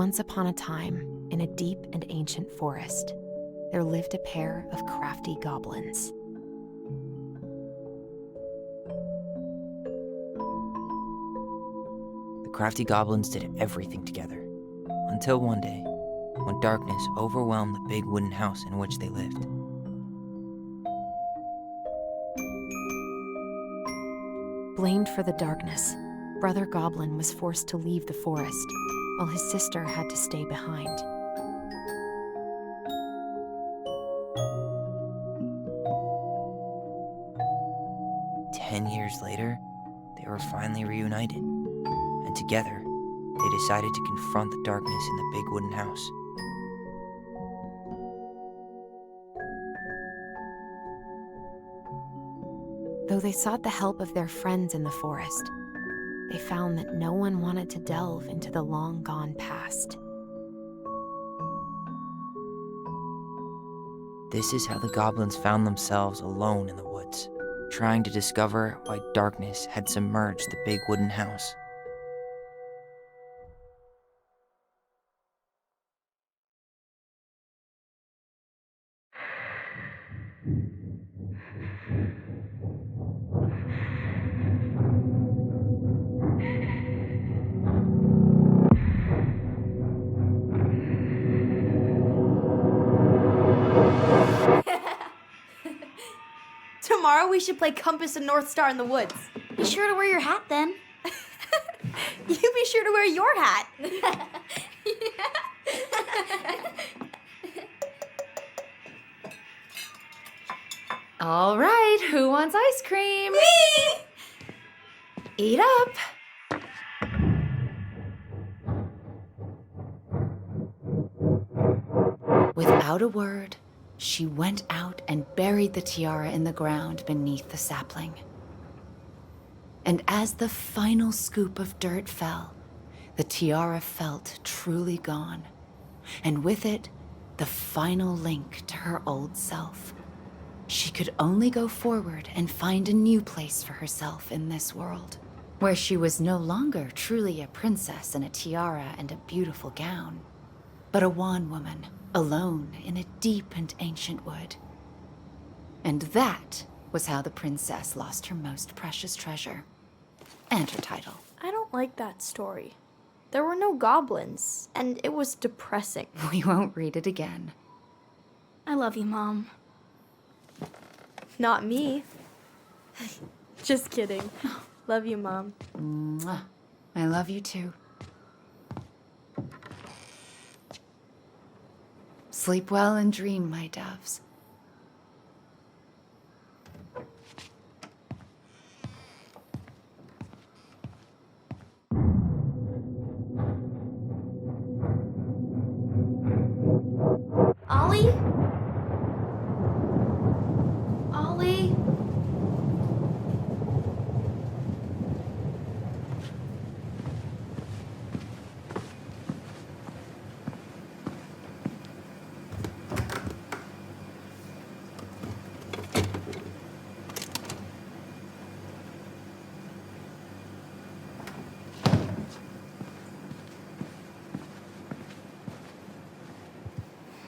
Once upon a time, in a deep and ancient forest, there lived a pair of crafty goblins. The crafty goblins did everything together, until one day, when darkness overwhelmed the big wooden house in which they lived. Blamed for the darkness, Brother Goblin was forced to leave the forest, while his sister had to stay behind. Years later, they were finally reunited, and together, they decided to confront the darkness in the big wooden house. Though they sought the help of their friends in the forest, they found that no one wanted to delve into the long-gone past. This is how the goblins found themselves alone in the woods, trying to discover why darkness had submerged the big wooden house. Tomorrow we should play Compass and North Star in the woods. Be sure to wear your hat then. You be sure to wear your hat. All right, who wants ice cream? Me! Eat up. Without a word, she went out and buried the tiara in the ground beneath the sapling. And as the final scoop of dirt fell, the tiara felt truly gone, and with it, the final link to her old self. She could only go forward and find a new place for herself in this world, where she was no longer truly a princess in a tiara and a beautiful gown, but a wan woman, alone in a deep and ancient wood. And that was how the princess lost her most precious treasure, and her title. I don't like that story. There were no goblins, and it was depressing. We won't read it again. I love you, Mom. Not me. Just kidding. Love you, Mom. Mwah. I love you too. Sleep well and dream, my doves. Ollie? Ollie?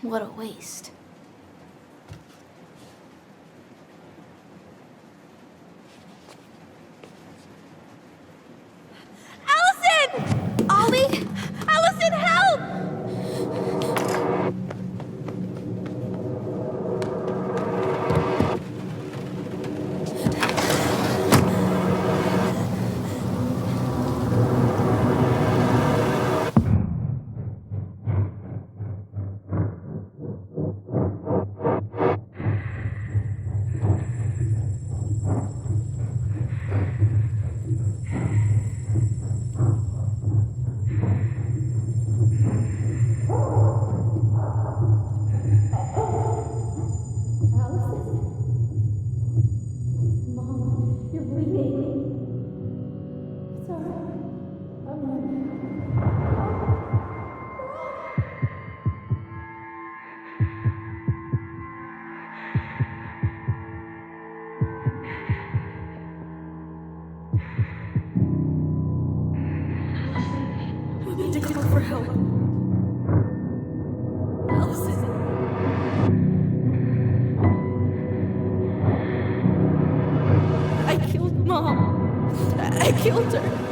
What a waste. Allison! Ollie! Allison, help! We need to call for help. I killed her.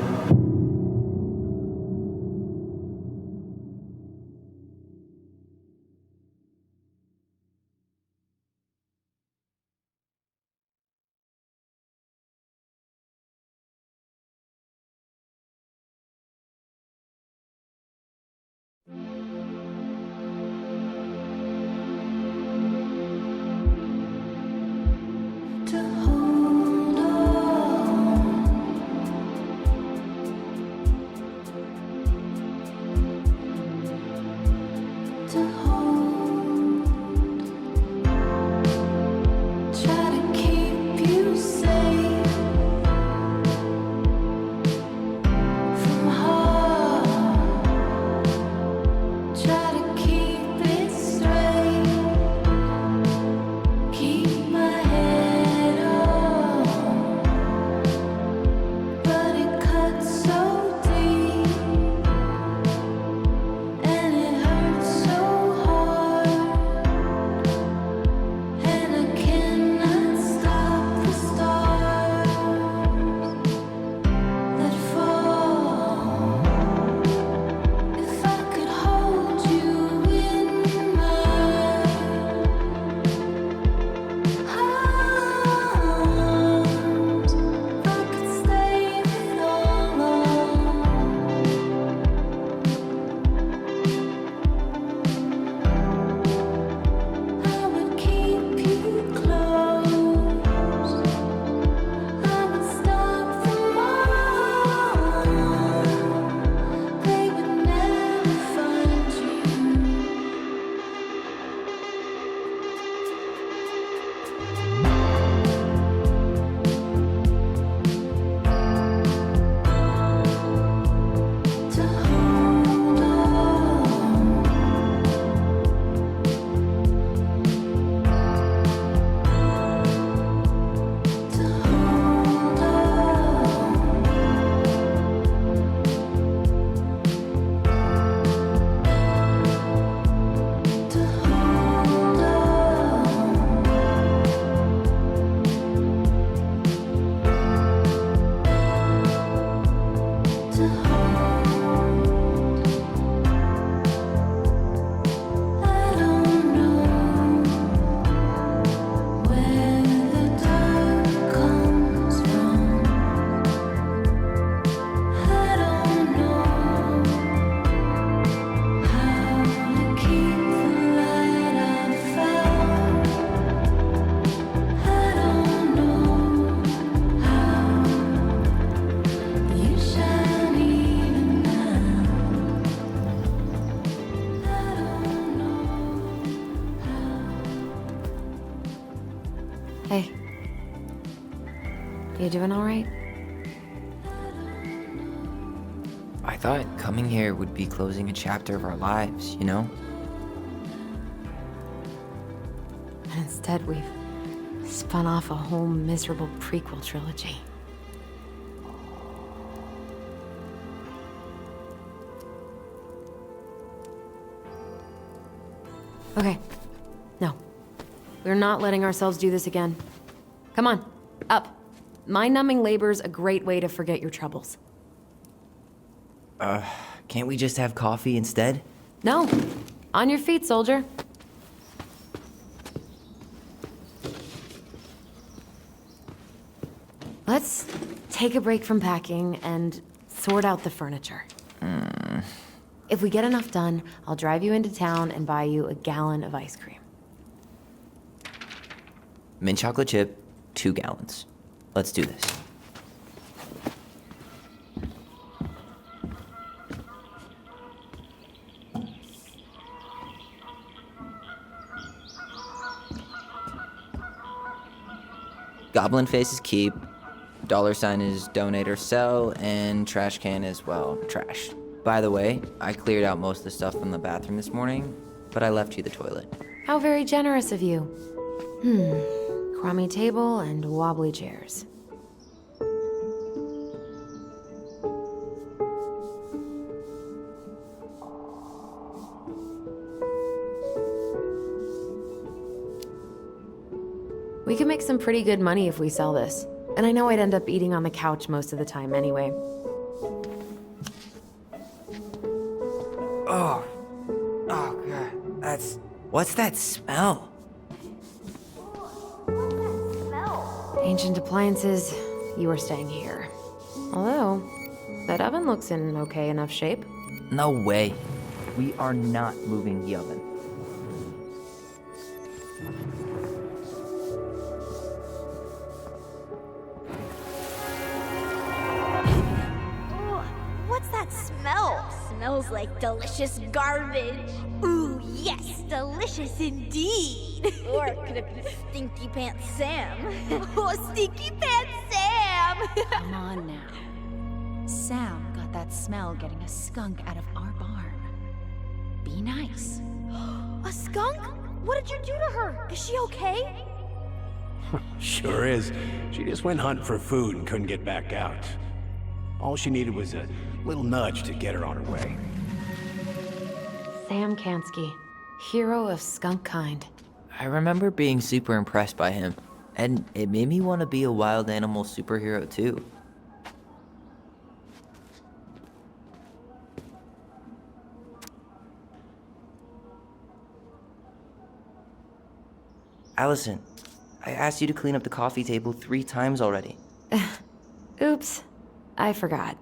Hey. You doing all right? I thought coming here would be closing a chapter of our lives, you know? And instead, we've spun off a whole miserable prequel trilogy. Okay. No. We're not letting ourselves do this again. Come on, up. Mind-numbing labor's a great way to forget your troubles. Can't we just have coffee instead? No. On your feet, soldier. Let's take a break from packing and sort out the furniture. If we get enough done, I'll drive you into town and buy you a gallon of ice cream. Mint chocolate chip, 2 gallons. Let's do this. Goblin face is keep, $sign is donate or sell, and trash can is, well, trash. By the way, I cleared out most of the stuff from the bathroom this morning, but I left you the toilet. How very generous of you. Crummy table and wobbly chairs. We can make some pretty good money if we sell this. And I know I'd end up eating on the couch most of the time anyway. Oh, God, what's that smell? Ancient appliances, you are staying here. Although, that oven looks in okay enough shape. No way. We are not moving the oven. What's that smell? Smells like delicious garbage. Ooh, yes, delicious indeed. Or could it be Stinky Pants Sam? Oh, Stinky Pants Sam! Come on now. Sam got that smell getting a skunk out of our barn. Be nice. A skunk? What did you do to her? Is she okay? Sure is. She just went hunting for food and couldn't get back out. All she needed was a little nudge to get her on her way. Sam Kansky, hero of skunk kind. I remember being super impressed by him, and it made me want to be a wild animal superhero too. Allison, I asked you to clean up the coffee table 3 times already. Oops, I forgot.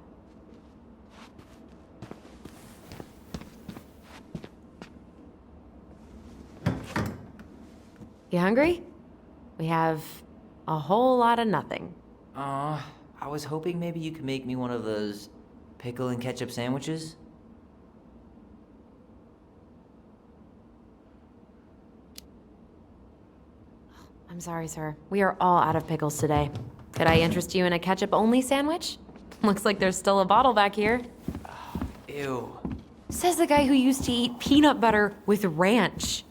You hungry? We have a whole lot of nothing. I was hoping maybe you could make me one of those pickle and ketchup sandwiches. I'm sorry, sir. We are all out of pickles today. Could I interest you in a ketchup-only sandwich? Looks like there's still a bottle back here. Ew. Says the guy who used to eat peanut butter with ranch.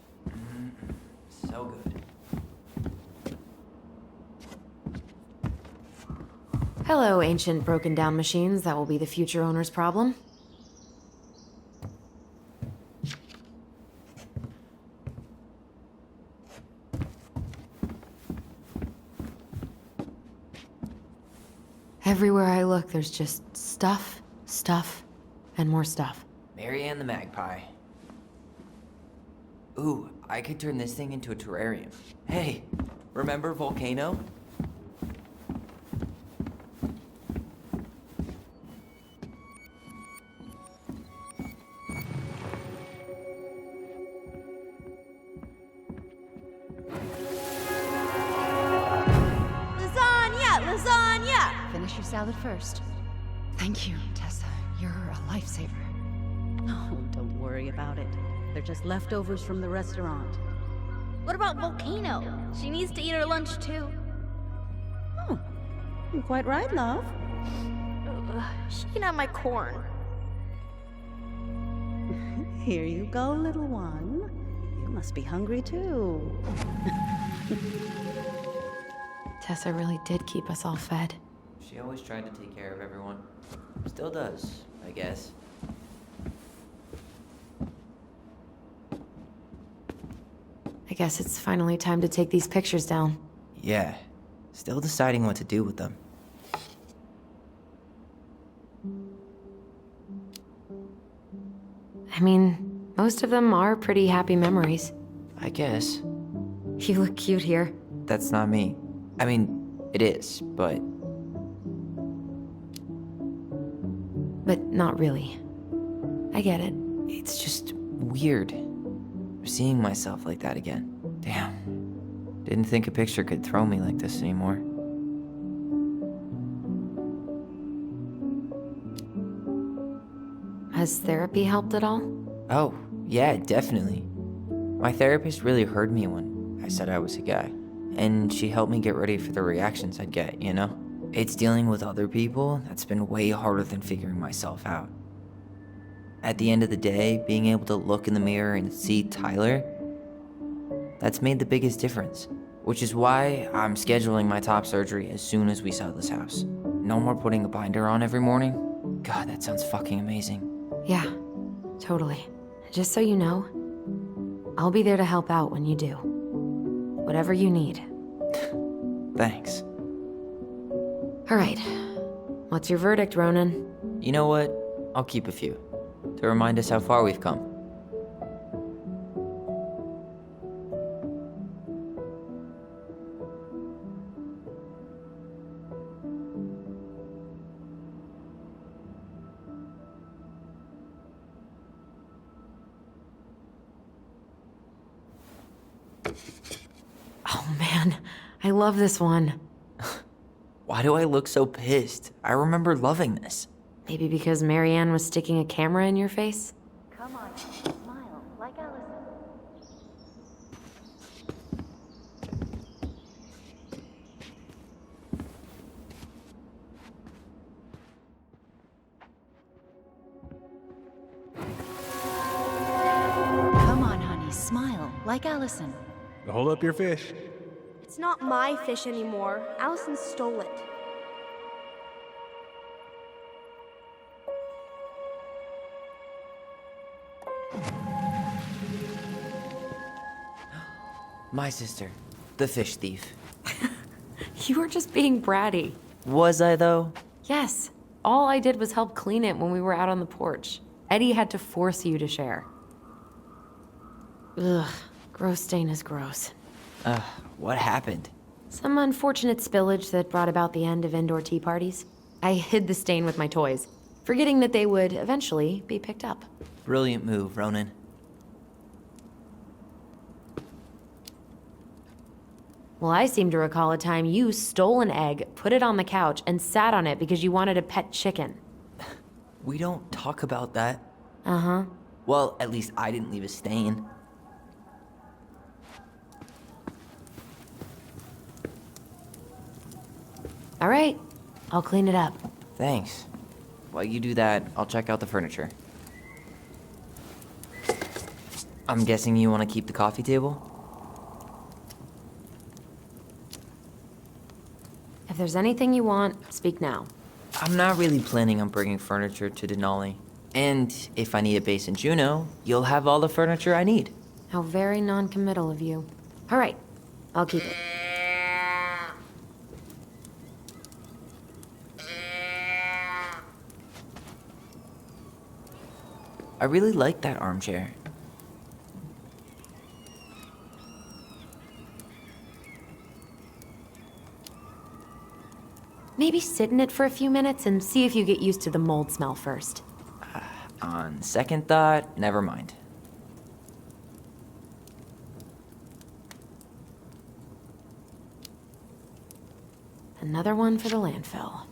So good. Hello, ancient broken-down machines that will be the future owner's problem. Everywhere I look, there's just stuff, and more stuff. Marianne the Magpie. Ooh, I could turn this thing into a terrarium. Hey, remember Volcano? Lasagna! Finish your salad first. Thank you, Tessa. You're a lifesaver. Oh, don't worry about it. They're just leftovers from the restaurant. What about Volcano? She needs to eat her lunch too. Oh, you're quite right, love. She can have my corn. Here you go, little one. You must be hungry too. Tessa really did keep us all fed. She always tried to take care of everyone. Still does, I guess. I guess it's finally time to take these pictures down. Yeah. Still deciding what to do with them. I mean, most of them are pretty happy memories. I guess. You look cute here. That's not me. I mean, it is, but Not really. I get it. it's just weird. Seeing myself like that again. Damn. Didn't think a picture could throw me like this anymore. Has therapy helped at all? Oh, yeah, definitely. My therapist really heard me when I said I was a guy. And she helped me get ready for the reactions I'd get, you know? It's dealing with other people that's been way harder than figuring myself out. At the end of the day, being able to look in the mirror and see Tyler, that's made the biggest difference. Which is why I'm scheduling my top surgery as soon as we sell this house. No more putting a binder on every morning. God, that sounds fucking amazing. Yeah, totally. Just so you know, I'll be there to help out when you do. Whatever you need. Thanks. All right. What's your verdict, Ronan? You know what? I'll keep a few, to remind us how far we've come. Oh man, I love this one. Why do I look so pissed? I remember loving this. Maybe because Marianne was sticking a camera in your face? Come on, smile like Allison. Come on, honey, smile like Allison. Hold up your fish. It's not my fish anymore. Allison stole it. My sister, the fish thief. You were just being bratty. Was I, though? Yes. All I did was help clean it when we were out on the porch. Eddie had to force you to share. Ugh, gross stain is gross. What happened? Some unfortunate spillage that brought about the end of indoor tea parties. I hid the stain with my toys, forgetting that they would eventually be picked up. Brilliant move, Ronan. Well, I seem to recall a time you stole an egg, put it on the couch, and sat on it because you wanted a pet chicken. We don't talk about that. Uh-huh. Well, at least I didn't leave a stain. All right, I'll clean it up. Thanks. While you do that, I'll check out the furniture. I'm guessing you want to keep the coffee table? If there's anything you want, speak now. I'm not really planning on bringing furniture to Denali. And if I need a base in Juneau, you'll have all the furniture I need. How very non-committal of you. All right, I'll keep it. I really like that armchair. Maybe sit in it for a few minutes and see if you get used to the mold smell first. On second thought, never mind. Another one for the landfill.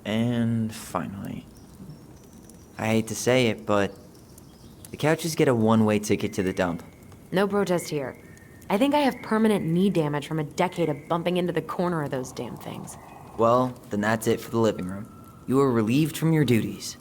And finally. I hate to say it, but the couches get a one-way ticket to the dump. No protest here. I think I have permanent knee damage from a decade of bumping into the corner of those damn things. Well, then that's it for the living room. You are relieved from your duties.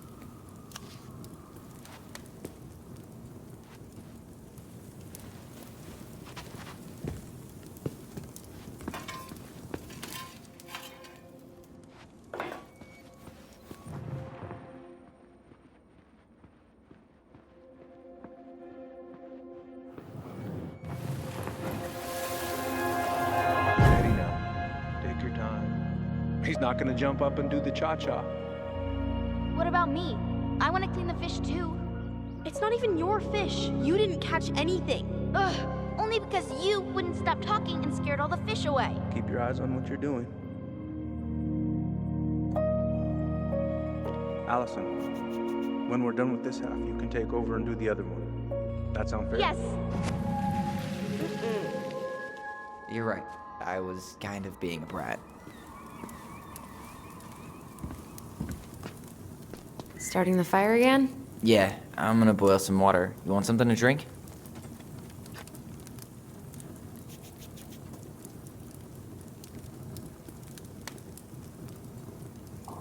Steady now. Take your time. He's not gonna jump up and do the cha-cha. What about me? I want to clean the fish too. It's not even your fish. You didn't catch anything. Ugh, only because you wouldn't stop talking and scared all the fish away. Keep your eyes on what you're doing. Allison, when we're done with this half, you can take over and do the other one. That sound fair? Yes. You're right. I was kind of being a brat. Starting the fire again? Yeah, I'm gonna boil some water. You want something to drink?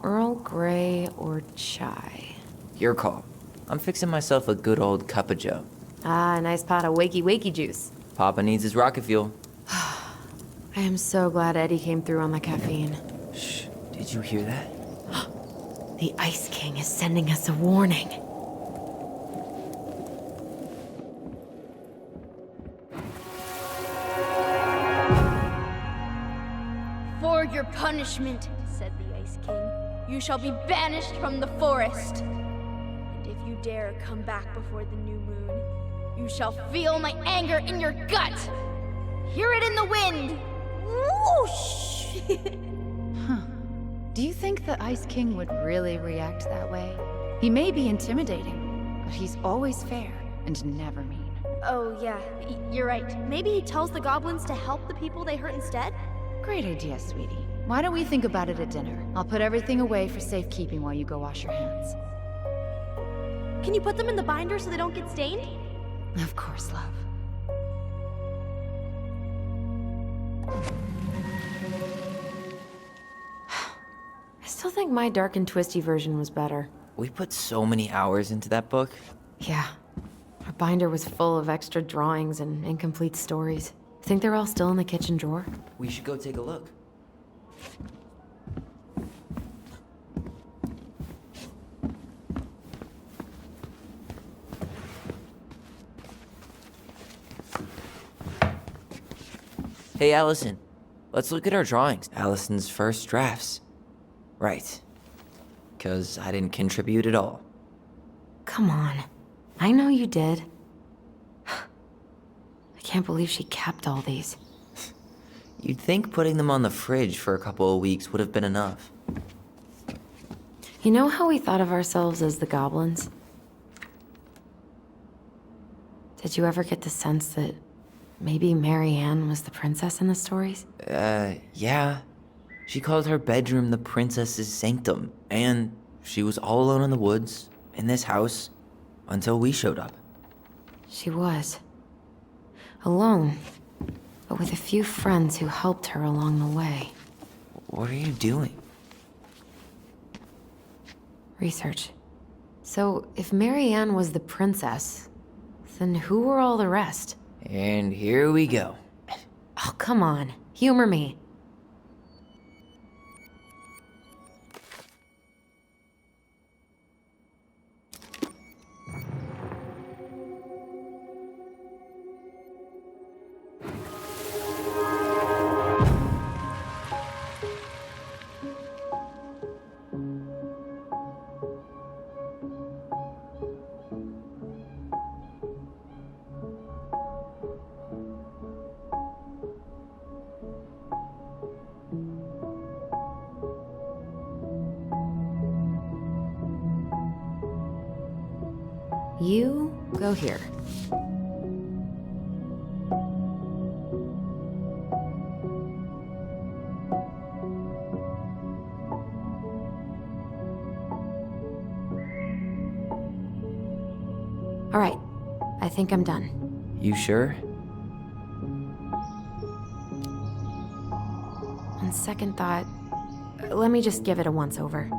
Earl Grey or chai? Your call. I'm fixing myself a good old cup of joe. Ah, a nice pot of wakey juice. Papa needs his rocket fuel. I am so glad Eddie came through on the caffeine. Shh, did you hear that? The Ice King is sending us a warning. punishment, said the Ice King. You shall be banished from the forest. And if you dare come back before the new moon, you shall feel my anger in your gut. Hear it in the wind. Whoosh! Do you think the Ice King would really react that way? He may be intimidating, but he's always fair and never mean. Oh, yeah, you're right. Maybe he tells the goblins to help the people they hurt instead? Great idea, sweetie. Why don't we think about it at dinner? I'll put everything away for safekeeping while you go wash your hands. Can you put them in the binder so they don't get stained? Of course, love. I still think my dark and twisty version was better. We put so many hours into that book. Yeah. Our binder was full of extra drawings and incomplete stories. Think they're all still in the kitchen drawer? We should go take a look. Hey, Allison. Let's look at our drawings. Allison's first drafts. Right. 'Cause I didn't contribute at all. Come on. I know you did. I can't believe she kept all these. You'd think putting them on the fridge for a couple of weeks would have been enough. You know how we thought of ourselves as the goblins? Did you ever get the sense that maybe Mary Ann was the princess in the stories? Yeah. She called her bedroom the princess's sanctum, and she was all alone in the woods, in this house, until we showed up. She was. Alone, but with a few friends who helped her along the way. What are you doing? Research. So, if Mary Ann was the princess, then who were all the rest? And here we go. Oh, come on. Humor me. You go here. All right, I think I'm done. You sure? On second thought, let me just give it a once-over.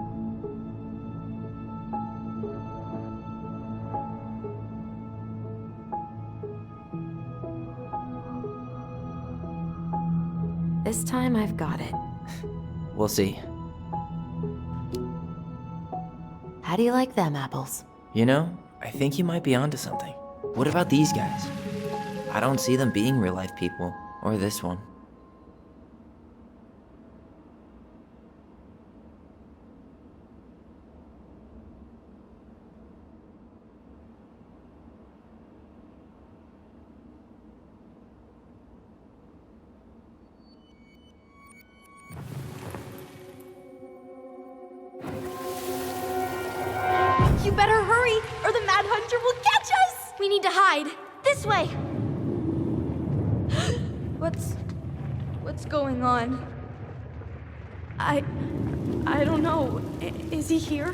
This time I've got it. We'll see. How do you like them apples? You know, I think you might be onto something. What about these guys? I don't see them being real-life people, or this one. You better hurry, or the Mad Hunter will catch us! We need to hide. This way! What's going on? I don't know. Is he here?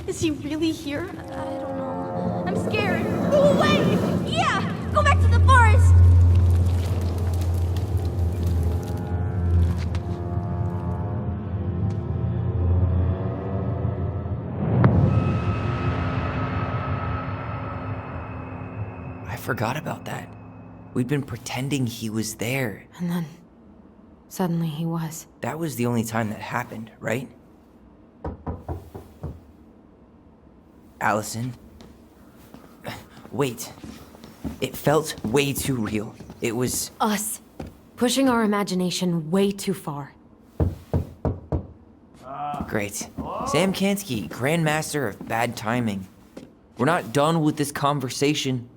Is he really here? I don't know. I'm scared. Go away! Yeah! Go back to the forest! I forgot about that. We'd been pretending he was there. And then, suddenly he was. That was the only time that happened, right? Allison? Wait. It felt way too real. It was... Us. Pushing our imagination way too far. Great. Sam Kansky, Grandmaster of Bad Timing. We're not done with this conversation.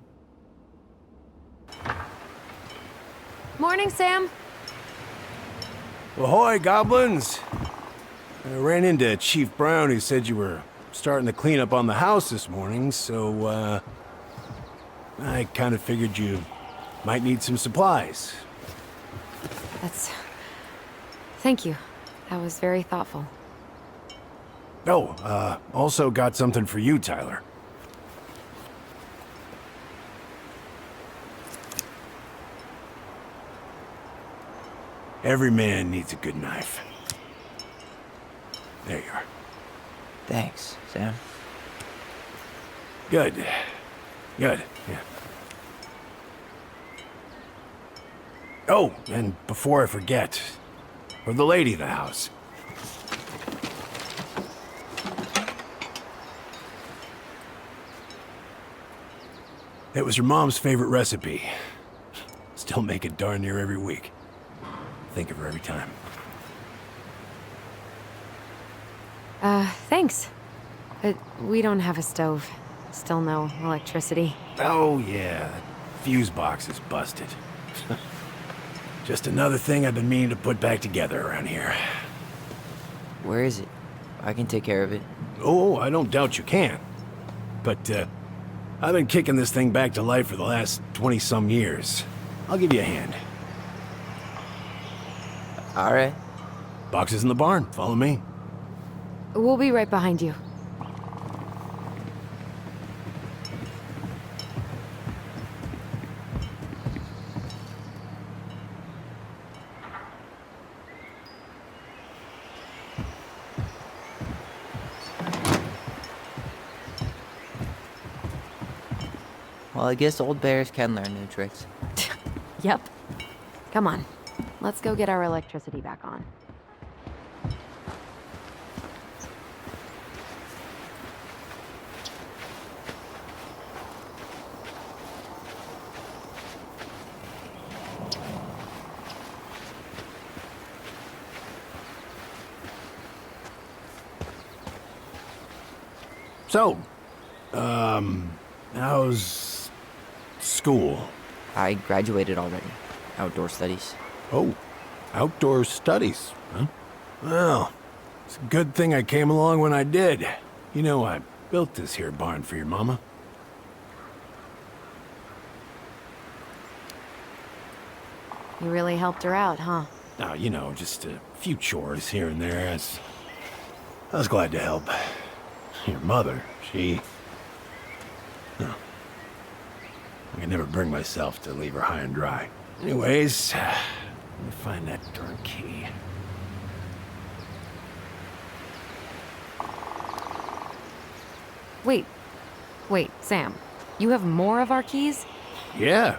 Morning, Sam. Ahoy, goblins! I ran into Chief Brown, who said you were starting to clean up on the house this morning, so, I kind of figured you might need some supplies. Thank you. That was very thoughtful. Oh, also got something for you, Tyler. Every man needs a good knife. There you are. Thanks, Sam. Good. Good, yeah. Oh, and before I forget, for the lady of the house. It was your mom's favorite recipe. Still make it darn near every week. Think of her every time. Thanks. But we don't have a stove. Still no electricity. Oh, yeah. That fuse box is busted. Just another thing I've been meaning to put back together around here. Where is it? I can take care of it. Oh, I don't doubt you can. But, I've been kicking this thing back to life for the last 20-some years. I'll give you a hand. All right. Box is in the barn. Follow me. We'll be right behind you. Well, I guess old bears can learn new tricks. Yep. Come on. Let's go get our electricity back on. So, how's school? I graduated already. Outdoor studies. Oh, outdoor studies, huh? Well, it's a good thing I came along when I did. You know, I built this here barn for your mama. You really helped her out, huh? Now, you know, just a few chores here and there. I was glad to help. Your mother, she... Oh. I could never bring myself to leave her high and dry. Anyways, let me find that darn key. Wait, Sam. You have more of our keys? Yeah,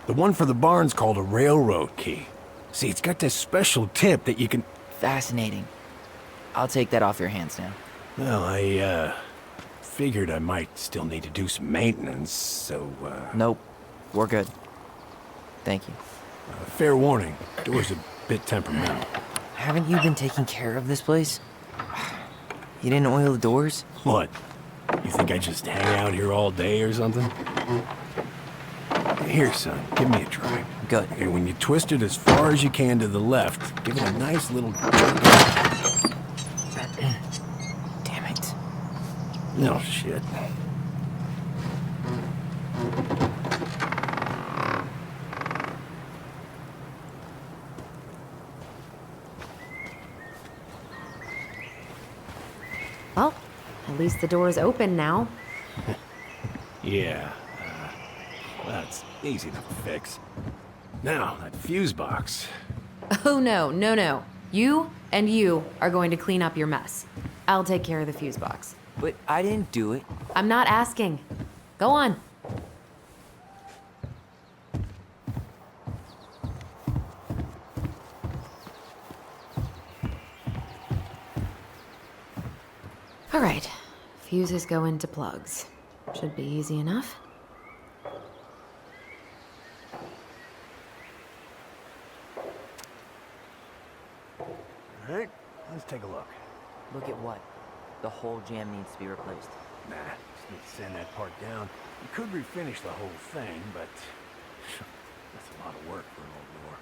the one for the barn's called a railroad key. See, it's got this special tip that you can... Fascinating. I'll take that off your hands now. Well, I, figured I might still need to do some maintenance, so, Nope. We're good. Thank you. fair warning, door's a bit temperamental. Haven't you been taking care of this place? You didn't oil the doors? What? You think I just hang out here all day or something? Here, son, give me a try. Good. Okay, when you twist it as far as you can to the left, give it a nice little jerk. Damn it. No shit. Well, at least the door's open now. Yeah, that's easy to fix. Now, that fuse box. Oh, no. You and you are going to clean up your mess. I'll take care of the fuse box. But I didn't do it. I'm not asking. Go on. All right. Fuses go into plugs. Should be easy enough. All right, let's take a look. Look at what? The whole jam needs to be replaced. Nah, just need to sand that part down. You could refinish the whole thing, but that's a lot of work for an old door.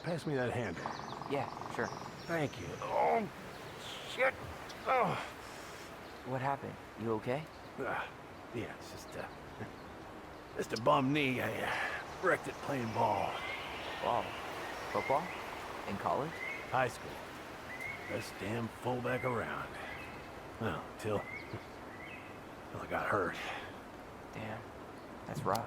Pass me that handle. Yeah, sure. Thank you. Oh, shit. Oh. What happened? You okay? Yeah, it's just a bum knee. I wrecked it playing ball. Ball? Football? In college? High school. Best damn fullback around. Well, until I got hurt. Damn. That's rough.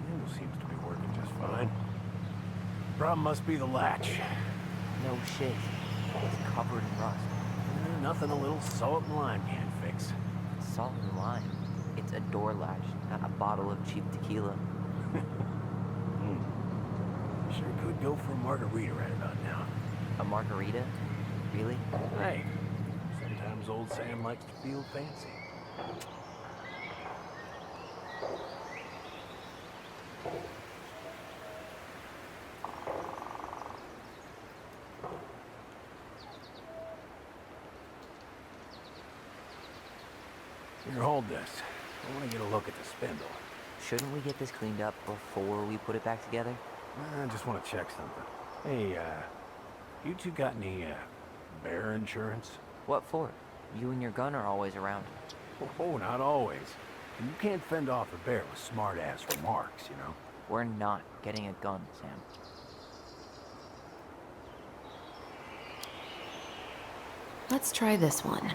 Handle seems to be working just fine. Problem must be the latch. No shit. It's covered in rust. Nothing a little salt and lime can't fix. Salt and lime. It's a door latch, not a bottle of cheap tequila. Sure could go for a margarita right about now. A margarita? Really? Hey, sometimes old Sam likes to feel fancy. Here, hold this. I want to get a look at the spindle. Shouldn't we get this cleaned up before we put it back together? I just want to check something. Hey, you two got any, bear insurance? What for? You and your gun are always around. Oh, not always. And you can't fend off a bear with smart-ass remarks, you know? We're not getting a gun, Sam. Let's try this one.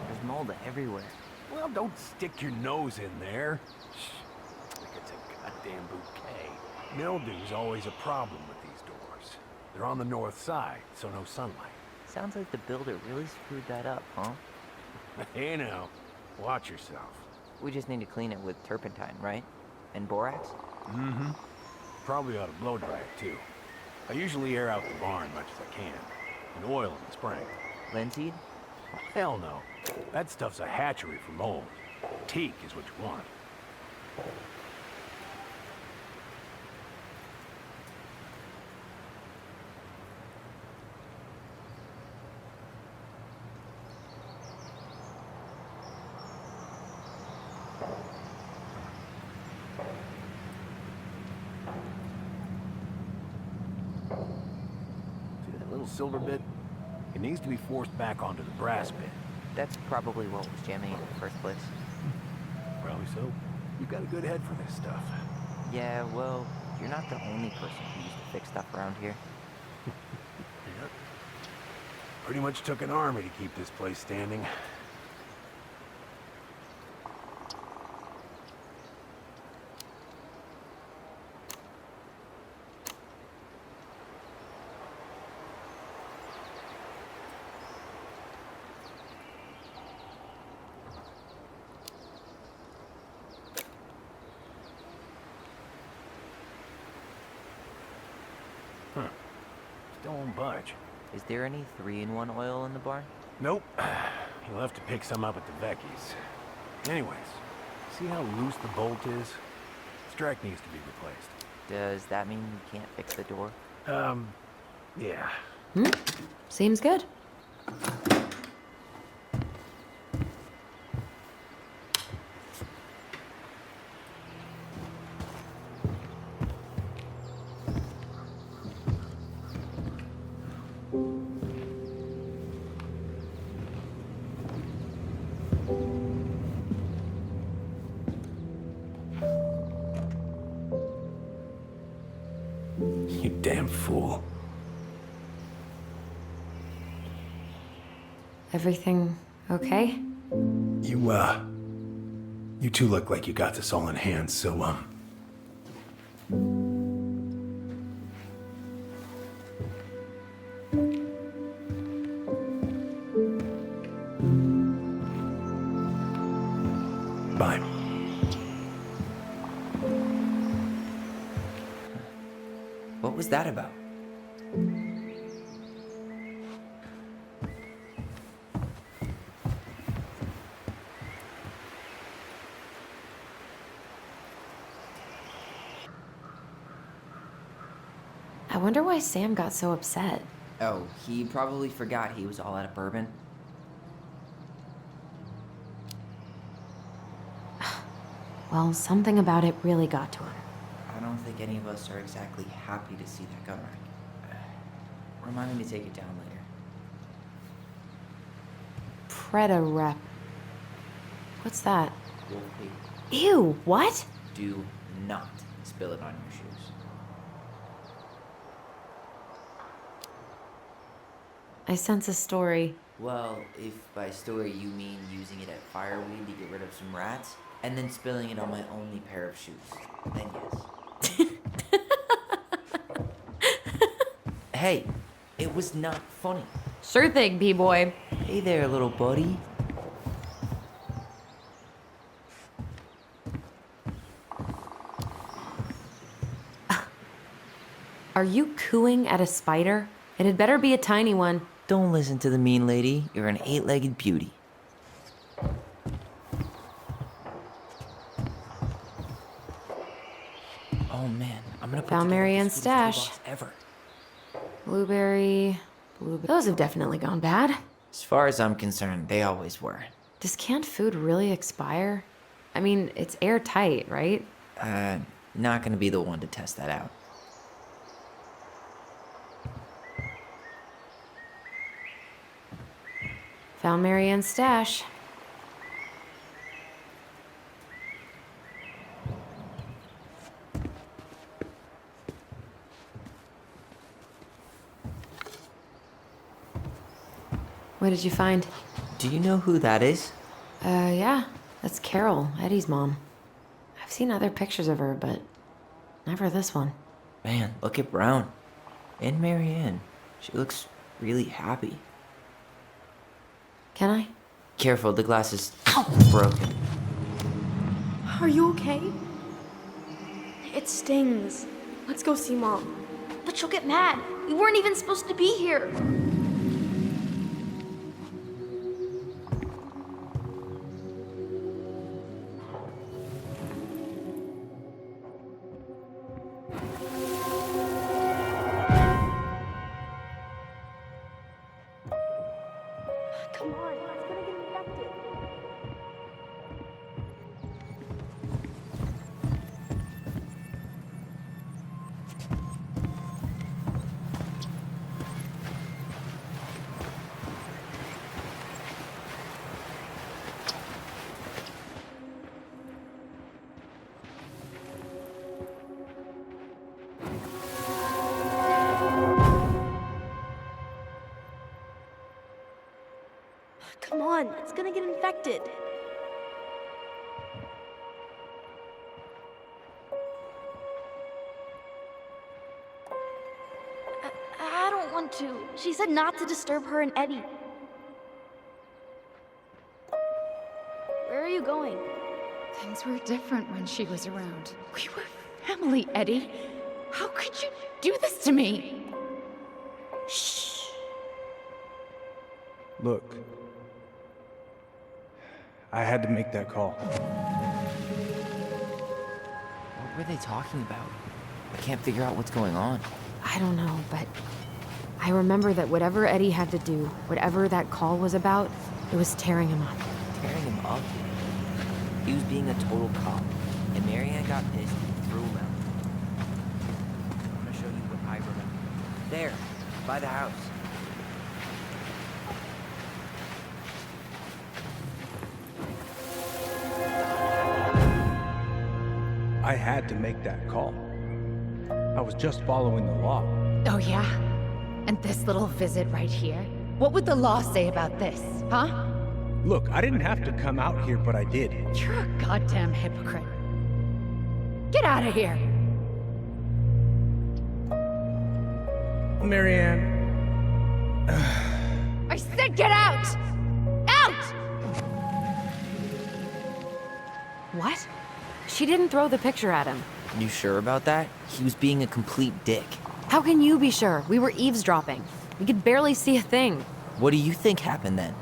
There's mold everywhere. Well, don't stick your nose in there. Shh. Like it's a goddamn bouquet. Mildew's always a problem with these doors. They're on the north side, so no sunlight. Sounds like the builder really screwed that up, huh? Hey now, watch yourself. We just need to clean it with turpentine, right? And borax? Mm-hmm. Probably ought to blow dry it, too. I usually air out the barn much as I can. And oil in the spring. Linseed? Oh, hell no. That stuff's a hatchery for mold. Teak is what you want. See that little silver bit? It needs to be forced back onto the brass bit. That's probably what was jamming it in the first place. Probably so. You've got a good head for this stuff. Yeah, well, you're not the only person who used to fix stuff around here. Yeah. Pretty much took an army to keep this place standing. Huh. Still won't budge. Is there any 3-in-1 oil in the barn? Nope. You'll have to pick some up at the Vecchi's. Anyways, see how loose the bolt is? Strike needs to be replaced. Does that mean we can't fix the door? Yeah. Seems good. You damn fool. Everything okay? You two look like you got this all in hand, so, bye. What was that about? I wonder why Sam got so upset. Oh, he probably forgot he was all out of bourbon. Well, something about it really got to him. I don't think any of us are exactly happy to see that gun rack. Remind me to take it down later. Preda-rep. What's that? Wolf Pig, Ew, what? do not spill it on your shoes. I sense a story. Well, if by story you mean using it at fireweed to get rid of some rats, and then spilling it on my only pair of shoes, then yes. Hey, it was not funny. Sure thing, B-boy. Hey there, little buddy. Are you cooing at a spider? It had better be a tiny one. Don't listen to the mean lady. You're an 8-legged beauty. Oh man, I'm gonna put Found together Mary the Ann's sweetest stash. toolbox ever. Blueberry. Those have definitely gone bad. As far as I'm concerned, they always were. Does canned food really expire? I mean, it's airtight, right? Not gonna be the one to test that out. Found Mary Ann's stash. What did you find? Do you know who that is? Yeah. That's Carol, Eddie's mom. I've seen other pictures of her, but never this one. Man, look at Brown. And Marianne. She looks really happy. Can I? Careful, the glass is broken. Are you okay? It stings. Let's go see Mom. But she'll get mad. We weren't even supposed to be here. Come on, it's gonna get infected. Come on, it's gonna get infected. I don't want to. She said not to disturb her and Eddie. Where are you going? Things were different when she was around. We were family, Eddie. How could you do this to me? Shh. Look. I had to make that call. What were they talking about? I can't figure out what's going on. I don't know, but I remember that whatever Eddie had to do, whatever that call was about, it was tearing him up. Tearing him up? He was being a total cop, and Marianne got pissed and threw him out. I'm gonna show you what I remember. There, by the house. I had to make that call. I was just following the law. Oh, yeah? And this little visit right here? What would the law say about this, huh? Look, I didn't have to come out here, but I did. You're a goddamn hypocrite. Get out of here! Marianne. I said get out! Out! What? She didn't throw the picture at him. You sure about that? He was being a complete dick. How can you be sure? We were eavesdropping. We could barely see a thing. What do you think happened then?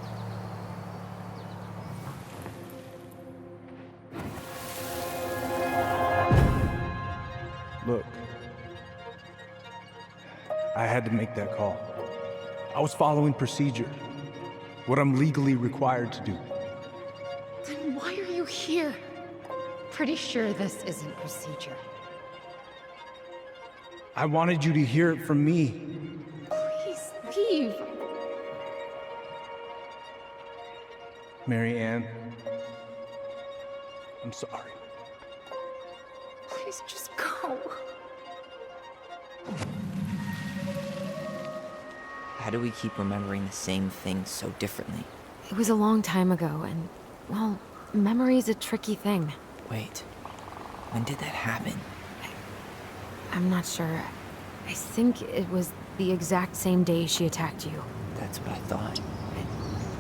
Look. I had to make that call. I was following procedure. What I'm legally required to do. Then why are you here? Pretty sure this isn't procedure. I wanted you to hear it from me. Please leave. Marianne. I'm sorry. Please just go. How do we keep remembering the same things so differently? It was a long time ago, and, well, memory's a tricky thing. Wait, when did that happen? I'm not sure. I think it was the exact same day she attacked you. That's what I thought.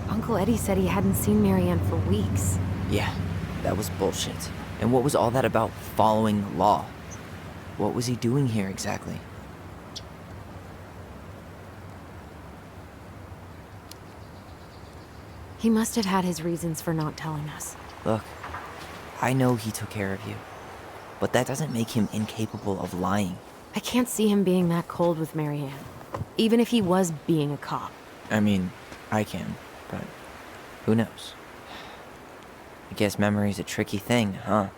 Uncle Eddie said he hadn't seen Marianne for weeks. Yeah, that was bullshit. And what was all that about following the law? What was he doing here exactly? He must have had his reasons for not telling us. Look, I know he took care of you, but that doesn't make him incapable of lying. I can't see him being that cold with Marianne, even if he was being a cop. I mean, I can, but who knows? I guess memory's a tricky thing, huh?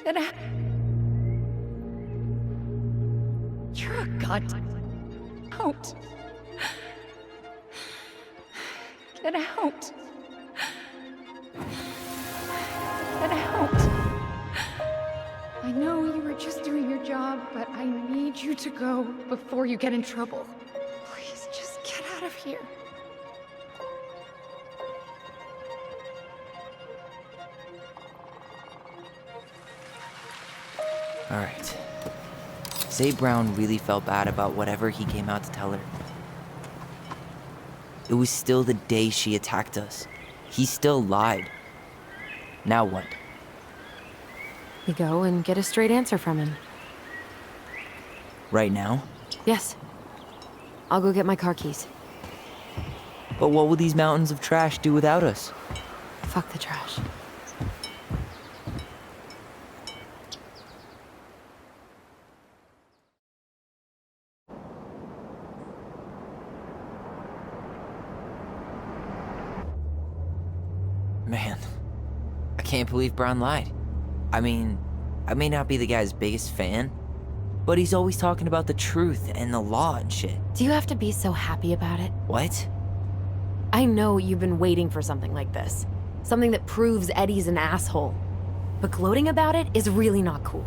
Get out. You're a god. Out. Get out. Get out. I know you were just doing your job, but I need you to go before you get in trouble. Please, just get out of here. All right. Say Brown really felt bad about whatever he came out to tell her. It was still the day she attacked us. He still lied. Now what? We go and get a straight answer from him. Right now? Yes. I'll go get my car keys. But what will these mountains of trash do without us? Fuck the trash. Man, I can't believe Brown lied. I mean, I may not be the guy's biggest fan, but he's always talking about the truth and the law and shit. Do you have to be so happy about it? What? I know you've been waiting for something like this. Something that proves Eddie's an asshole. But gloating about it is really not cool.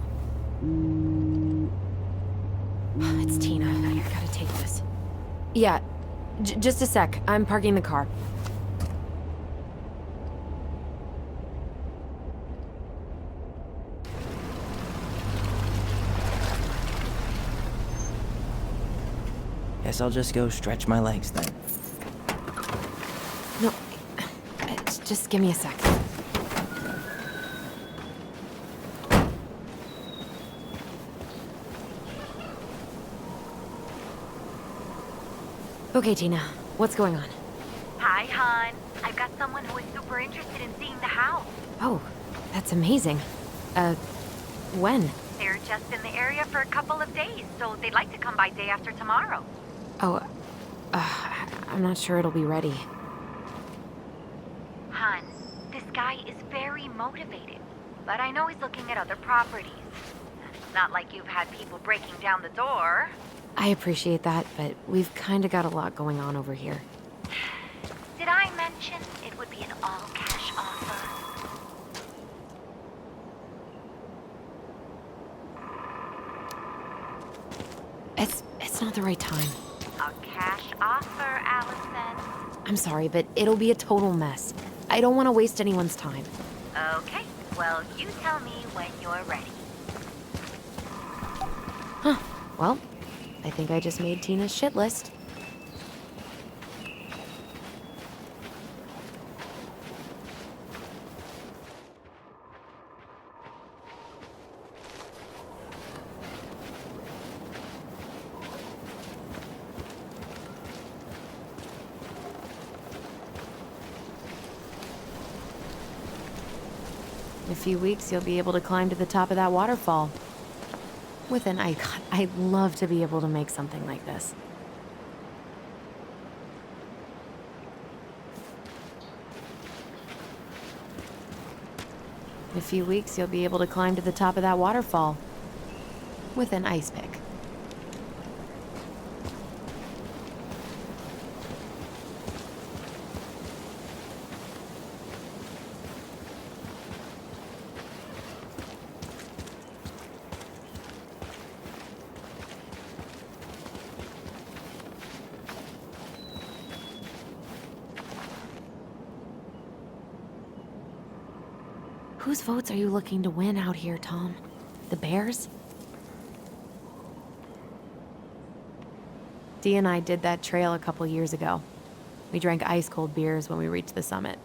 It's Tina. I gotta take this. Yeah, just a sec. I'm parking the car. Guess I'll just go stretch my legs then. No, just give me a sec. Okay, Tina, what's going on? Hi, hon. I've got someone who is super interested in seeing the house. Oh, that's amazing. When? They're just in the area for a couple of days, so they'd like to come by day after tomorrow. Oh, I'm not sure it'll be ready. Hun, this guy is very motivated, but I know he's looking at other properties. It's not like you've had people breaking down the door. I appreciate that, but we've kind of got a lot going on over here. Did I mention it would be an all-cash offer? It's not the right time. A cash offer, Allison. I'm sorry, but it'll be a total mess. I don't want to waste anyone's time. Okay, well, you tell me when you're ready. Huh. Well, I think I just made Tina's shit list. In a few weeks, you'll be able to climb to the top of that waterfall. With an icon. I'd love to be able to make something like this. In a few weeks, you'll be able to climb to the top of that waterfall. With an ice pick. Whose votes are you looking to win out here, Tom? The Bears? Dee and I did that trail a couple years ago. We drank ice-cold beers when we reached the summit.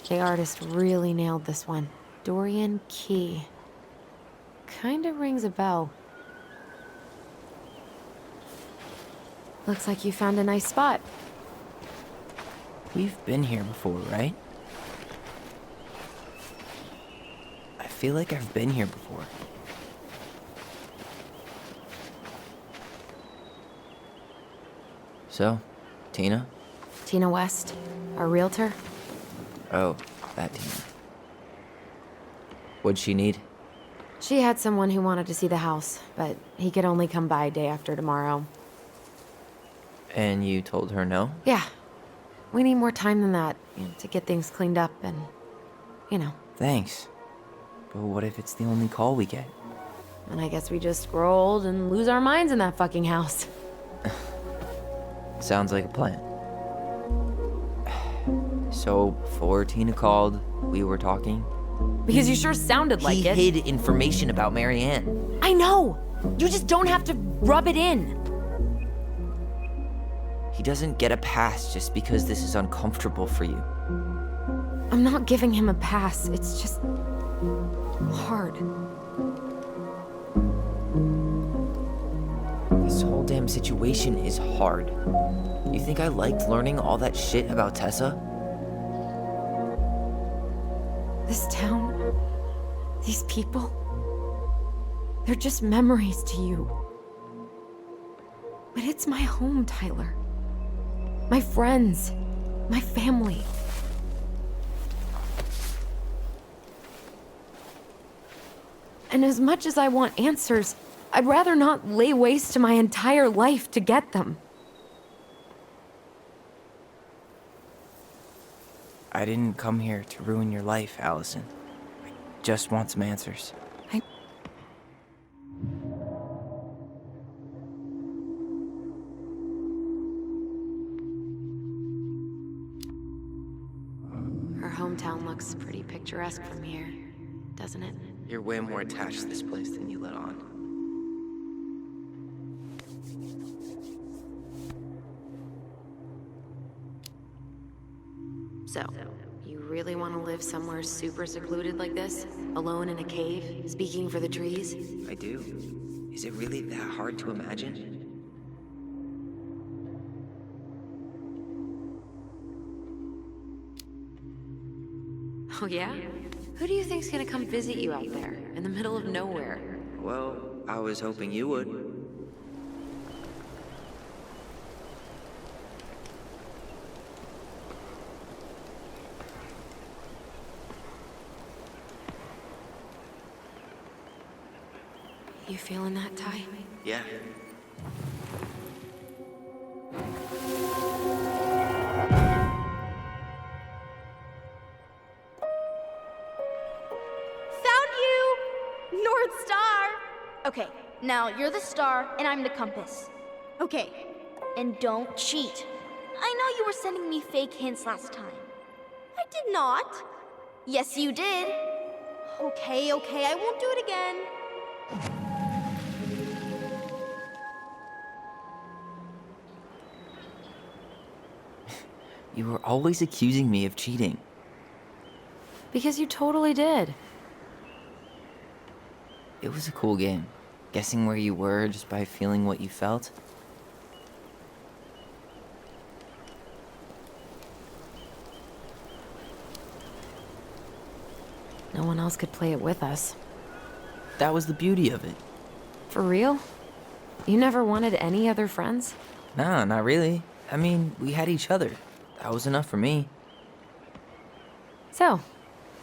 The artist really nailed this one. Dorian Key. Kinda rings a bell. Looks like you found a nice spot. We've been here before, right? I feel like I've been here before. So, Tina? Tina West, our realtor. Oh, that Tina. What'd she need? She had someone who wanted to see the house, but he could only come by day after tomorrow. And you told her no? Yeah. We need more time than that, to get things cleaned up and, Thanks. But what if it's the only call we get? And I guess we just grow old and lose our minds in that fucking house. Sounds like a plan. So, before Tina called, we were talking? Because you sure sounded like it. He hid information about Marianne. I know! You just don't have to rub it in. He doesn't get a pass just because this is uncomfortable for you. I'm not giving him a pass. It's just hard. This whole damn situation is hard. You think I liked learning all that shit about Tessa? This town, these people, they're just memories to you. But it's my home, Tyler. My friends, my family. And as much as I want answers, I'd rather not lay waste to my entire life to get them. I didn't come here to ruin your life, Allison. I just want some answers. Her hometown looks pretty picturesque from here, doesn't it? You're way more attached to this place than you let on. So, you really want to live somewhere super secluded like this? Alone in a cave, speaking for the trees? I do. Is it really that hard to imagine? Oh yeah? Who do you think's gonna come visit you out there, in the middle of nowhere? Well, I was hoping you would. You feeling that, Ty? Yeah. Found you! North Star! Okay, now you're the star and I'm the compass. Okay, and don't cheat. I know you were sending me fake hints last time. I did not. Yes, you did. Okay, I won't do it again. You were always accusing me of cheating. Because you totally did. It was a cool game. Guessing where you were just by feeling what you felt. No one else could play it with us. That was the beauty of it. For real? You never wanted any other friends? Nah, not really. I mean, we had each other. That was enough for me. So,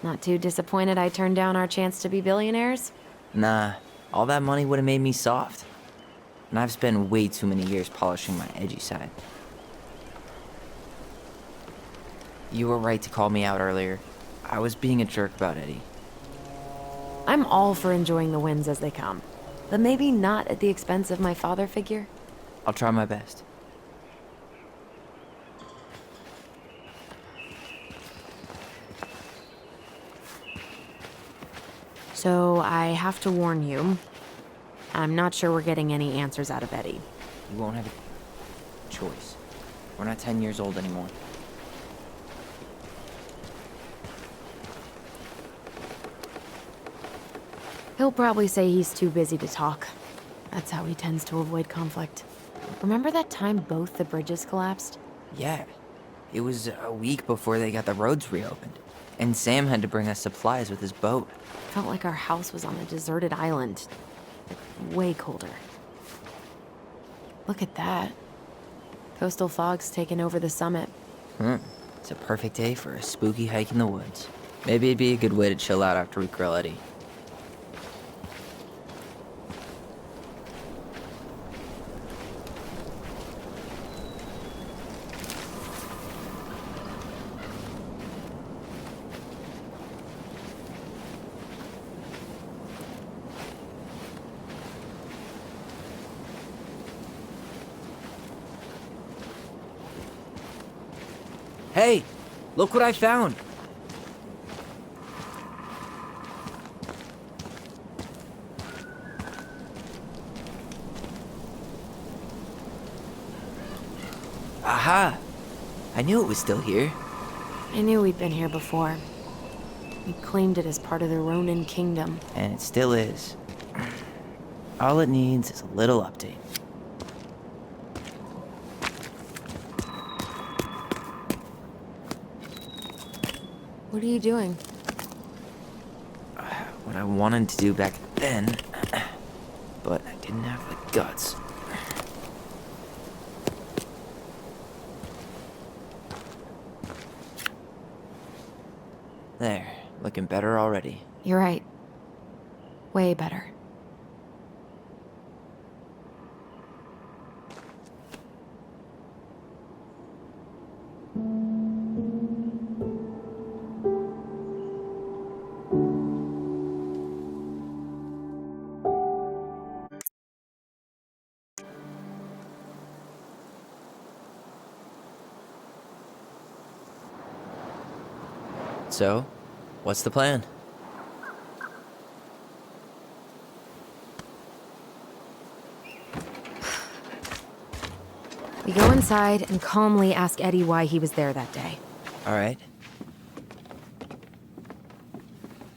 not too disappointed I turned down our chance to be billionaires? Nah, all that money would have made me soft. And I've spent way too many years polishing my edgy side. You were right to call me out earlier. I was being a jerk about Eddie. I'm all for enjoying the wins as they come, but maybe not at the expense of my father figure. I'll try my best. So I have to warn you, I'm not sure we're getting any answers out of Eddie. You won't have a choice. We're not 10 years old anymore. He'll probably say he's too busy to talk. That's how he tends to avoid conflict. Remember that time both the bridges collapsed? Yeah. It was a week before they got the roads reopened. And Sam had to bring us supplies with his boat. Felt like our house was on a deserted island. Way colder. Look at that. Coastal fog's taken over the summit. It's a perfect day for a spooky hike in the woods. Maybe it'd be a good way to chill out after we grill Eddie. Hey, look what I found. Aha! I knew it was still here. I knew we'd been here before. We claimed it as part of the Ronin kingdom. And it still is. All it needs is a little update. What are you doing? What I wanted to do back then, but I didn't have the guts. There, looking better already. You're right. Way better. So, what's the plan? We go inside and calmly ask Eddie why he was there that day. All right.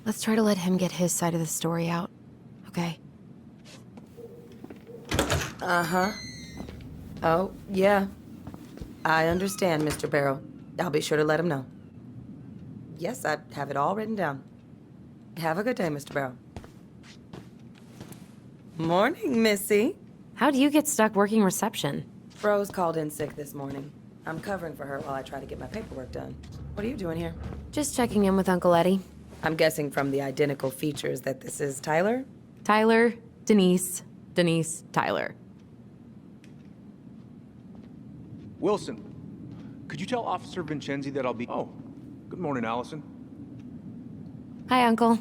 Let's try to let him get his side of the story out, okay? Uh-huh. Oh, yeah. I understand, Mr. Barrow. I'll be sure to let him know. Yes, I have it all written down. Have a good day, Mr. Barrow. Morning, Missy. How'd you get stuck working reception? Rose called in sick this morning. I'm covering for her while I try to get my paperwork done. What are you doing here? Just checking in with Uncle Eddie. I'm guessing from the identical features that this is Tyler? Tyler, Denise, Tyler. Wilson, could you tell Officer Vincenzi that I'll be... Oh, good morning, Allison. Hi, Uncle.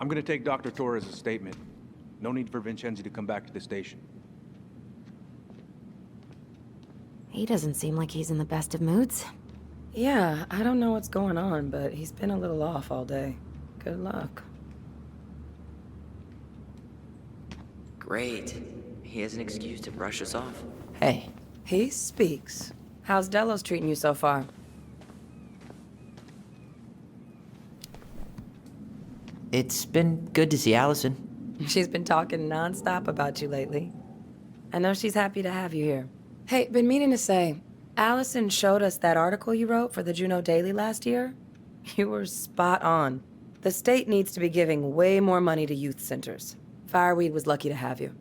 I'm gonna take Dr. Torres' statement. No need for Vincenzi to come back to the station. He doesn't seem like he's in the best of moods. Yeah, I don't know what's going on, but he's been a little off all day. Good luck. Great. He has an excuse to brush us off. Hey. He speaks. How's Delos treating you so far? It's been good to see Allison. She's been talking nonstop about you lately. I know she's happy to have you here. Hey, been meaning to say, Allison showed us that article you wrote for the Juneau Daily last year. You were spot on. The state needs to be giving way more money to youth centers. Fireweed was lucky to have you.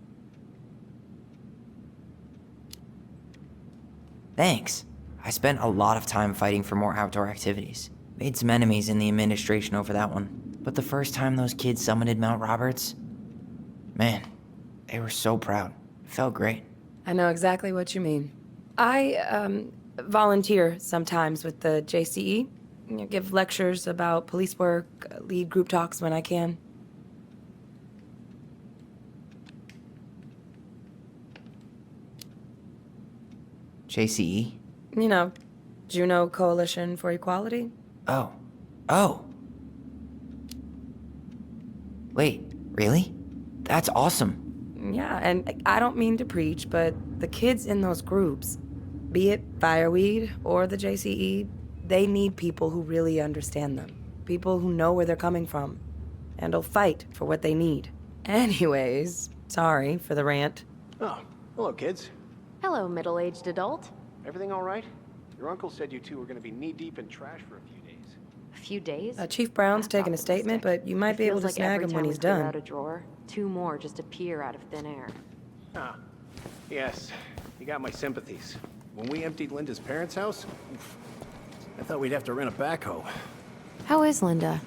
Thanks. I spent a lot of time fighting for more outdoor activities. Made some enemies in the administration over that one. But the first time those kids summited Mount Roberts, man, they were so proud. It felt great. I know exactly what you mean. I, volunteer sometimes with the JCE. You know, give lectures about police work, lead group talks when I can. JCE? You know, Juneau Coalition for Equality. Oh. Wait, really? That's awesome. Yeah, and I don't mean to preach, but the kids in those groups, be it Fireweed or the JCE, they need people who really understand them. People who know where they're coming from and will fight for what they need. Anyways, sorry for the rant. Oh, hello, kids. Hello, middle-aged adult. Everything all right? Your uncle said you two were going to be knee-deep in trash for a few days. A few days? Chief Brown's taking a statement, but you might be able to snag him when he's done. Out a drawer, 2 more just appear out of thin air. Ah, yes. You got my sympathies. When we emptied Linda's parents' house, oof, I thought we'd have to rent a backhoe. How is Linda?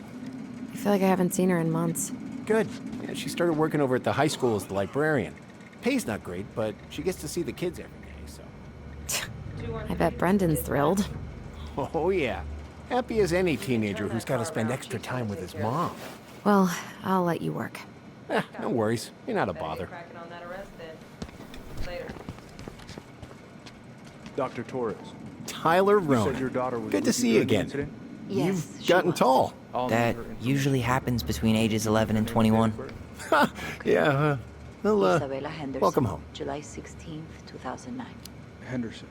I feel like I haven't seen her in months. Good. Yeah, she started working over at the high school as the librarian. Pay's not great, but she gets to see the kids every day, so... I bet Brendan's thrilled. Oh, yeah. Happy as any teenager who's got to spend extra time with his mom. Well, I'll let you work. No worries. You're not a bother. Dr. Torres. Tyler You Ronan. said your daughter was Good to with see you during the again. incident? Yes, You've she gotten was. tall. I'll That need her information. usually happens between ages 11 and 21. Yeah, well, Isabella Henderson. welcome home. July 16th, 2009. Henderson.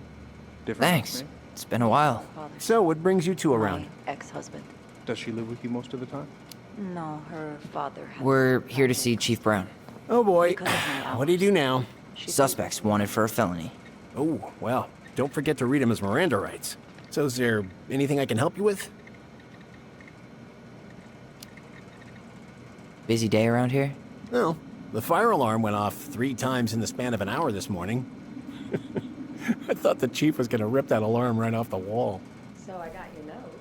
Different Thanks. last name? It's been a while. Father. So, what brings you two around? My ex-husband. Does she live with you most of the time? No, her father had... We're here to see Chief Brown. Oh boy. Because of my What do you do now? She Suspects wanted for a felony. Oh, well, don't forget to read him his Miranda rights. So is there anything I can help you with? Busy day around here? No. The fire alarm went off 3 times in the span of an hour this morning. I thought the chief was gonna rip that alarm right off the wall. So I got your note.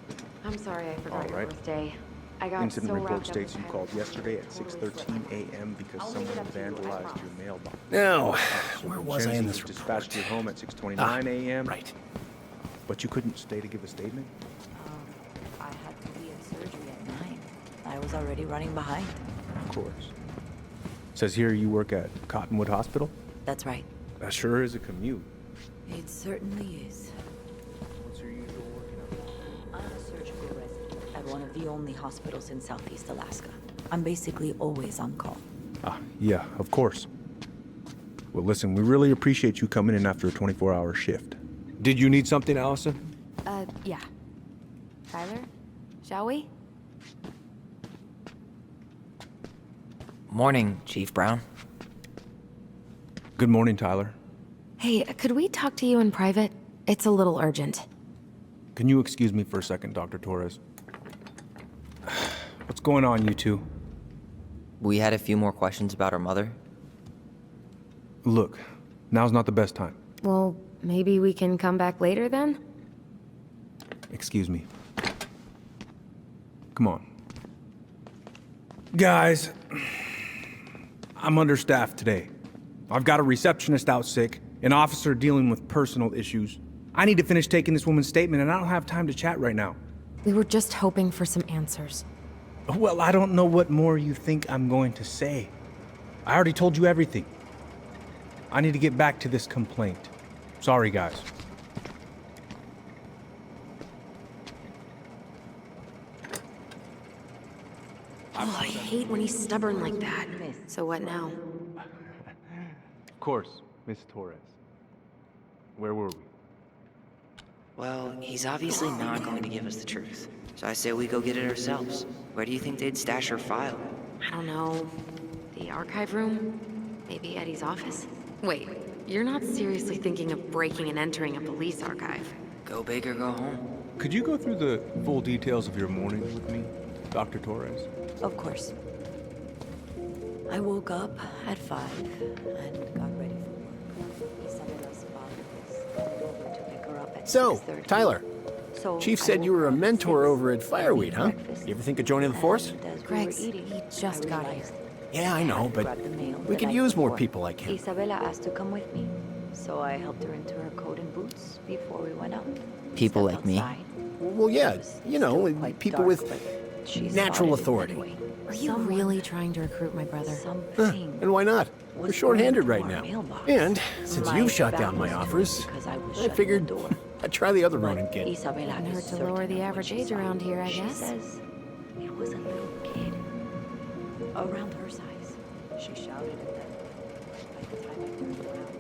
I'm sorry I forgot your Alright. birthday. I got Incident so report wrapped up states with you called Tyler's yesterday at totally 6:13 a.m. because I'll leave it someone up to you, I vandalized promise. your mailbox. Now, Officer where was I in Vincenzi this was report? dispatched to your home at 6:29 a.m. Right. But you couldn't stay to give a statement? I had to be at surgery at 9. I was already running behind. Of course. Says here you work at Cottonwood Hospital? That's right. That sure is a commute. It certainly is. What's your usual working hours? I'm a surgical resident at one of the only hospitals in Southeast Alaska. I'm basically always on call. Ah, yeah, of course. Well, listen, we really appreciate you coming in after a 24-hour shift. Did you need something, Allison? Yeah. Tyler, shall we? Morning, Chief Brown. Good morning, Tyler. Hey, could we talk to you in private? It's a little urgent. Can you excuse me for a second, Dr. Torres? What's going on, you two? We had a few more questions about our mother. Look, now's not the best time. Well, maybe we can come back later then? Excuse me. Come on. Guys, I'm understaffed today. I've got a receptionist out sick, an officer dealing with personal issues. I need to finish taking this woman's statement, and I don't have time to chat right now. We were just hoping for some answers. Well, I don't know what more you think I'm going to say. I already told you everything. I need to get back to this complaint. Sorry, guys. Oh, I hate when he's stubborn like that. So what now? Of course, Miss Torres. Where were we? Well, he's obviously not going to give us the truth. So I say we go get it ourselves. Where do you think they'd stash her file? I don't know. The archive room? Maybe Eddie's office? Wait, you're not seriously thinking of breaking and entering a police archive? Go big or go home. Could you go through the full details of your morning with me, Dr. Torres? Of course. I woke up at 5 and got ready for work. Isabella's father was headed over to pick her up at So, 6:30. Tyler, So Chief I said you woke were a up at mentor 6, over at Fireweed, huh? breakfast, You ever think of joining the force? and as we were Greg's, eating, he just I got realized Yeah, I know, but grabbed the mail we the could night use more before. people like him. Isabella asked to come with me, so I helped her into her coat and boots before we went out. People Stepped like me? outside. Well, yeah, It was you know, still quite people dark, with but she natural spotted it authority. anyway. Are you Someone- really trying to recruit my brother? Something And why not? We're was short-handed going right to our now. mailbox. And since My you've shot back down my was turned offers, because I was I shutting figured the door. I'd try the other But Ronin kid. Isabella Couldn't is hurt to certain lower of the what average she age saw. around here, I She guess. says it was a little kid, around her size. She shouted at them. By the time I turned around,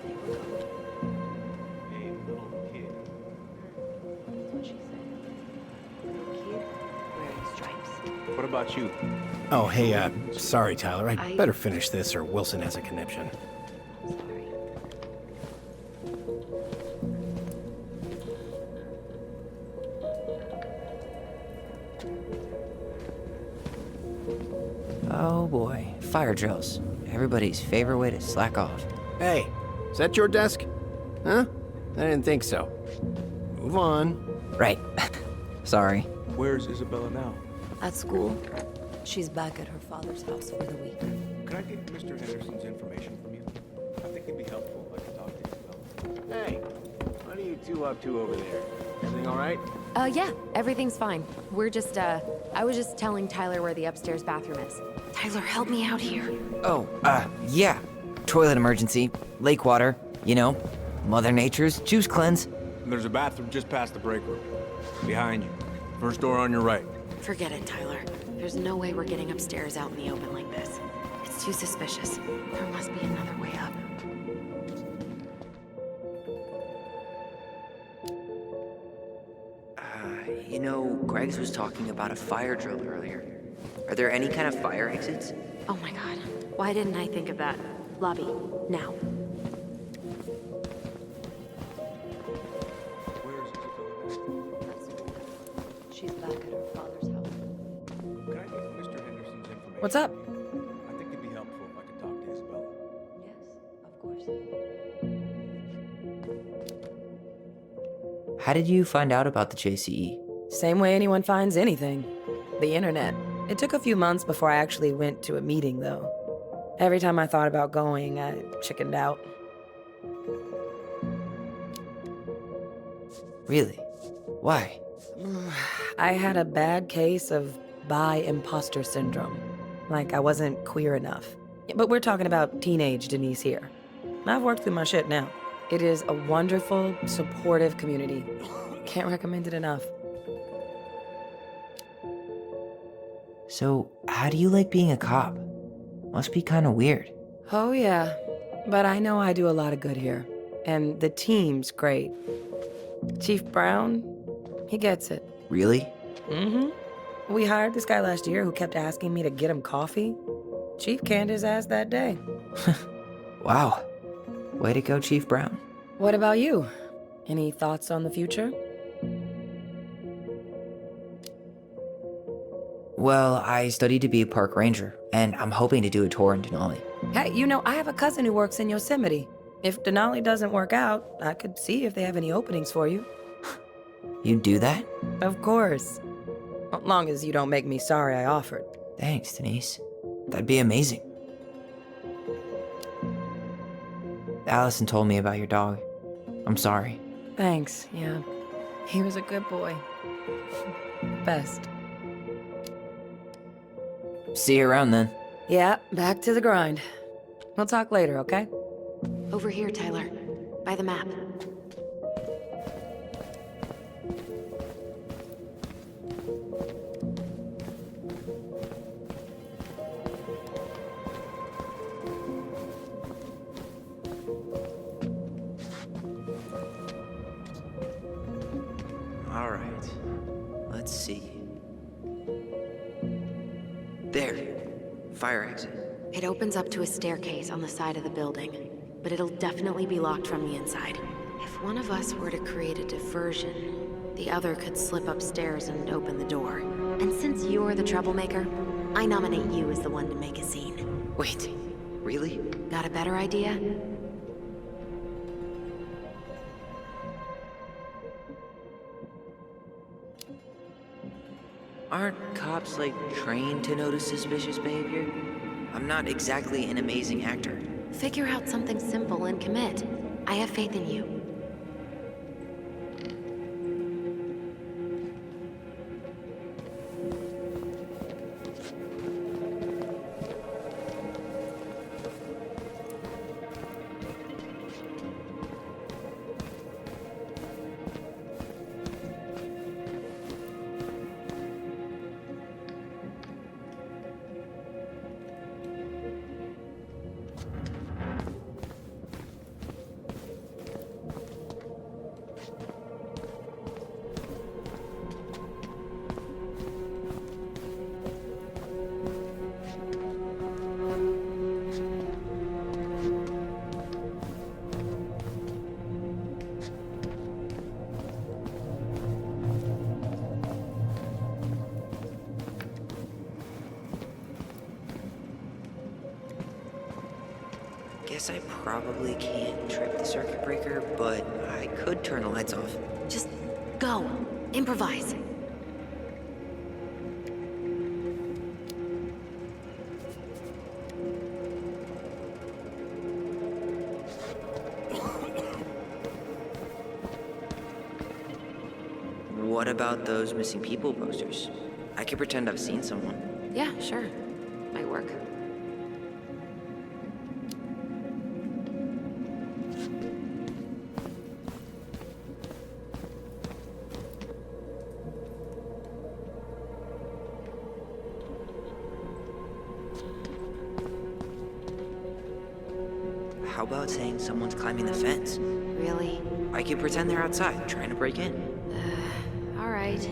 they were gone. Hey, little kid. That's what she said. Little kid wearing stripes. What about you? Oh, hey, sorry, Tyler. I'd I- better finish this or Wilson has a conniption. I'm sorry. Oh boy, fire drills. Everybody's favorite way to slack off. Hey, is that your desk? Huh? I didn't think so. Move on. Right. Sorry. Where's Isabella now? At school, she's back at her father's house for the week. Could I get Mr. Henderson's information from you? I think it'd be helpful if I could talk to Isabella. Hey, what are you two up to over there? Everything all right? Yeah, everything's fine. We're just, I was just telling Tyler where the upstairs bathroom is. Tyler, help me out here. Oh, yeah. Toilet emergency. Lake water. You know, Mother Nature's juice cleanse. There's a bathroom just past the break room. Behind you. First door on your right. Forget it, Tyler. There's no way we're getting upstairs out in the open like this. It's too suspicious. There must be another way up. You know, Greg's was talking about a fire drill earlier. Are there any kind of fire exits? Oh my god. Why didn't I think of that? Lobby, now. Where's Isabella now? At school, she's back at her father's house. Could I get Mr. Henderson's information? What's up? I think it'd be helpful if I could talk to Isabella. Yes, of course. How did you find out about the JCE? Same way anyone finds anything. The internet. It took a few months before I actually went to a meeting, though. Every time I thought about going, I chickened out. Really? Why? I had a bad case of bi imposter syndrome. Like I wasn't queer enough. But we're talking about teenage Denise here. I've worked through my shit now. It is a wonderful, supportive community. Can't recommend it enough. So, how do you like being a cop? Must be kind of weird. Oh, yeah. But I know I do a lot of good here. And the team's great. Chief Brown, he gets it. Really? Mm-hmm. We hired this guy last year who kept asking me to get him coffee. Chief canned his ass that day. Wow. Way to go, Chief Brown. What about you? Any thoughts on the future? Well, I studied to be a park ranger, and I'm hoping to do a tour in Denali. Hey, I have a cousin who works in Yosemite. If Denali doesn't work out, I could see if they have any openings for you. You'd do that? Of course. As long as you don't make me sorry I offered. Thanks, Denise. That'd be amazing. Allison told me about your dog. I'm sorry. Thanks, yeah. He was a good boy. Best. See you around then. Yeah, back to the grind. We'll talk later, okay? Over here, Tyler. By the map. All right. Let's see. There. Fire exit. It opens up to a staircase on the side of the building, but it'll definitely be locked from the inside. If one of us were to create a diversion, the other could slip upstairs and open the door. And since you're the troublemaker, I nominate you as the one to make a scene. Wait, really? Got a better idea? Aren't cops, trained to notice suspicious behavior? I'm not exactly an amazing actor. Figure out something simple and commit. I have faith in you. Guess I probably can't trip the circuit breaker, but I could turn the lights off. Just go. Improvise. What about those missing people posters? I could pretend I've seen someone. Yeah, sure. Might work. How about saying someone's climbing the fence? Really? I could pretend they're outside, trying to break in. All right.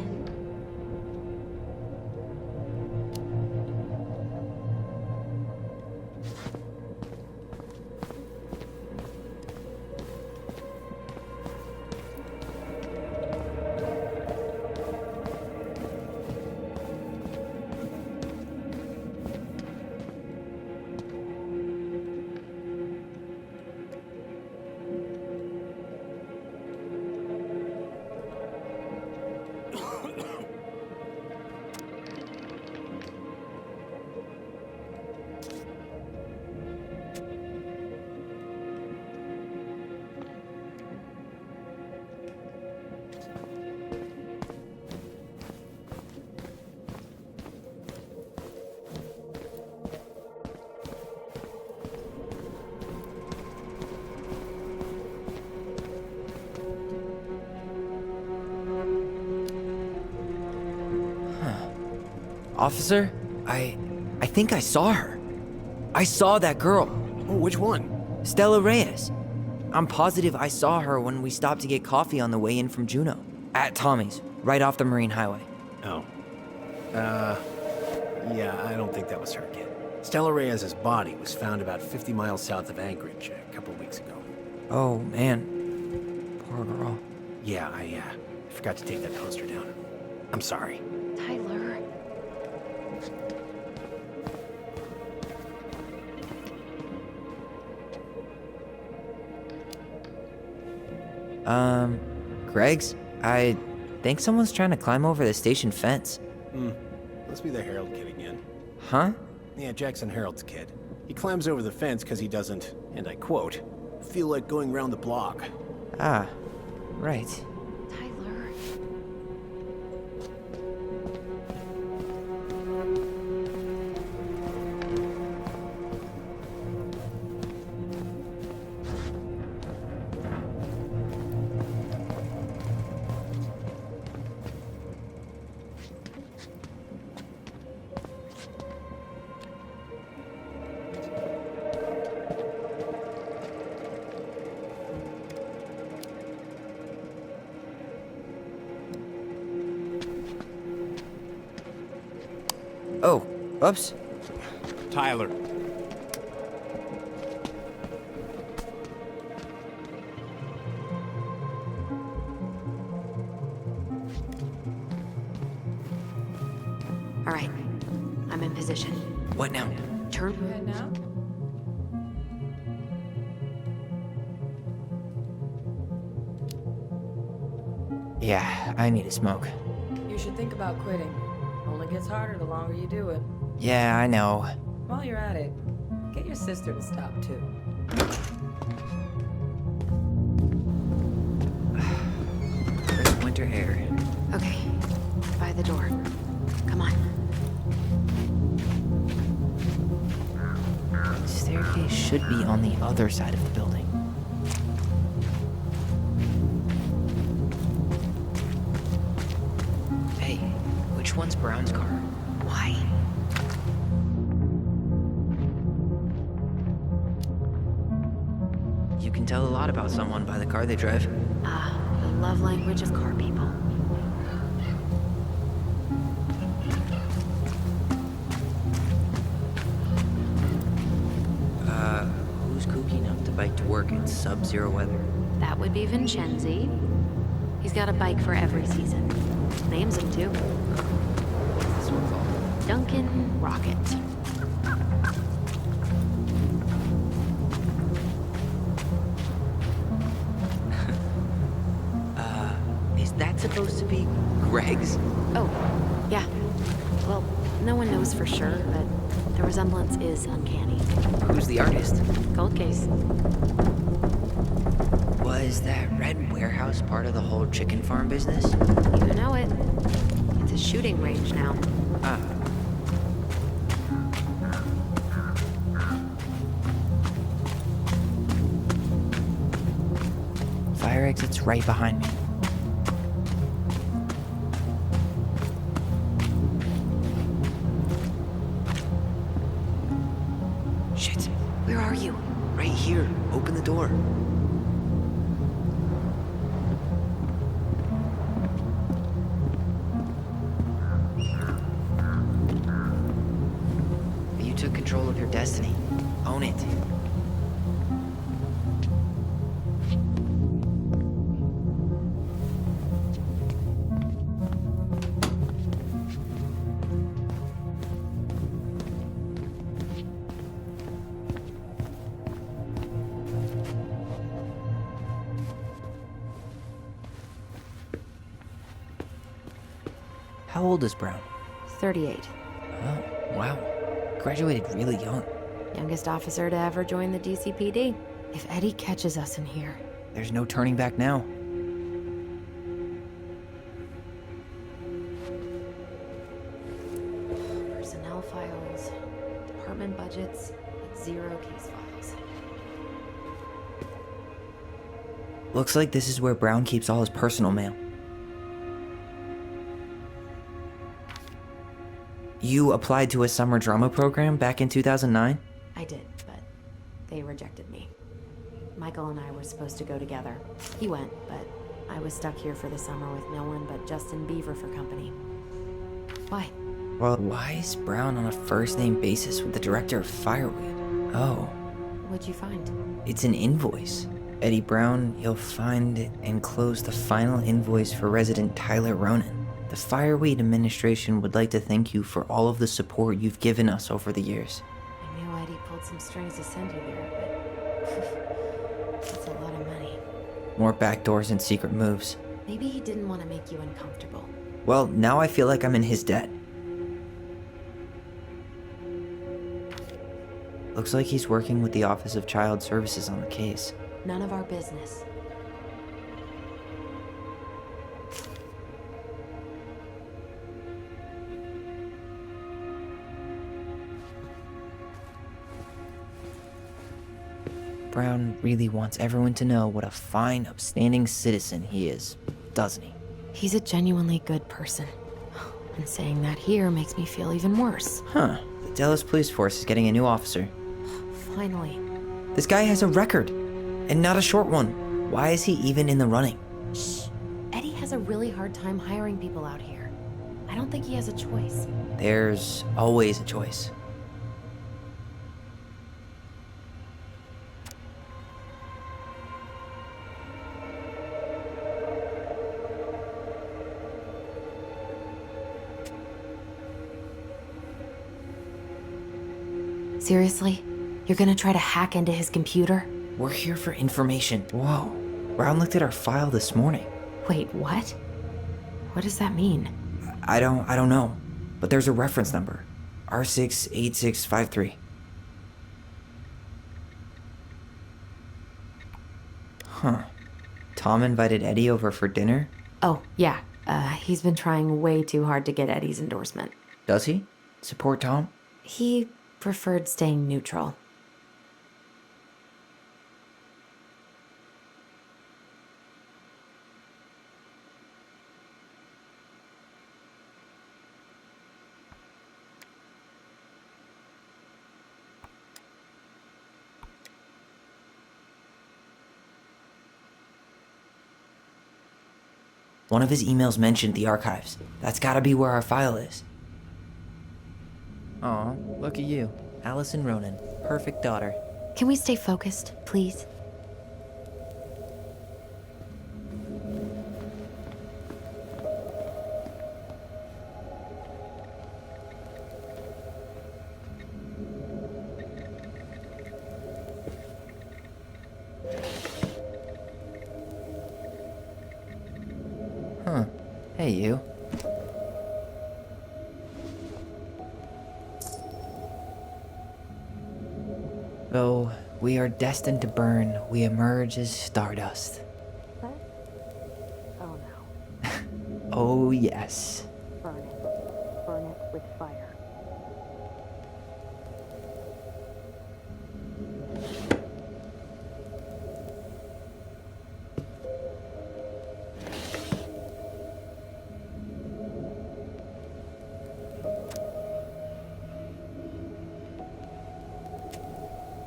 Officer, I think I saw her. I saw that girl. Oh, which one? Stella Reyes. I'm positive I saw her when we stopped to get coffee on the way in from Juneau. At Tommy's, right off the Marine Highway. Oh. Yeah, I don't think that was her, kid. Stella Reyes's body was found about 50 miles south of Anchorage a couple of weeks ago. Oh, man. Poor girl. Yeah, I forgot to take that poster down. I'm sorry. Tyler. Greg's? I think someone's trying to climb over the station fence. Must be the Harold kid again. Huh? Yeah, Jackson Harold's kid. He climbs over the fence because he doesn't, and I quote, feel like going round the block. Ah, right. Tyler. Oh, oops. Tyler. All right. I'm in position. What now? Turn. Head now? Yeah, I need a smoke. You should think about quitting. Only gets harder the longer you do it. Yeah, I know. While you're at it, get your sister to stop too. There's winter air. Okay. By the door. Come on. The staircase should be on the other side of the building. Hey, which one's Brown's car? Why? You can tell a lot about someone by the car they drive. The love language of car people. Who's kooky enough to bike to work in sub-zero weather? That would be Vincenzi. He's got a bike for every season. Names him too. What's this one called? Duncan Rocket. Is that supposed to be Greg's? Oh, yeah. Well, no one knows for sure, but the resemblance is uncanny. Who's the artist? Cold case. Was that red warehouse part of the whole chicken farm business? You know it. It's a shooting range now. Ah. Fire exit's right behind me. Shit. Where are you? Right here. Open the door. You took control of your destiny. Own it. How old is Brown? 38. Oh, wow. Graduated really young. Youngest officer to ever join the DCPD. If Eddie catches us in here. There's no turning back now. Personnel files, department budgets, and 0 case files. Looks like this is where Brown keeps all his personal mail. You applied to a summer drama program back in 2009? I did, but they rejected me. Michael and I were supposed to go together. He went, but I was stuck here for the summer with no one but Justin Beaver for company. Why? Well, why is Brown on a first-name basis with the director of Fireweed? Oh, What'd you find? it's an invoice. Eddie Brown, you'll find enclosed the final invoice for resident Tyler Ronan. The Fireweed administration would like to thank you for all of the support you've given us over the years. I knew Eddie pulled some strings to send you there, but that's a lot of money. More backdoors and secret moves. Maybe he didn't want to make you uncomfortable. Well, now I feel like I'm in his debt. Looks like he's working with the Office of Child Services on the case. None of our business. Brown really wants everyone to know what a fine, upstanding citizen he is, doesn't he? He's a genuinely good person. And saying that here makes me feel even worse. Huh. The Dallas Police Force is getting a new officer. Finally. This guy has a record, and not a short one. Why is he even in the running? Shh. Eddie has a really hard time hiring people out here. I don't think he has a choice. There's always a choice. Seriously? You're gonna try to hack into his computer? We're here for information. Whoa. Brown looked at our file this morning. Wait, what? What does that mean? I don't know. But there's a reference number. R68653. Huh. Tom invited Eddie over for dinner? Oh, yeah. He's been trying way too hard to get Eddie's endorsement. Does he? Support Tom? He preferred staying neutral. One of his emails mentioned the archives. That's gotta be where our file is. Aw, look at you. Allison Ronan. Perfect daughter. Can we stay focused, please? Huh. Hey, you. Though we are destined to burn, we emerge as stardust. What? Oh no. Oh, yes. Burn it. Burn it with fire.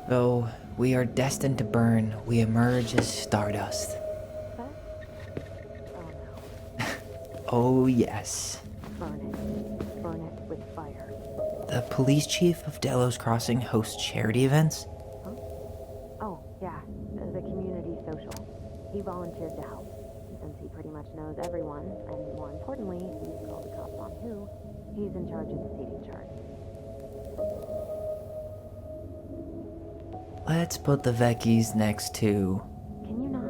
Though we are destined to burn, we emerge as stardust. What? Oh no. Oh, yes. Burn it. Burn it with fire. The police chief of Delos Crossing hosts charity events? Huh? Oh, yeah. The community social. He volunteered to help. Since he pretty much knows everyone, and more importantly, he's called the cops on who, he's in charge of the seating chart. Let's put the Vecchies next to... Can you not?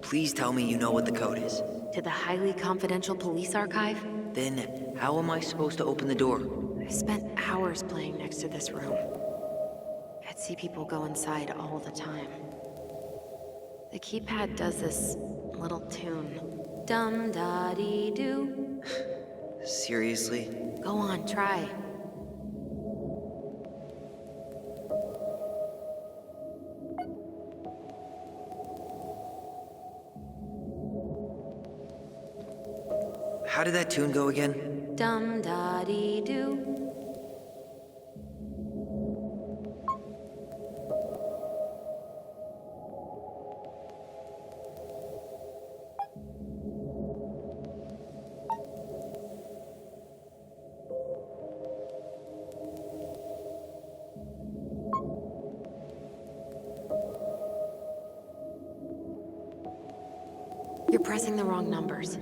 Please tell me you know what the code is. To the highly confidential police archive? Then, how am I supposed to open the door? I spent hours playing next to this room. I'd see people go inside all the time. The keypad does this little tune. Dum-da-dee-doo. Seriously? Go on, try. How did that tune go again? Dum-da-dee-doo. You're pressing the wrong numbers.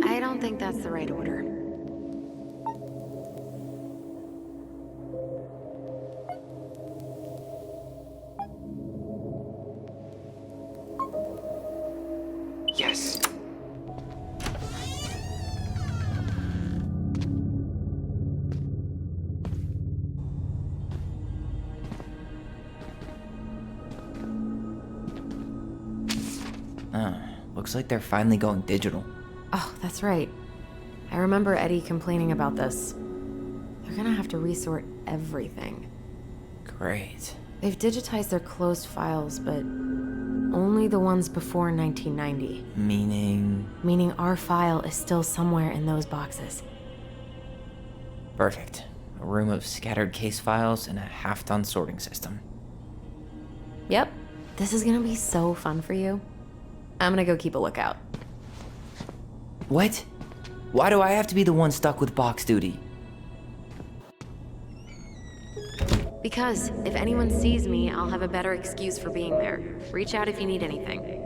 I don't think that's the right order. Yes. Looks like they're finally going digital. Oh, that's right. I remember Eddie complaining about this. They're gonna have to resort everything. Great. They've digitized their closed files, but only the ones before 1990. Meaning? Meaning our file is still somewhere in those boxes. Perfect. A room of scattered case files and a half-done sorting system. Yep. This is gonna be so fun for you. I'm gonna go keep a lookout. What? Why do I have to be the one stuck with box duty? Because if anyone sees me, I'll have a better excuse for being there. Reach out if you need anything.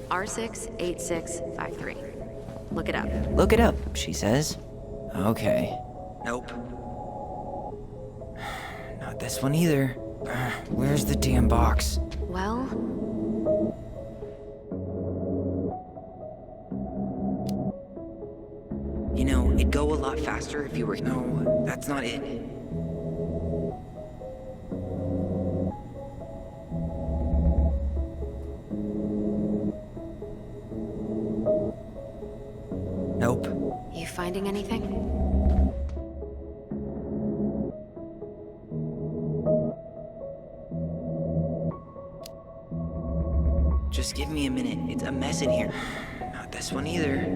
R68653. Look it up. Look it up, she says. Okay. Nope. Not this one either. Where's the damn box? Well... You know, it'd go a lot faster if you were... No, that's not it. Nope. You finding anything? Just give me a minute. It's a mess in here. Not this one either.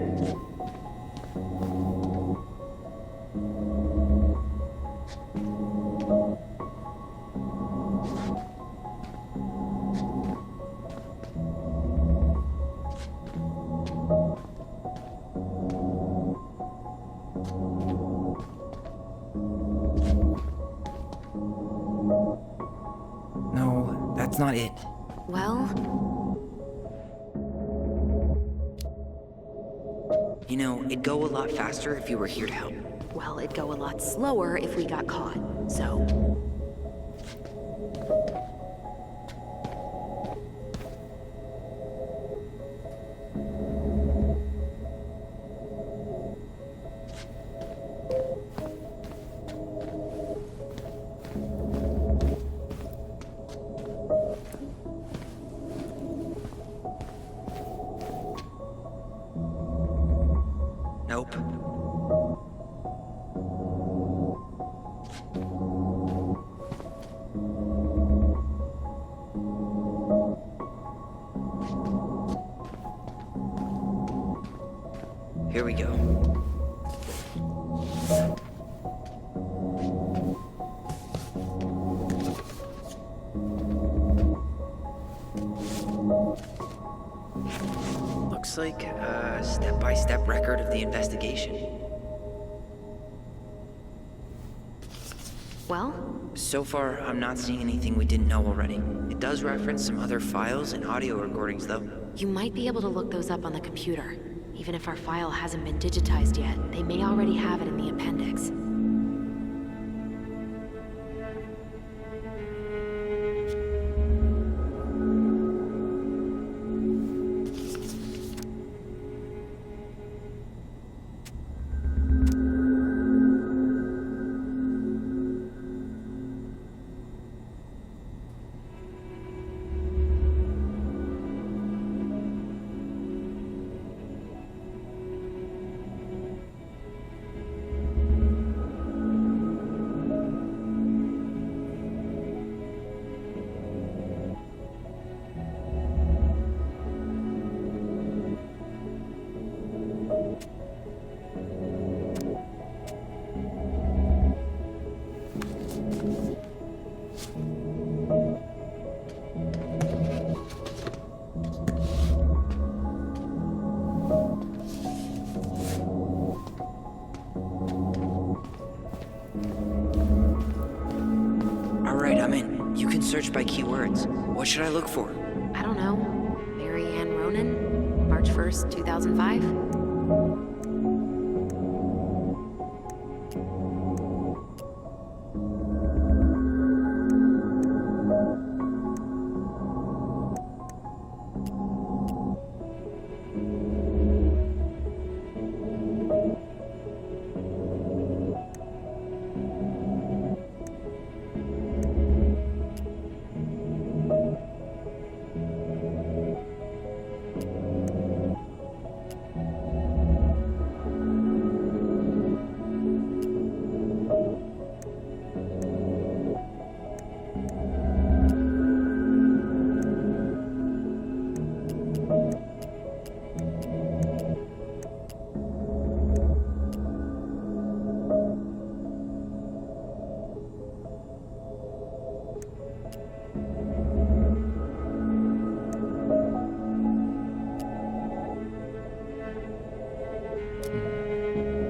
No, that's not it. Well... You know, it'd go a lot faster if you were here to help. Well, it'd go a lot slower if we got caught, so... Nope. Here we go. Looks like a step-by-step record of the investigation. Well? So far, I'm not seeing anything we didn't know already. It does reference some other files and audio recordings, though. You might be able to look those up on the computer. Even if our file hasn't been digitized yet, they may already have it in the appendix. search by keywords. What should I look for? I don't know. Mary Ann Ronan? March 1st, 2005?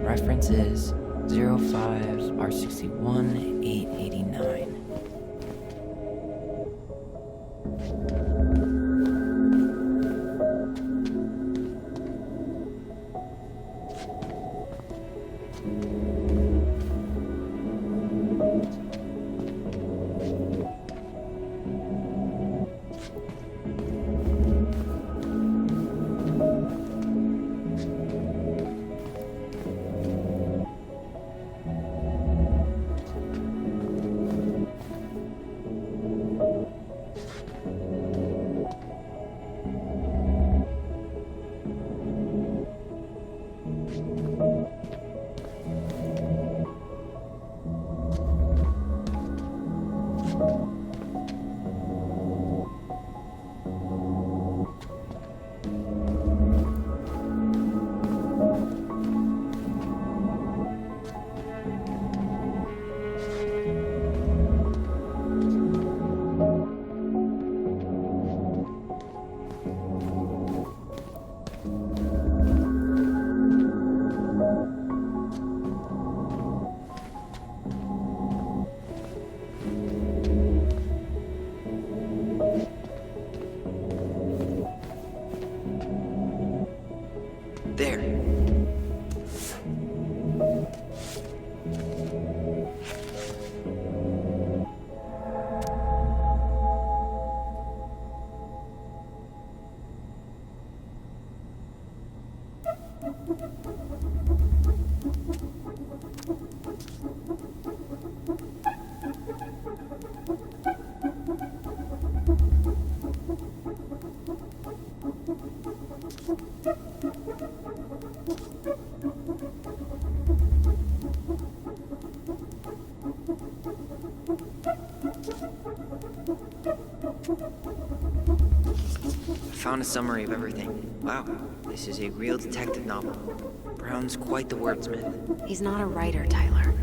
Reference is 05R61-889. There. Found a summary of everything. Wow, this is a real detective novel. Brown's quite the wordsmith. He's not a writer, Tyler.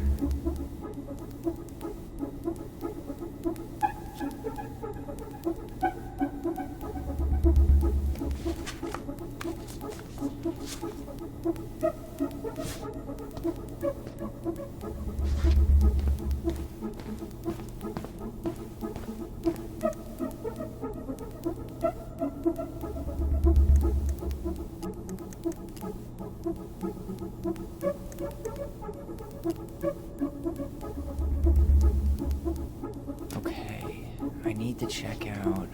Okay, I need to check out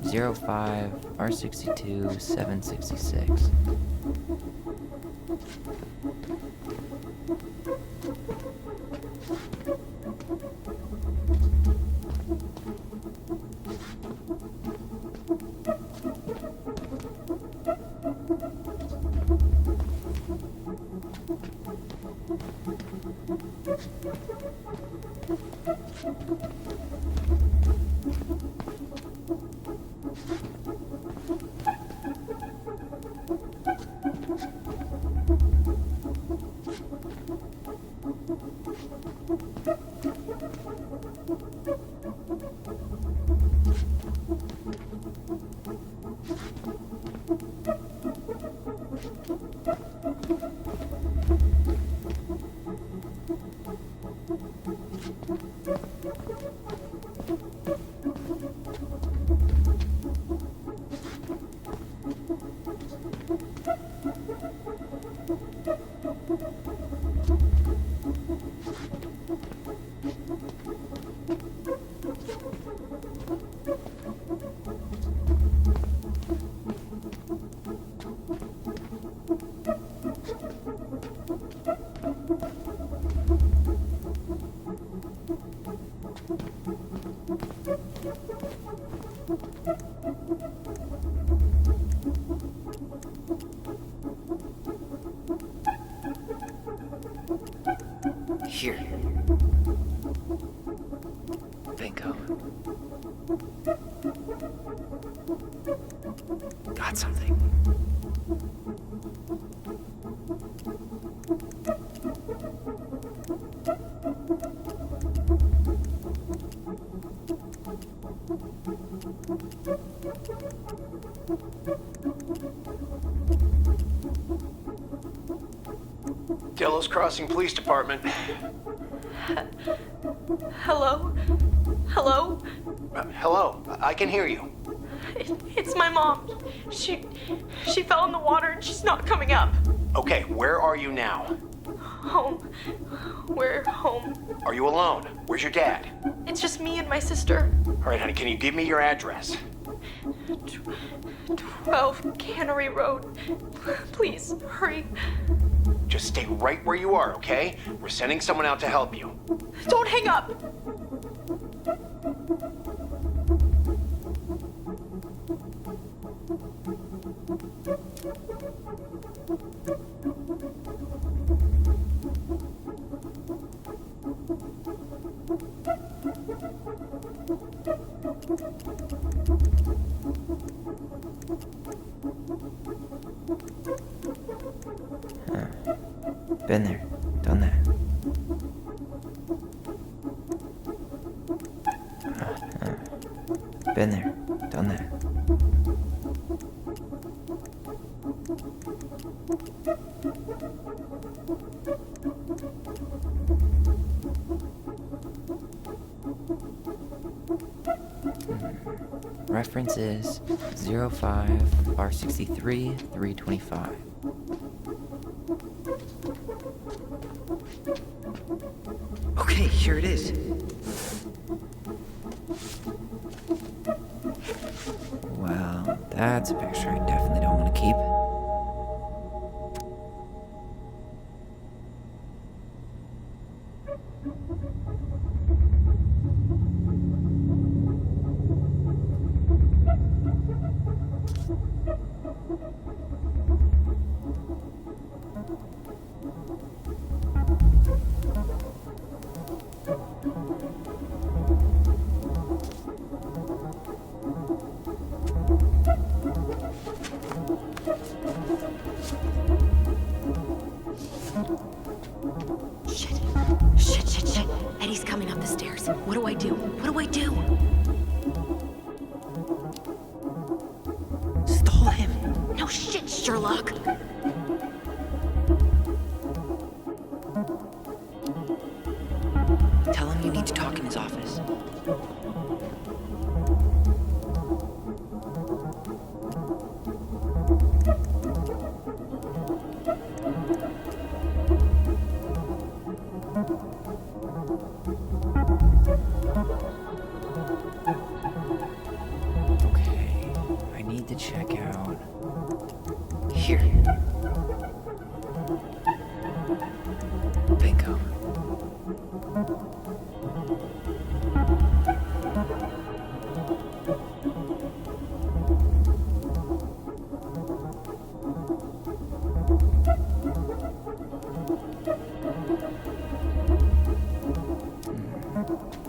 05R62-766. Here. Bingo. Got something. Delos Crossing Police Department. Hello? Hello? Hello, I can hear you. It's my mom. She fell in the water and she's not coming up. Okay, where are you now? Home. We're home. Are you alone? Where's your dad? It's just me and my sister. All right, honey, can you give me your address? 12 Cannery Road. Please, hurry. Just stay right where you are, okay? We're sending someone out to help you. Don't hang up! Been there, done that. Been there, done that. Reference is 05 R63 325. Okay, here it is. Well, that's a picture I definitely don't want to keep. Shit. Eddie's coming up the stairs. What do I do? Stole him. No shit, Sherlock. Tell him you need to talk in his office. Okay, I need to check out here. Bingo.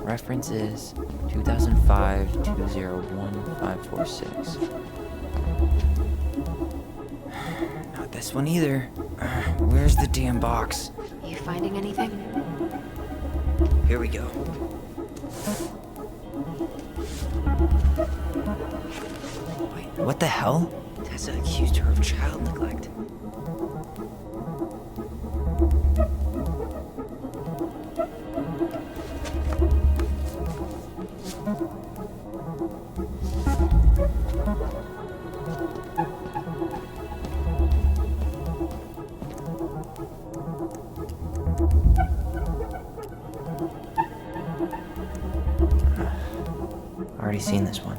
Reference is 2005-201-546. Not this one either. Where's the damn box? You finding anything? Here we go. Wait, what the hell? Tessa accused her of child neglect. Already seen this one.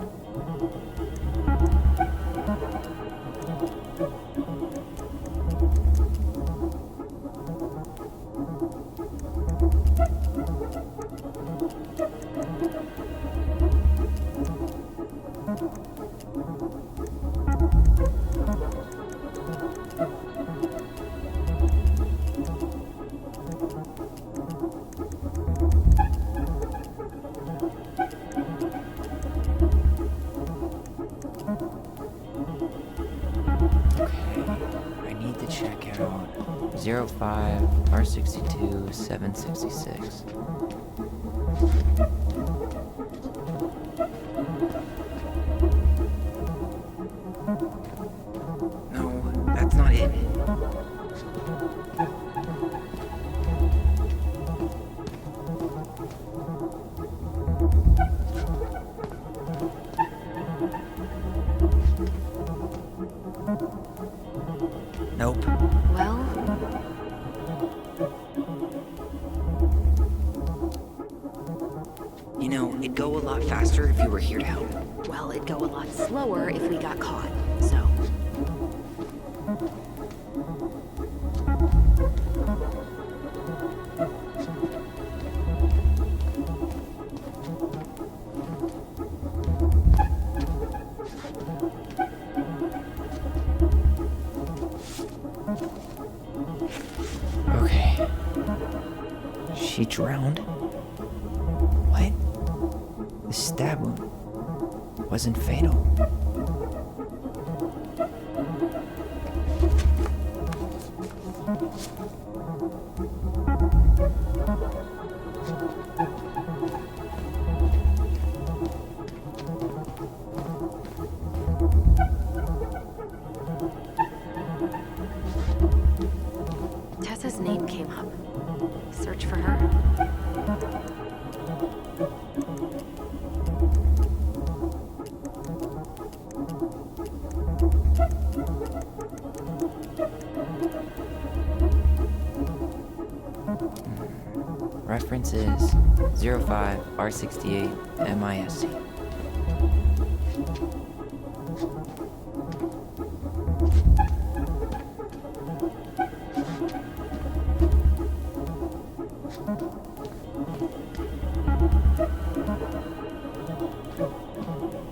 I need to check out 05 R62 766. No, that's not it. Nope. Well, You know, it'd go a lot faster if you were here to help. well, it'd go a lot slower if we got caught, so. Okay. She drowned? What? The stab wound wasn't fatal. Tessa's name came up. Search for her. Reference is 05 R68 MISC.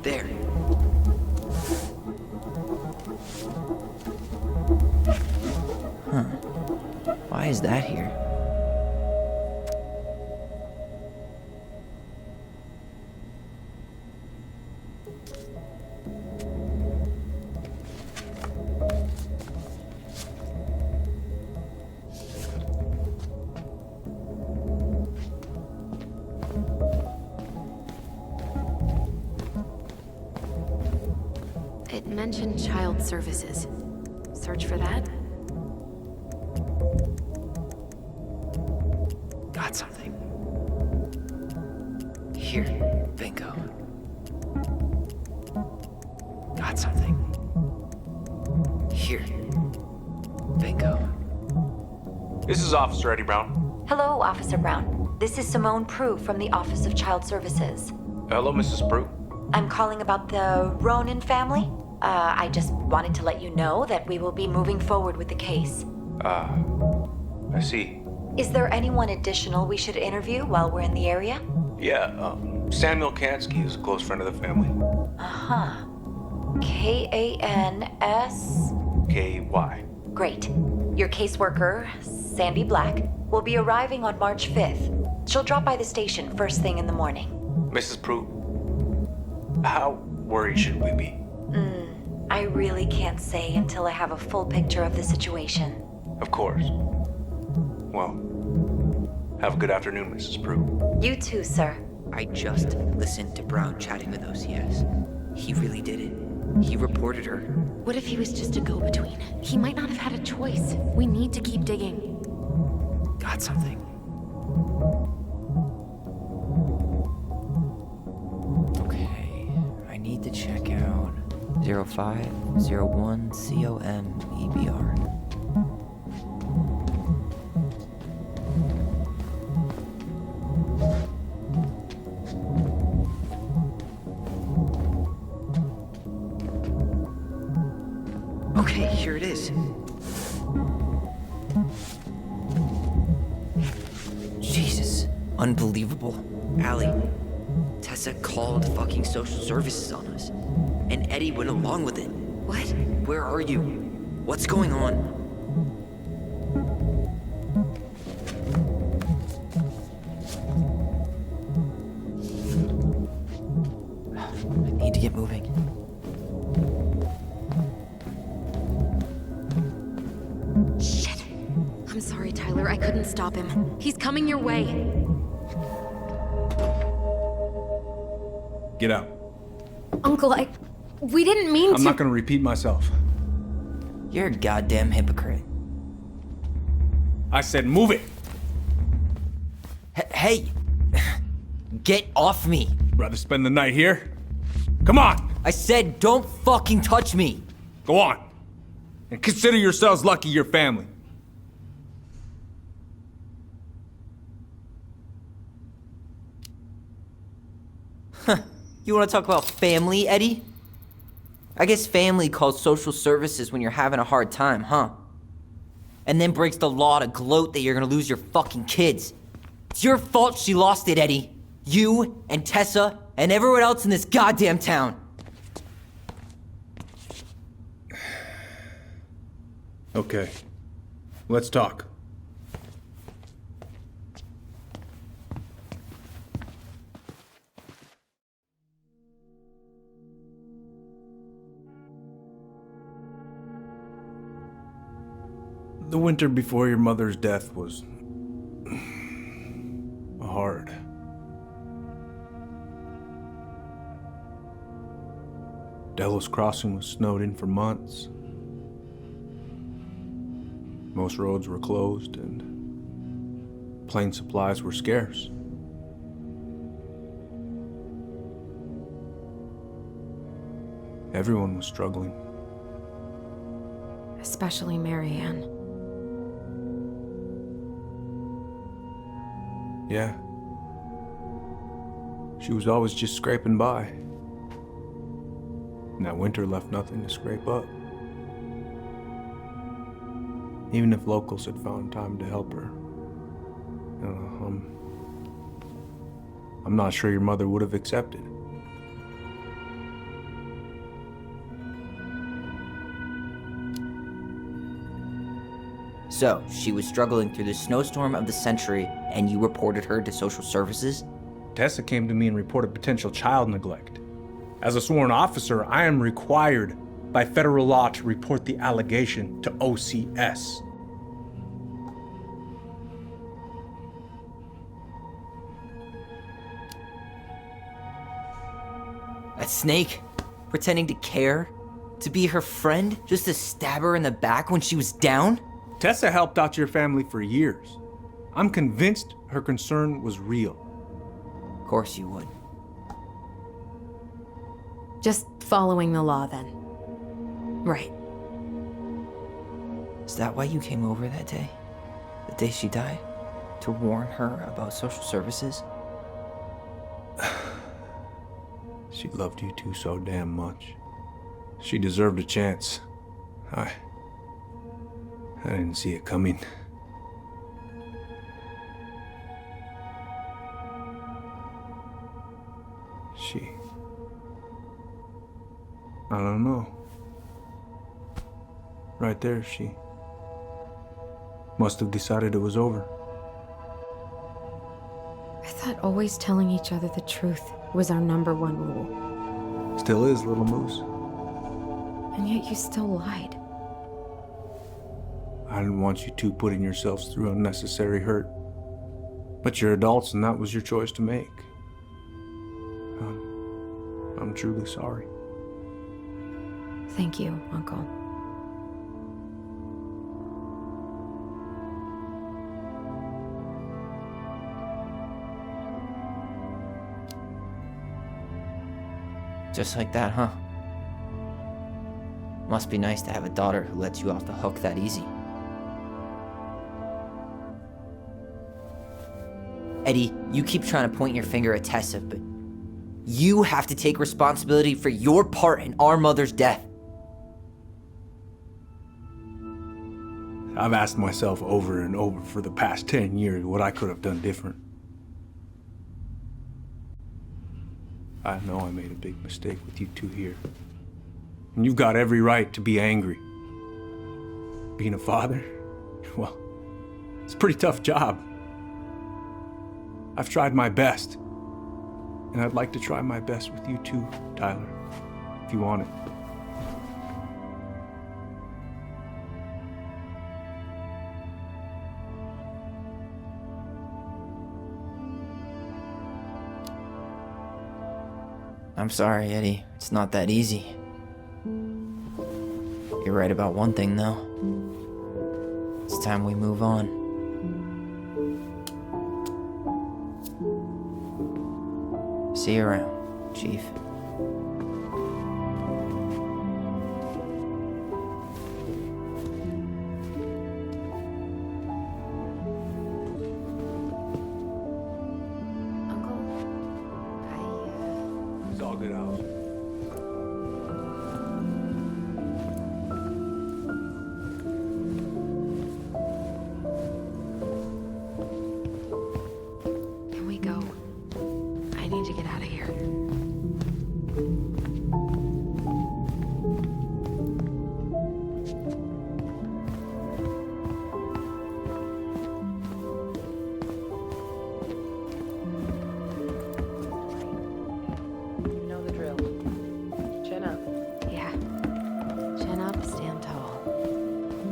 There. Huh. Why is that here? It mentioned child services. Search for that. Got something. Here, bingo. Got something. Here, bingo. This is Officer Eddie Brown. Hello, Officer Brown. This is Simone Prue from the Office of Child Services. Hello, Mrs. Prue. I'm calling about the Ronan family. I just wanted to let you know that we will be moving forward with the case. I see. Is there anyone additional we should interview while we're in the area? Yeah, Samuel Kansky is a close friend of the family. Uh-huh. K-A-N-S... K-Y. Great. Your caseworker, Sandy Black, will be arriving on March 5th. She'll drop by the station first thing in the morning. Mrs. Prue, how worried should we be? I really can't say until I have a full picture of the situation. Of course. Well, have a good afternoon, Mrs. Prue. You too, sir. I just listened to Brown chatting with OCS. He really did it. He reported her. What if he was just a go-between? He might not have had a choice. We need to keep digging. Got something. Okay, I need to check out 0501 COM EBR. is. Jesus. Unbelievable. Allie, Tessa called fucking social services on us. And Eddie went along with it. What? Where are you? What's going on? I need to get moving. Shit. I'm sorry, Tyler. I couldn't stop him. He's coming your way. Get out. Uncle, we didn't mean to. I'm not gonna repeat myself. You're a goddamn hypocrite. I said move it! Hey! Get off me! Rather spend the night here? Come on! I said don't fucking touch me! Go on! And consider yourselves lucky you're family. You want to talk about family, Eddie? I guess family calls social services when you're having a hard time, huh? And then breaks the law to gloat that you're gonna lose your fucking kids. It's your fault she lost it, Eddie. You and Tessa and everyone else in this goddamn town. Okay. Let's talk. The winter before your mother's death was hard. Delos Crossing was snowed in for months. Most roads were closed and plane supplies were scarce. Everyone was struggling. Especially Marianne. Yeah. She was always just scraping by. And that winter left nothing to scrape up. Even if locals had found time to help her. I'm not sure your mother would have accepted. So, she was struggling through the snowstorm of the century, and you reported her to social services? Tessa came to me and reported potential child neglect. As a sworn officer, I am required by federal law to report the allegation to OCS. That snake? Pretending to care? To be her friend? Just to stab her in the back when she was down? Tessa helped out your family for years. I'm convinced her concern was real. Of course you would. Just following the law, then. Right. Is that why you came over that day? The day she died? To warn her about social services? She loved you two so damn much. She deserved a chance. I didn't see it coming. I don't know. Right there, she must have decided it was over. I thought always telling each other the truth was our #1 rule. Still is, little moose. And yet you still lied. I didn't want you two putting yourselves through unnecessary hurt. But you're adults and that was your choice to make. I'm truly sorry. Thank you, Uncle. Just like that, huh? Must be nice to have a daughter who lets you off the hook that easy. Eddie, you keep trying to point your finger at Tessa, but you have to take responsibility for your part in our mother's death. I've asked myself over and over for the past 10 years what I could have done different. I know I made a big mistake with you two here. And you've got every right to be angry. Being a father, well, it's a pretty tough job. I've tried my best. And I'd like to try my best with you too, Tyler, if you want it. I'm sorry, Eddie. It's not that easy. You're right about one thing, though. It's time we move on. See you around, Chief. It's all good, Alice. Can we go? I need to get out of here. You know the drill. Chin up. Yeah. Chin up, stand tall.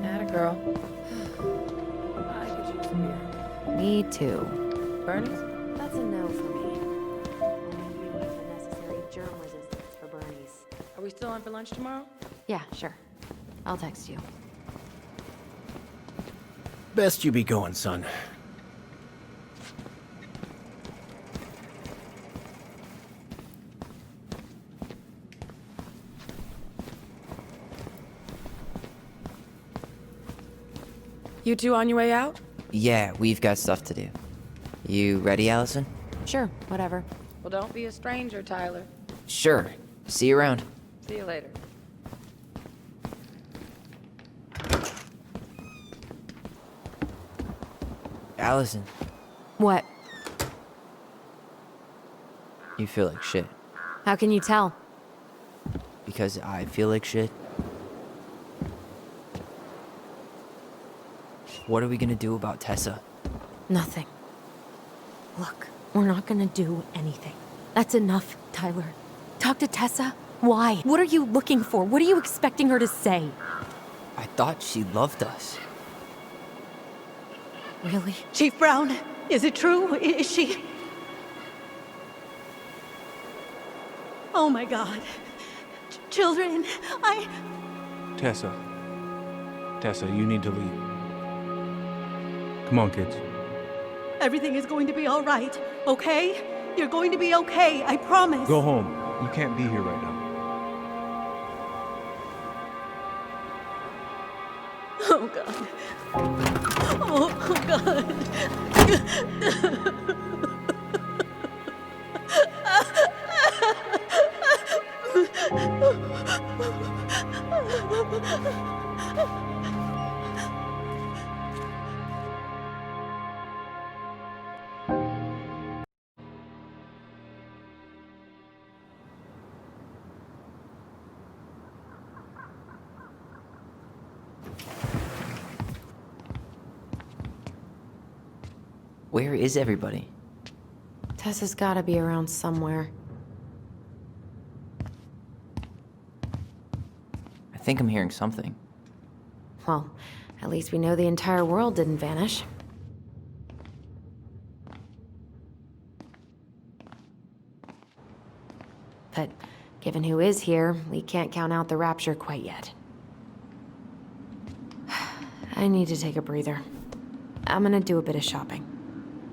Atta girl. I could use a beer. Me too. Bernie's? That's a no for me. Only you have the necessary germ resistance for Bernie's. Are we still on for lunch tomorrow? Yeah, sure. I'll text you. Best you be going, son. You two on your way out? Yeah, we've got stuff to do. You ready, Allison? Sure, whatever. Well, don't be a stranger, Tyler. Sure. See you around. See you later. Allison, What? you feel like shit. How can you tell? Because I feel like shit. What are we gonna do about Tessa? Nothing. Look, we're not gonna do anything. That's enough, Tyler. Talk to Tessa? Why? What are you looking for? What are you expecting her to say? I thought she loved us. Really? Chief Brown, is it true? Is she... Oh my God. Children, Tessa. Tessa, you need to leave. Come on, kids. Everything is going to be all right, okay? You're going to be okay, I promise. Go home. You can't be here right now. Oh, God. Oh, God. Where is everybody? Tessa's gotta be around somewhere. I think I'm hearing something. Well, at least we know the entire world didn't vanish. But given who is here, we can't count out the rapture quite yet. I need to take a breather. I'm gonna do a bit of shopping.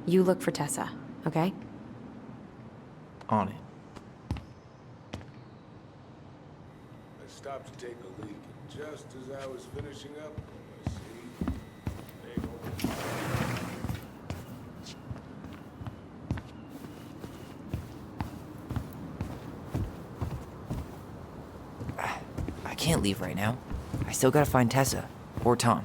You look for Tessa, okay? On it. I stopped to take a leak, and just as I was finishing up, I see... I can't leave right now. I still gotta find Tessa. Or Tom.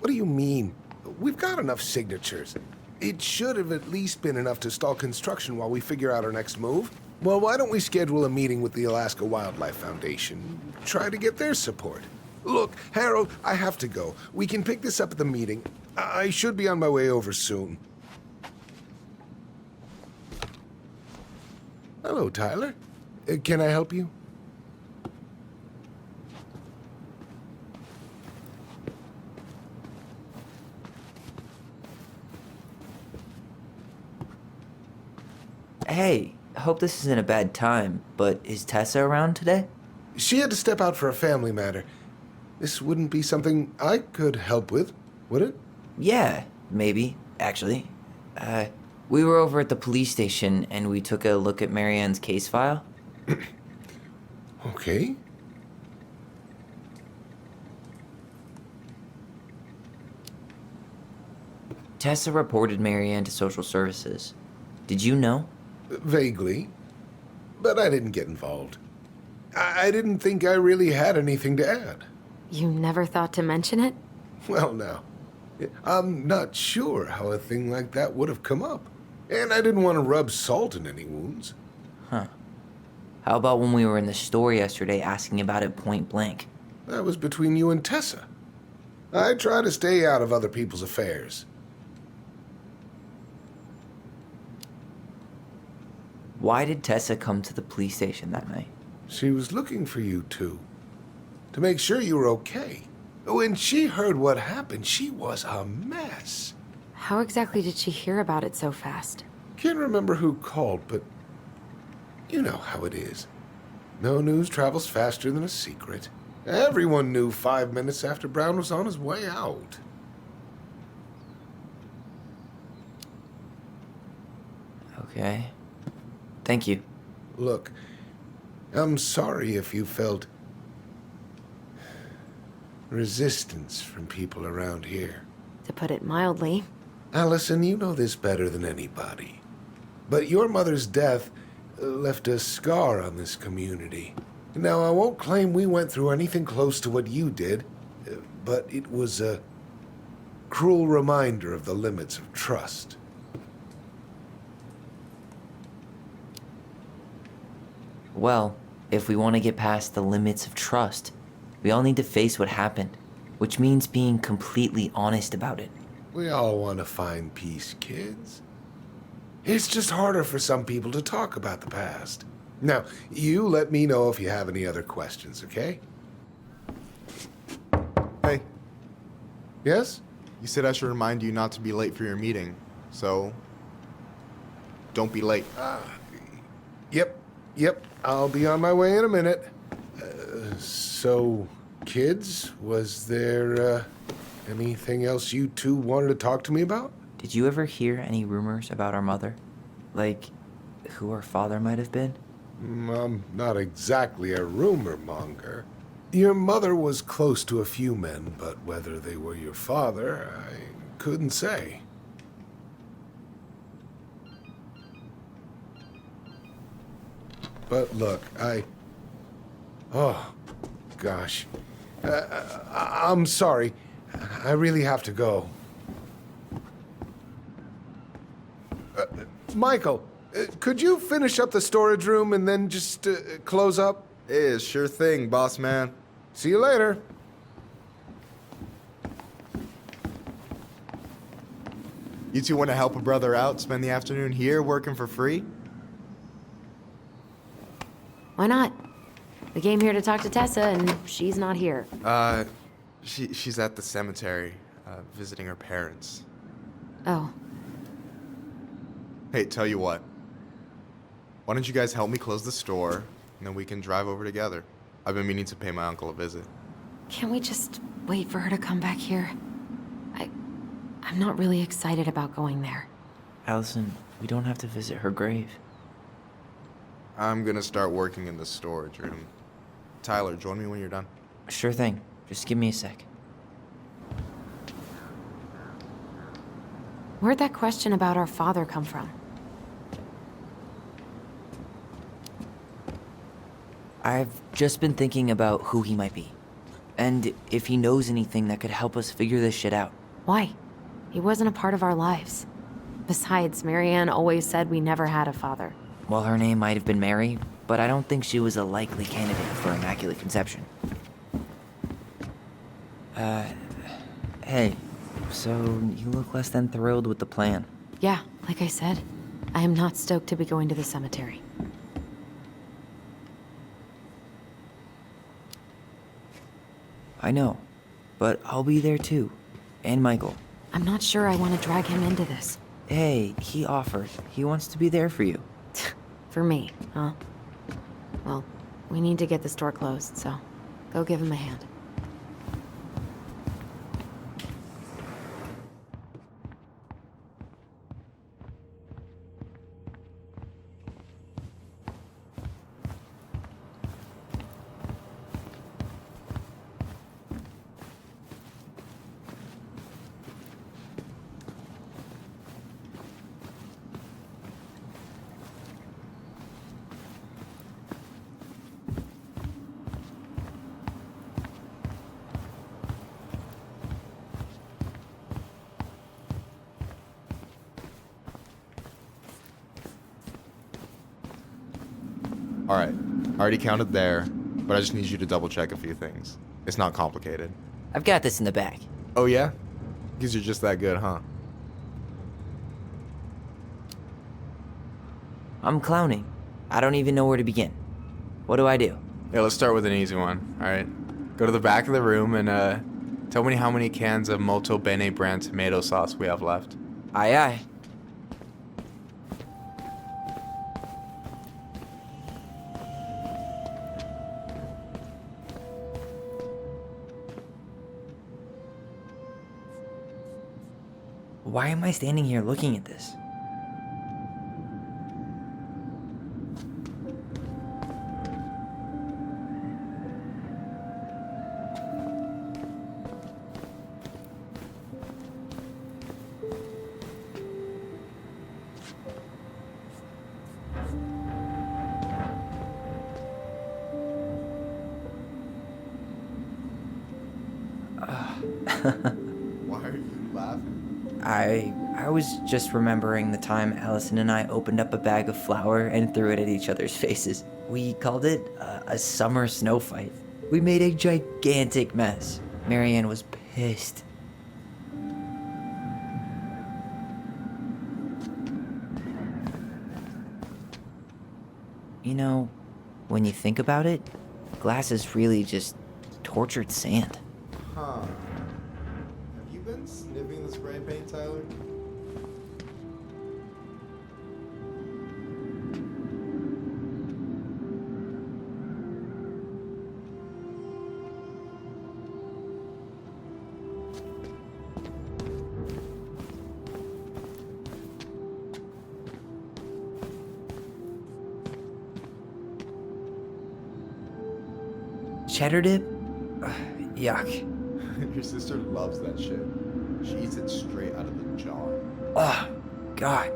What do you mean? We've got enough signatures. It should have at least been enough to stall construction while we figure out our next move. Well, why don't we schedule a meeting with the Alaska Wildlife Foundation? Try to get their support. Look, Harold, I have to go. We can pick this up at the meeting. I should be on my way over soon. Hello, Tyler. Can I help you? Hey, hope this isn't a bad time, but is Tessa around today? She had to step out for a family matter. This wouldn't be something I could help with, would it? Yeah, maybe, actually. We were over at the police station and we took a look at Marianne's case file. Okay. Tessa reported Marianne to social services. Did you know? Vaguely. But I didn't get involved. I didn't think I really had anything to add. You never thought to mention it? Well, now, I'm not sure how a thing like that would have come up. And I didn't want to rub salt in any wounds. Huh. How about when we were in the store yesterday asking about it point blank? That was between you and Tessa. I try to stay out of other people's affairs. Why did Tessa come to the police station that night? She was looking for you two. To make sure you were okay. When she heard what happened, she was a mess. How exactly did she hear about it so fast? Can't remember who called, but you know how it is. No news travels faster than a secret. Everyone knew 5 minutes after Brown was on his way out. Okay. Thank you. Look, I'm sorry if you felt resistance from people around here. To put it mildly. Allison, you know this better than anybody. But your mother's death left a scar on this community. Now, I won't claim we went through anything close to what you did, but it was a cruel reminder of the limits of trust. Well, if we want to get past the limits of trust, we all need to face what happened, which means being completely honest about it. We all want to find peace, kids. It's just harder for some people to talk about the past. Now, you let me know if you have any other questions, okay? Hey. Yes? You said I should remind you not to be late for your meeting, so don't be late. Yep, I'll be on my way in a minute. So, kids, was there anything else you two wanted to talk to me about? Did you ever hear any rumors about our mother? Like, who our father might have been? I'm not exactly a rumor monger. Your mother was close to a few men, but whether they were your father, I couldn't say. But look, oh, gosh. I'm sorry. I really have to go. Michael, could you finish up the storage room and then just close up? Yeah, sure thing, boss man. See you later. You two want to help a brother out, spend the afternoon here working for free? Why not? We came here to talk to Tessa, and she's not here. She's at the cemetery, visiting her parents. Oh. Hey, tell you what. Why don't you guys help me close the store, and then we can drive over together? I've been meaning to pay my uncle a visit. Can we just wait for her to come back here? I'm not really excited about going there. Allison, we don't have to visit her grave. I'm gonna start working in the storage room. Tyler, join me when you're done. Sure thing. Just give me a sec. Where'd that question about our father come from? I've just been thinking about who he might be. And if he knows anything that could help us figure this shit out. Why? He wasn't a part of our lives. Besides, Marianne always said we never had a father. Well, her name might have been Mary, but I don't think she was a likely candidate for Immaculate Conception. Hey, so you look less than thrilled with the plan. Yeah, like I said, I am not stoked to be going to the cemetery. I know, but I'll be there too. And Michael. I'm not sure I want to drag him into this. Hey, he offered. He wants to be there for you. For me, huh? Well, we need to get the store closed, so go give him a hand. Alright, I already counted there, but I just need you to double check a few things. It's not complicated. I've got this in the bag. Oh yeah? Because you're just that good, huh? I'm clowning. I don't even know where to begin. What do I do? Yeah, let's start with an easy one, alright? Go to the back of the room and tell me how many cans of Molto Bene brand tomato sauce we have left. Aye aye. Why am I standing here looking at this? Why are you laughing? I was just remembering the time Allison and I opened up a bag of flour and threw it at each other's faces. We called it a summer snow fight. We made a gigantic mess. Marianne was pissed. You know, when you think about it, glass is really just tortured sand. Huh. Have you been sniffing the spray paint, Tyler? Cheddar dip? Ugh, yuck. Your sister loves that shit. She eats it straight out of the jar. Oh, God.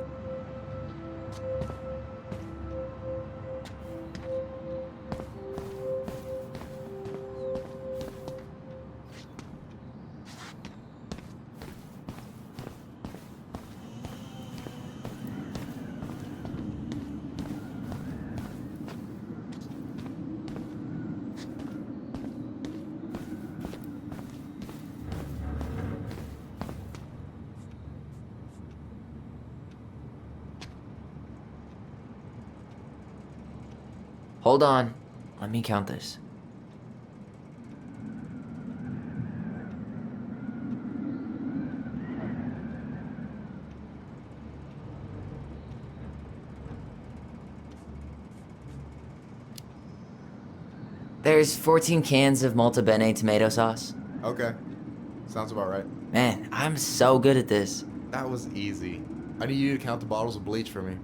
Hold on. Let me count this. There's 14 cans of Molto Bene tomato sauce. Okay. Sounds about right. Man, I'm so good at this. That was easy. I need you to count the bottles of bleach for me.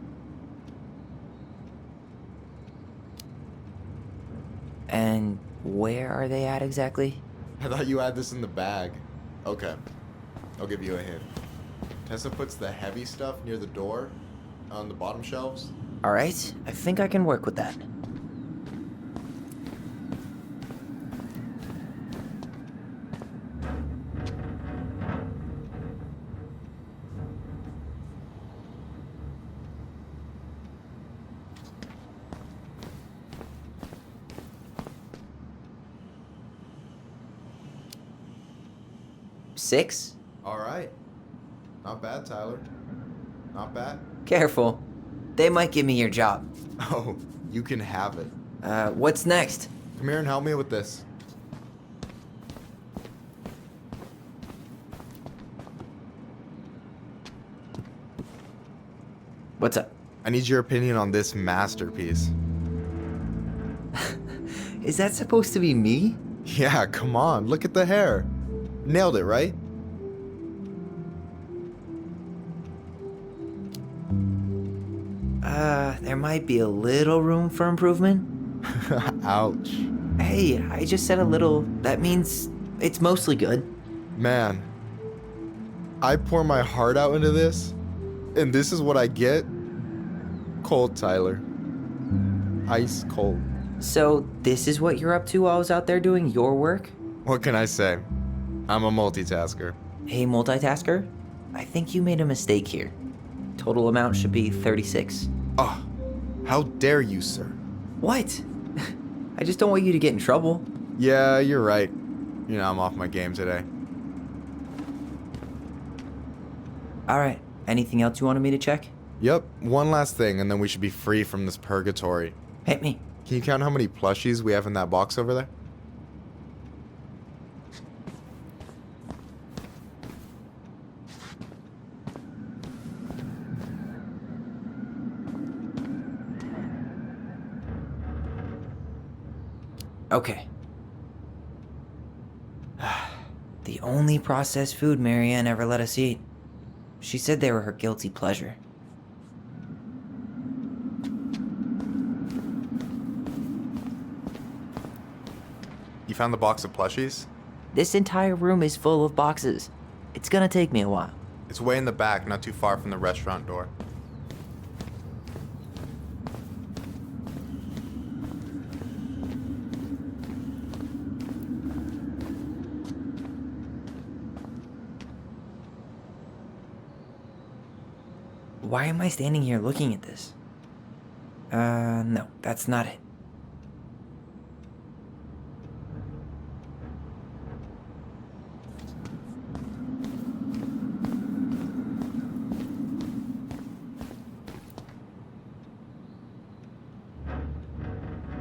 And where are they at exactly? I thought you had this in the bag. Okay. I'll give you a hint. Tessa puts the heavy stuff near the door on the bottom shelves. Alright, I think I can work with that. 6? All right. Not bad, Tyler. Not bad. Careful. They might give me your job. Oh, you can have it. What's next? Come here and help me with this. What's up? I need your opinion on this masterpiece. Is that supposed to be me? Yeah, come on. Look at the hair. Nailed it, right? There might be a little room for improvement. Ouch. Hey, I just said a little. That means it's mostly good. Man, I pour my heart out into this, and this is what I get? Cold, Tyler. Ice cold. So, this is what you're up to while I was out there doing your work? What can I say? I'm a multitasker. Hey, multitasker? I think you made a mistake here. Total amount should be 36. Oh, how dare you, sir? What? I just don't want you to get in trouble. Yeah, you're right. You know, I'm off my game today. Alright, anything else you wanted me to check? Yep, one last thing, and then we should be free from this purgatory. Hit me. Can you count how many plushies we have in that box over there? Okay. The only processed food Marianne ever let us eat. She said they were her guilty pleasure. You found the box of plushies? This entire room is full of boxes. It's gonna take me a while. It's way in the back, not too far from the restaurant door. Why am I standing here looking at this? No, that's not it.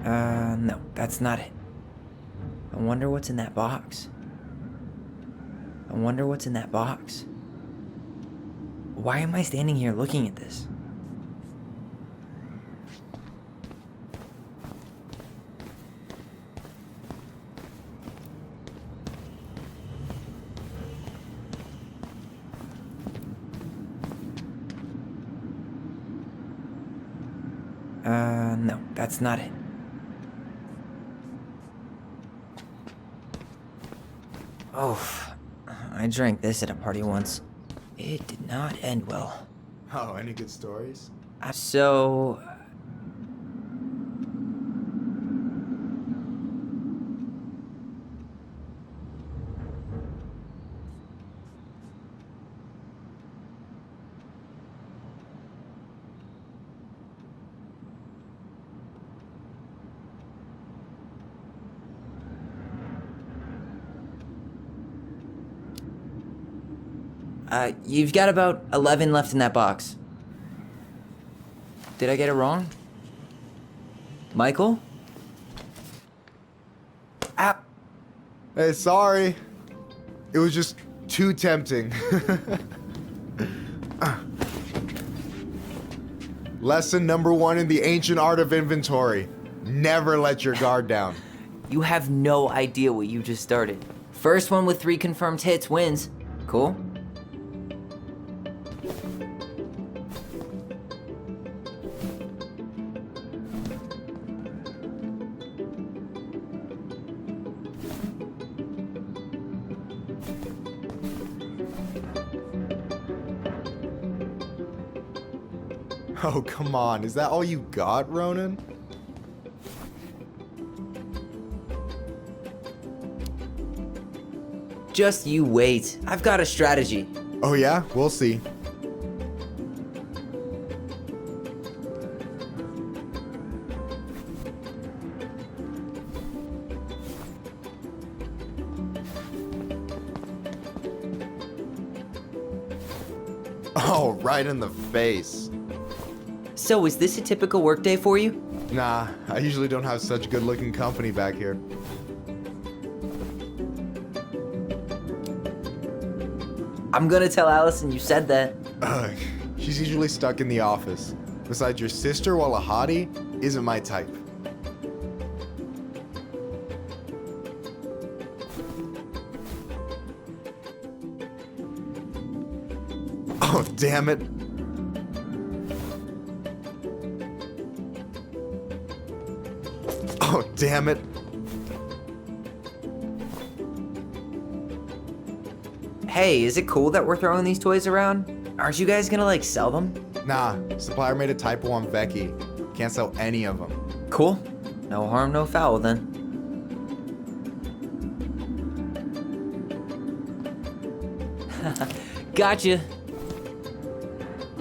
No, that's not it. I wonder what's in that box. I wonder what's in that box. Why am I standing here looking at this? No, that's not it. Oh, I drank this at a party once. It did not end well. Oh, any good stories? So... you've got about 11 left in that box. Did I get it wrong? Michael? Ah! Hey, sorry. It was just too tempting. Lesson number 1 in the ancient art of inventory. Never let your guard down. You have no idea what you just started. First one with 3 confirmed hits wins. Cool? Oh, come on. Is that all you got, Ronan? Just you wait. I've got a strategy. Oh yeah? We'll see. Oh, right in the face. So, is this a typical workday for you? Nah, I usually don't have such good-looking company back here. I'm gonna tell Allison you said that. Ugh, she's usually stuck in the office. Besides, your sister, while a hottie, isn't my type. Oh, damn it. Oh, damn it. Hey, is it cool that we're throwing these toys around? Aren't you guys gonna, like, sell them? Nah, supplier made a typo on Becky. Can't sell any of them. Cool. No harm, no foul then. Gotcha.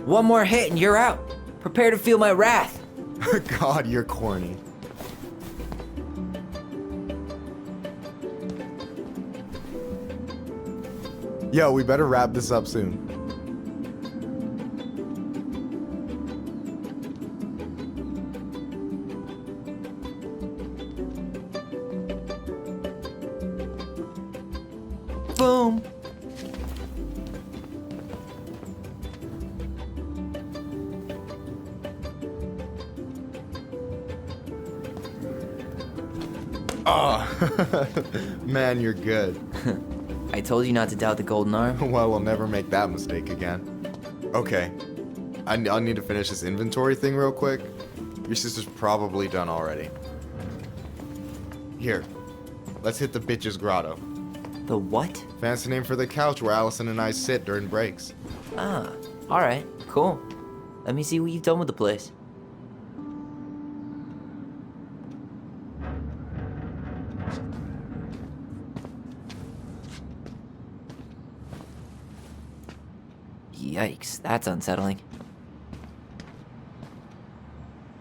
One more hit and you're out. Prepare to feel my wrath. God, you're corny. Yo, we better wrap this up soon. Boom. Oh, man, you're good. I told you not to doubt the golden arm. Well, we'll never make that mistake again. Okay, I'll need to finish this inventory thing real quick. Your sister's probably done already. Here, let's hit the bitch's grotto. The what? Fancy name for the couch where Allison and I sit during breaks. Ah, alright, cool. Let me see what you've done with the place. Yikes, that's unsettling.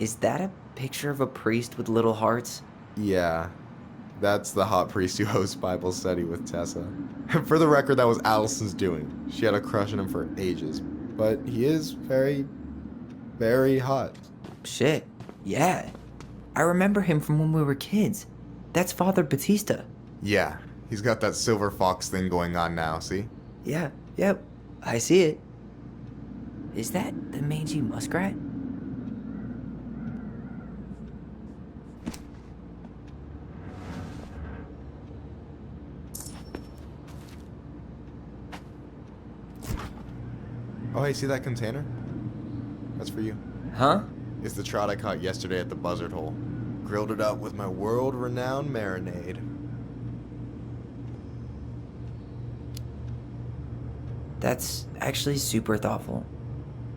Is that a picture of a priest with little hearts? Yeah, that's the hot priest who hosts Bible study with Tessa. For the record, that was Allison's doing. She had a crush on him for ages. But he is very, very hot. Shit, yeah. I remember him from when we were kids. That's Father Batista. Yeah, he's got that silver fox thing going on now, see? Yeah, yep, I see it. Is that the mangy muskrat? Oh, hey, see that container? That's for you. Huh? It's the trout I caught yesterday at the buzzard hole. Grilled it up with my world-renowned marinade. That's actually super thoughtful.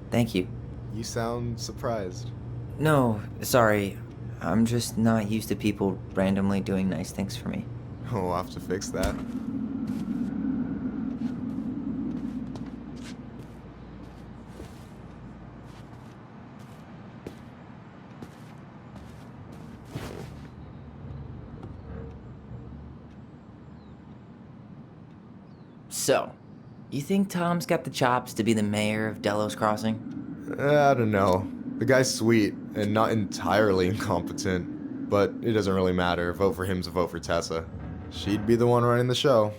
Thank you. You sound surprised. No, sorry. I'm just not used to people randomly doing nice things for me. Oh, we'll have to fix that. So, you think Tom's got the chops to be the mayor of Delos Crossing? I don't know. The guy's sweet and not entirely incompetent, but it doesn't really matter. A vote for him's a vote for Tessa. She'd be the one running the show.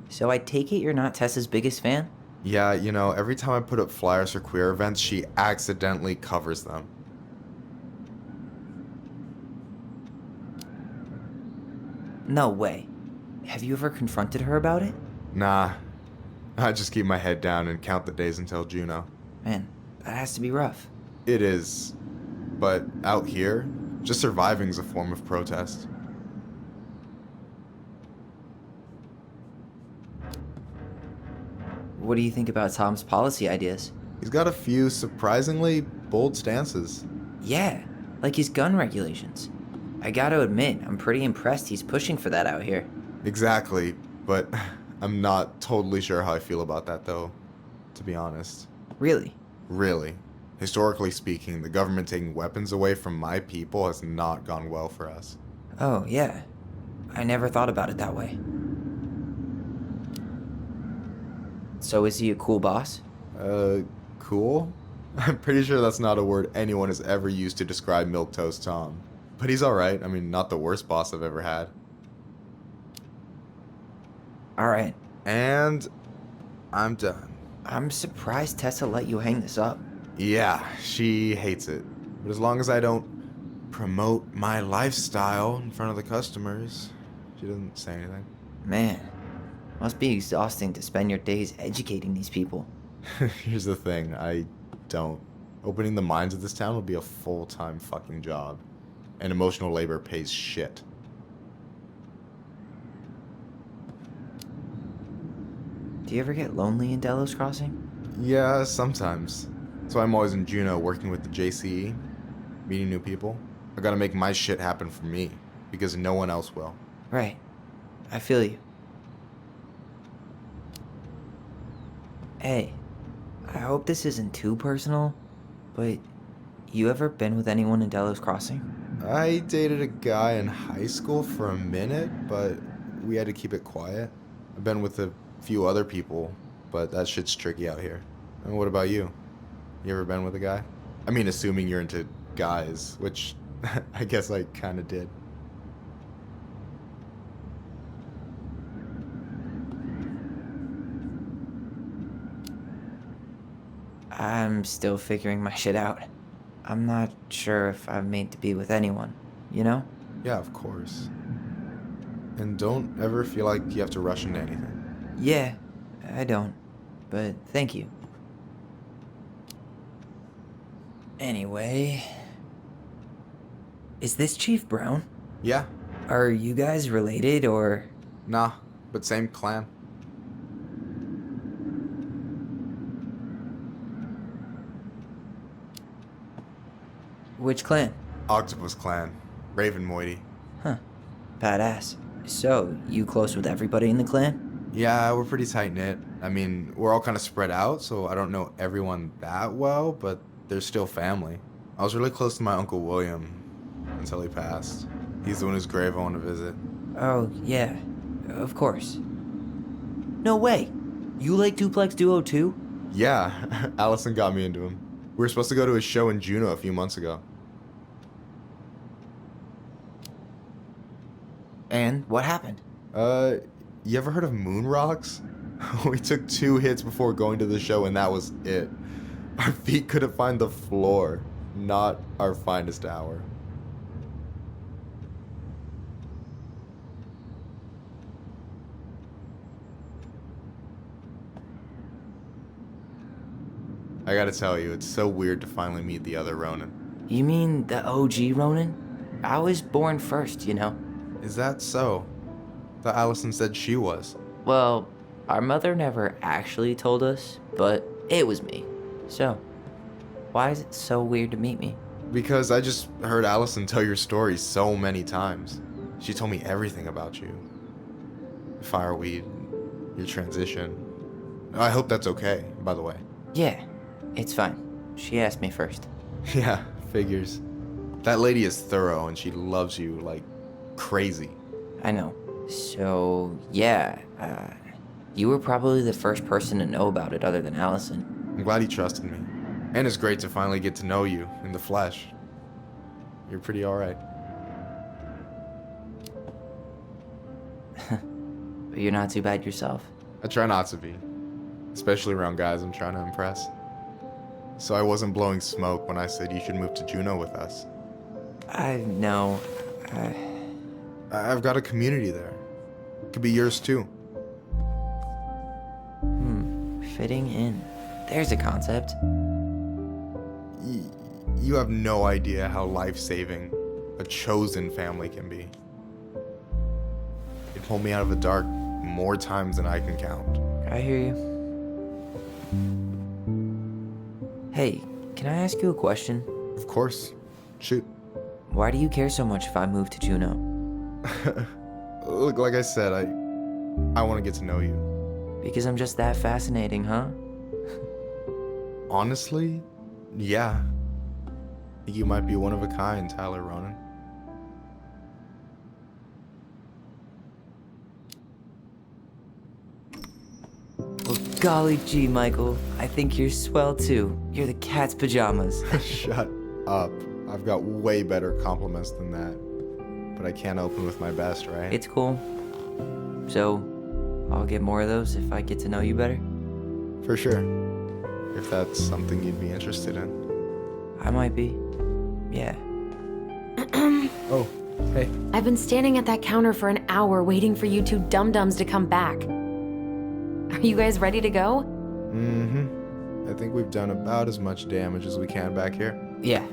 So I take it you're not Tessa's biggest fan? Yeah, you know, every time I put up flyers for queer events, she accidentally covers them. No way. Have you ever confronted her about it? Nah. I just keep my head down and count the days until Juno. Man, that has to be rough. It is. But out here, just surviving's a form of protest. What do you think about Tom's policy ideas? He's got a few surprisingly bold stances. Yeah, like his gun regulations. I gotta admit, I'm pretty impressed he's pushing for that out here. Exactly, but I'm not totally sure how I feel about that though, to be honest. Really? Really. Historically speaking, the government taking weapons away from my people has not gone well for us. Oh, yeah. I never thought about it that way. So is he a cool boss? Cool? I'm pretty sure that's not a word anyone has ever used to describe Milquetoast Tom. But he's alright. I mean, not the worst boss I've ever had. Alright. And I'm done. I'm surprised Tessa let you hang this up. Yeah, she hates it. But as long as I don't promote my lifestyle in front of the customers, she doesn't say anything. Man, must be exhausting to spend your days educating these people. Here's the thing, I don't. Opening the mines of this town will be a full-time fucking job. And emotional labor pays shit. Do you ever get lonely in Delos Crossing? Yeah, sometimes. So I'm always in Juneau working with the JCE, meeting new people. I gotta make my shit happen for me, because no one else will. Right. I feel you. Hey, I hope this isn't too personal, but you ever been with anyone in Delos Crossing? I dated a guy in high school for a minute, but we had to keep it quiet. I've been with a few other people, but that shit's tricky out here. And what about you? You ever been with a guy? I mean, assuming you're into guys, which I guess I kind of did. I'm still figuring my shit out. I'm not sure if I'm made to be with anyone, you know? Yeah, of course. And don't ever feel like you have to rush into anything. Yeah, I don't. But thank you. Anyway... Is this Chief Brown? Yeah. Are you guys related, or...? Nah, but same clan. Which clan? Octopus Clan. Raven Moiety. Huh. Badass. So, you close with everybody in the clan? Yeah, we're pretty tight-knit. I mean, we're all kind of spread out, so I don't know everyone that well, but they're still family. I was really close to my Uncle William until he passed. He's the one whose grave I want to visit. Oh, yeah. Of course. No way! You like Duplex Duo too? Yeah, Allison got me into him. We were supposed to go to a show in Juneau a few months ago. And what happened? You ever heard of Moon Rocks? We took 2 hits before going to the show and that was it. Our feet couldn't find the floor. Not our finest hour. I gotta tell you, it's so weird to finally meet the other Ronin. You mean the OG Ronin? I was born first, you know. Is that so? Thought Allison said she was. Well, our mother never actually told us, but it was me. So, why is it so weird to meet me? Because I just heard Allison tell your story so many times. She told me everything about you. Fireweed, your transition. I hope that's okay, by the way. Yeah, it's fine. She asked me first. Yeah, figures. That lady is thorough and she loves you like crazy. I know. So, yeah, you were probably the first person to know about it other than Allison. I'm glad he trusted me. And it's great to finally get to know you in the flesh. You're pretty alright. But you're not too bad yourself. I try not to be. Especially around guys I'm trying to impress. So I wasn't blowing smoke when I said you should move to Juneau with us. I know. I've got a community there. Could be yours too. Fitting in. There's a concept. You have no idea how life-saving a chosen family can be. It pulled me out of the dark more times than I can count. I hear you. Hey, can I ask you a question? Of course. Shoot. Why do you care so much if I move to Juneau? Look, like I said, I want to get to know you. Because I'm just that fascinating, huh? Honestly, yeah. I think you might be one of a kind, Tyler Ronin. Golly gee, Michael. I think you're swell too. You're the cat's pajamas. Shut up. I've got way better compliments than that. But I can't open with my best, right? It's cool. So, I'll get more of those if I get to know you better? For sure. If that's something you'd be interested in. I might be. Yeah. Oh, hey. I've been standing at that counter for an hour waiting for you two dum-dums to come back. Are you guys ready to go? Mm-hmm. I think we've done about as much damage as we can back here. Yeah.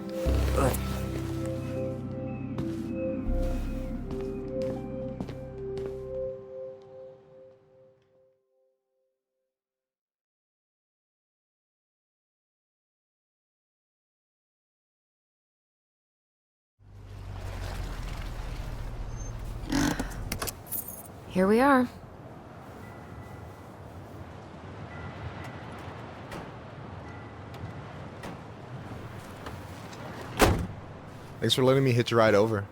Here we are. Thanks for letting me hitch a ride over.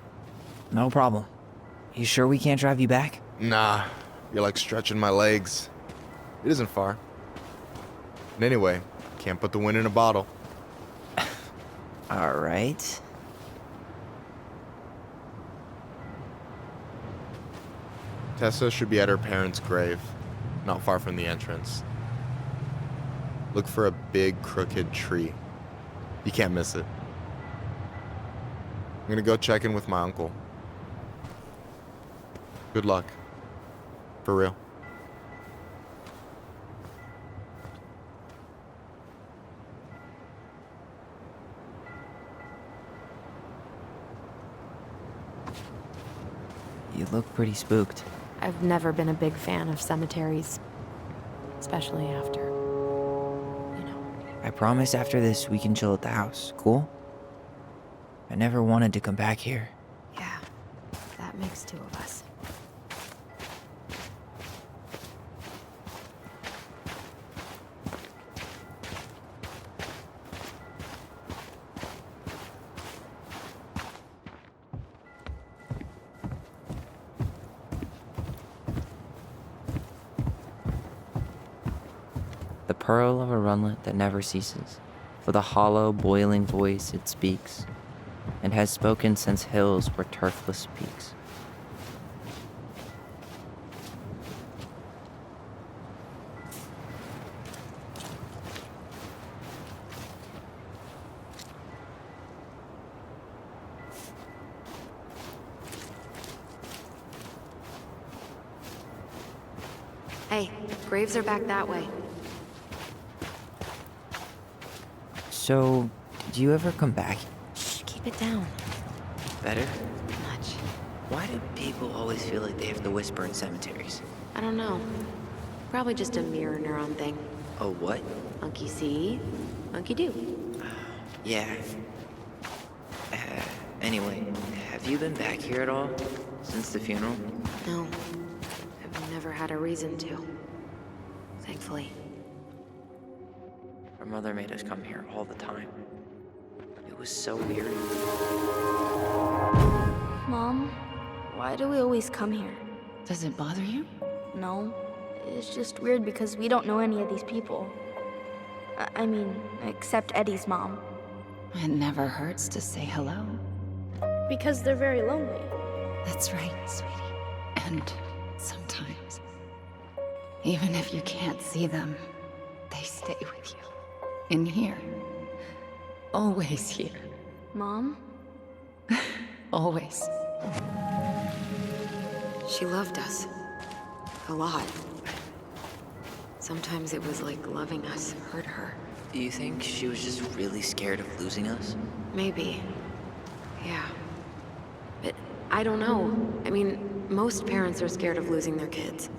No problem. You sure we can't drive you back? Nah, you're like stretching my legs. It isn't far. And anyway, can't put the wind in a bottle. All right. Tessa should be at her parents' grave, not far from the entrance. Look for a big, crooked tree. You can't miss it. I'm gonna go check in with my uncle. Good luck. For real. You look pretty spooked. I've never been a big fan of cemeteries, especially after, you know. I promise after this we can chill at the house, cool? I never wanted to come back here. Yeah, that makes two of us. The pearl of a runlet that never ceases, for the hollow, boiling voice it speaks, and has spoken since hills were turfless peaks. Hey, graves are back that way. So, did you ever come back? Shh, keep it down. Better? Much. Why do people always feel like they have to whisper in cemeteries? I don't know. Probably just a mirror neuron thing. Oh, what? Monkey see, monkey do. Yeah. Anyway, have you been back here at all? Since the funeral? No. I've never had a reason to. Thankfully. Our mother made us come here all the time. It was so weird. Mom, why do we always come here? Does it bother you? No. It's just weird because we don't know any of these people. I mean, except Eddie's mom. It never hurts to say hello. Because they're very lonely. That's right, sweetie. And sometimes, even if you can't see them, they stay with you. In here. Always here. Mom? Always. She loved us. A lot. Sometimes it was like loving us hurt her. Do you think she was just really scared of losing us? Maybe. Yeah. But I don't know. I mean, most parents are scared of losing their kids.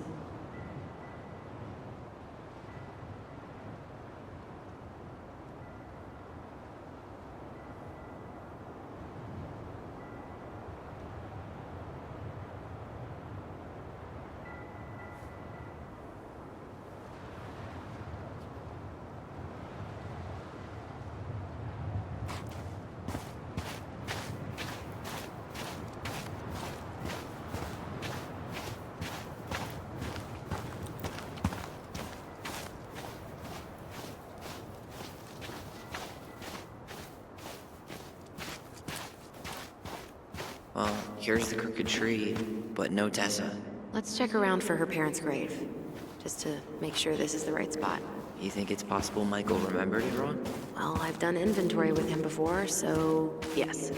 Well, here's the crooked tree, but no Tessa. Let's check around for her parents' grave, just to make sure this is the right spot. You think it's possible Michael remembered it wrong? Well, I've done inventory with him before, so yes.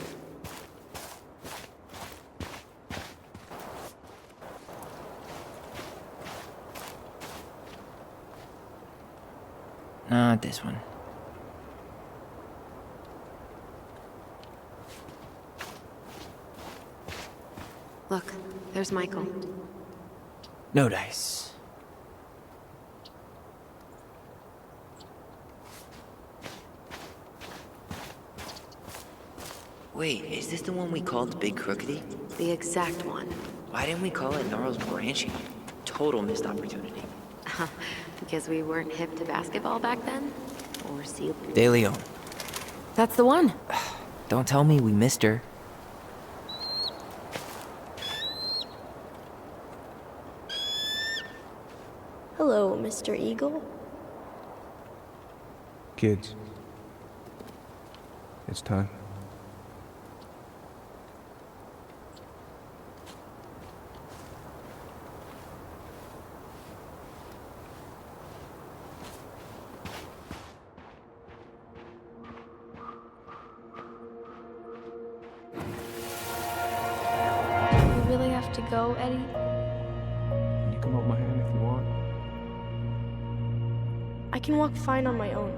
Not this one. Look, there's Michael. No dice. Wait, is this the one we called Big Crookedy? The exact one. Why didn't we call it Gnarls Branching? Total missed opportunity. Because we weren't hip to basketball back then? Or seal? De Leon. That's the one. Don't tell me we missed her. Hello, Mr. Eagle. Kids. It's time. You really have to go, Eddie? You can hold my hand if you want. I can walk fine on my own.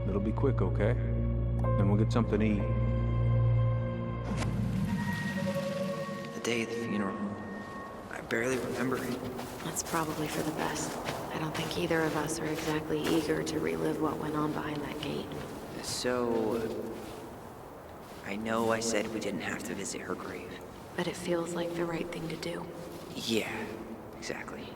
It'll be quick, okay? Then we'll get something to eat. The day of the funeral. I barely remember it. That's probably for the best. I don't think either of us are exactly eager to relive what went on behind that gate. So... I know I said we didn't have to visit her grave. But it feels like the right thing to do. Yeah, exactly.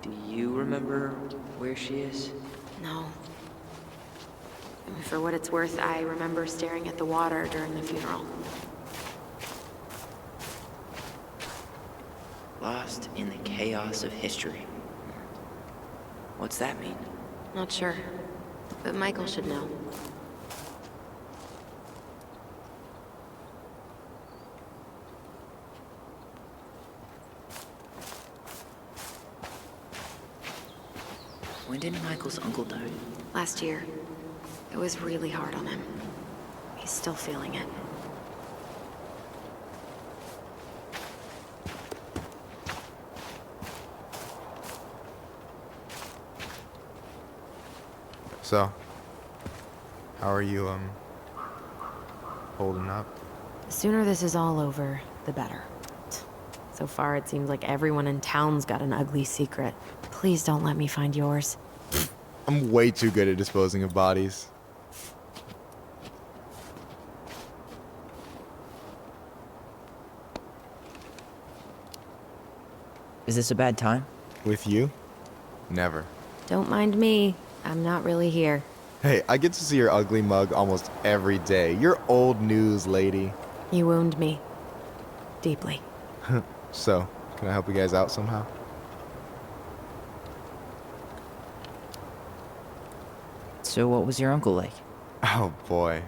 Do you remember where she is? No. For what it's worth, I remember staring at the water during the funeral. Lost in the chaos of history. What's that mean? Not sure. But Michael should know. When did Michael's uncle die? Last year. It was really hard on him. He's still feeling it. So, how are you, holding up? The sooner this is all over, the better. So far, it seems like everyone in town's got an ugly secret. Please don't let me find yours. I'm way too good at disposing of bodies. Is this a bad time? With you? Never. Don't mind me. I'm not really here. Hey, I get to see your ugly mug almost every day. You're old news, lady. You wound me. Deeply. So, can I help you guys out somehow? So what was your uncle like? Oh boy.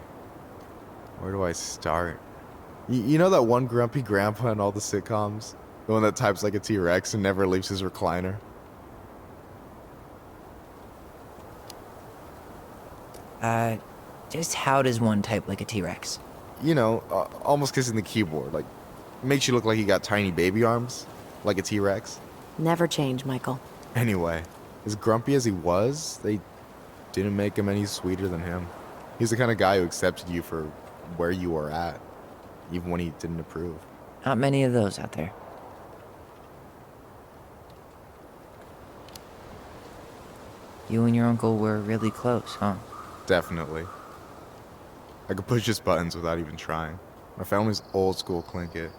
Where do I start? You know that one grumpy grandpa in all the sitcoms? The one that types like a T-Rex and never leaves his recliner. Just how does one type like a T-Rex? You know, almost kissing the keyboard. Like, makes you look like you got tiny baby arms, like a T-Rex. Never change, Michael. Anyway, as grumpy as he was, they didn't make him any sweeter than him. He's the kind of guy who accepted you for where you were at, even when he didn't approve. Not many of those out there. You and your uncle were really close, huh? Definitely. I could push his buttons without even trying. My family's old school Clinkit.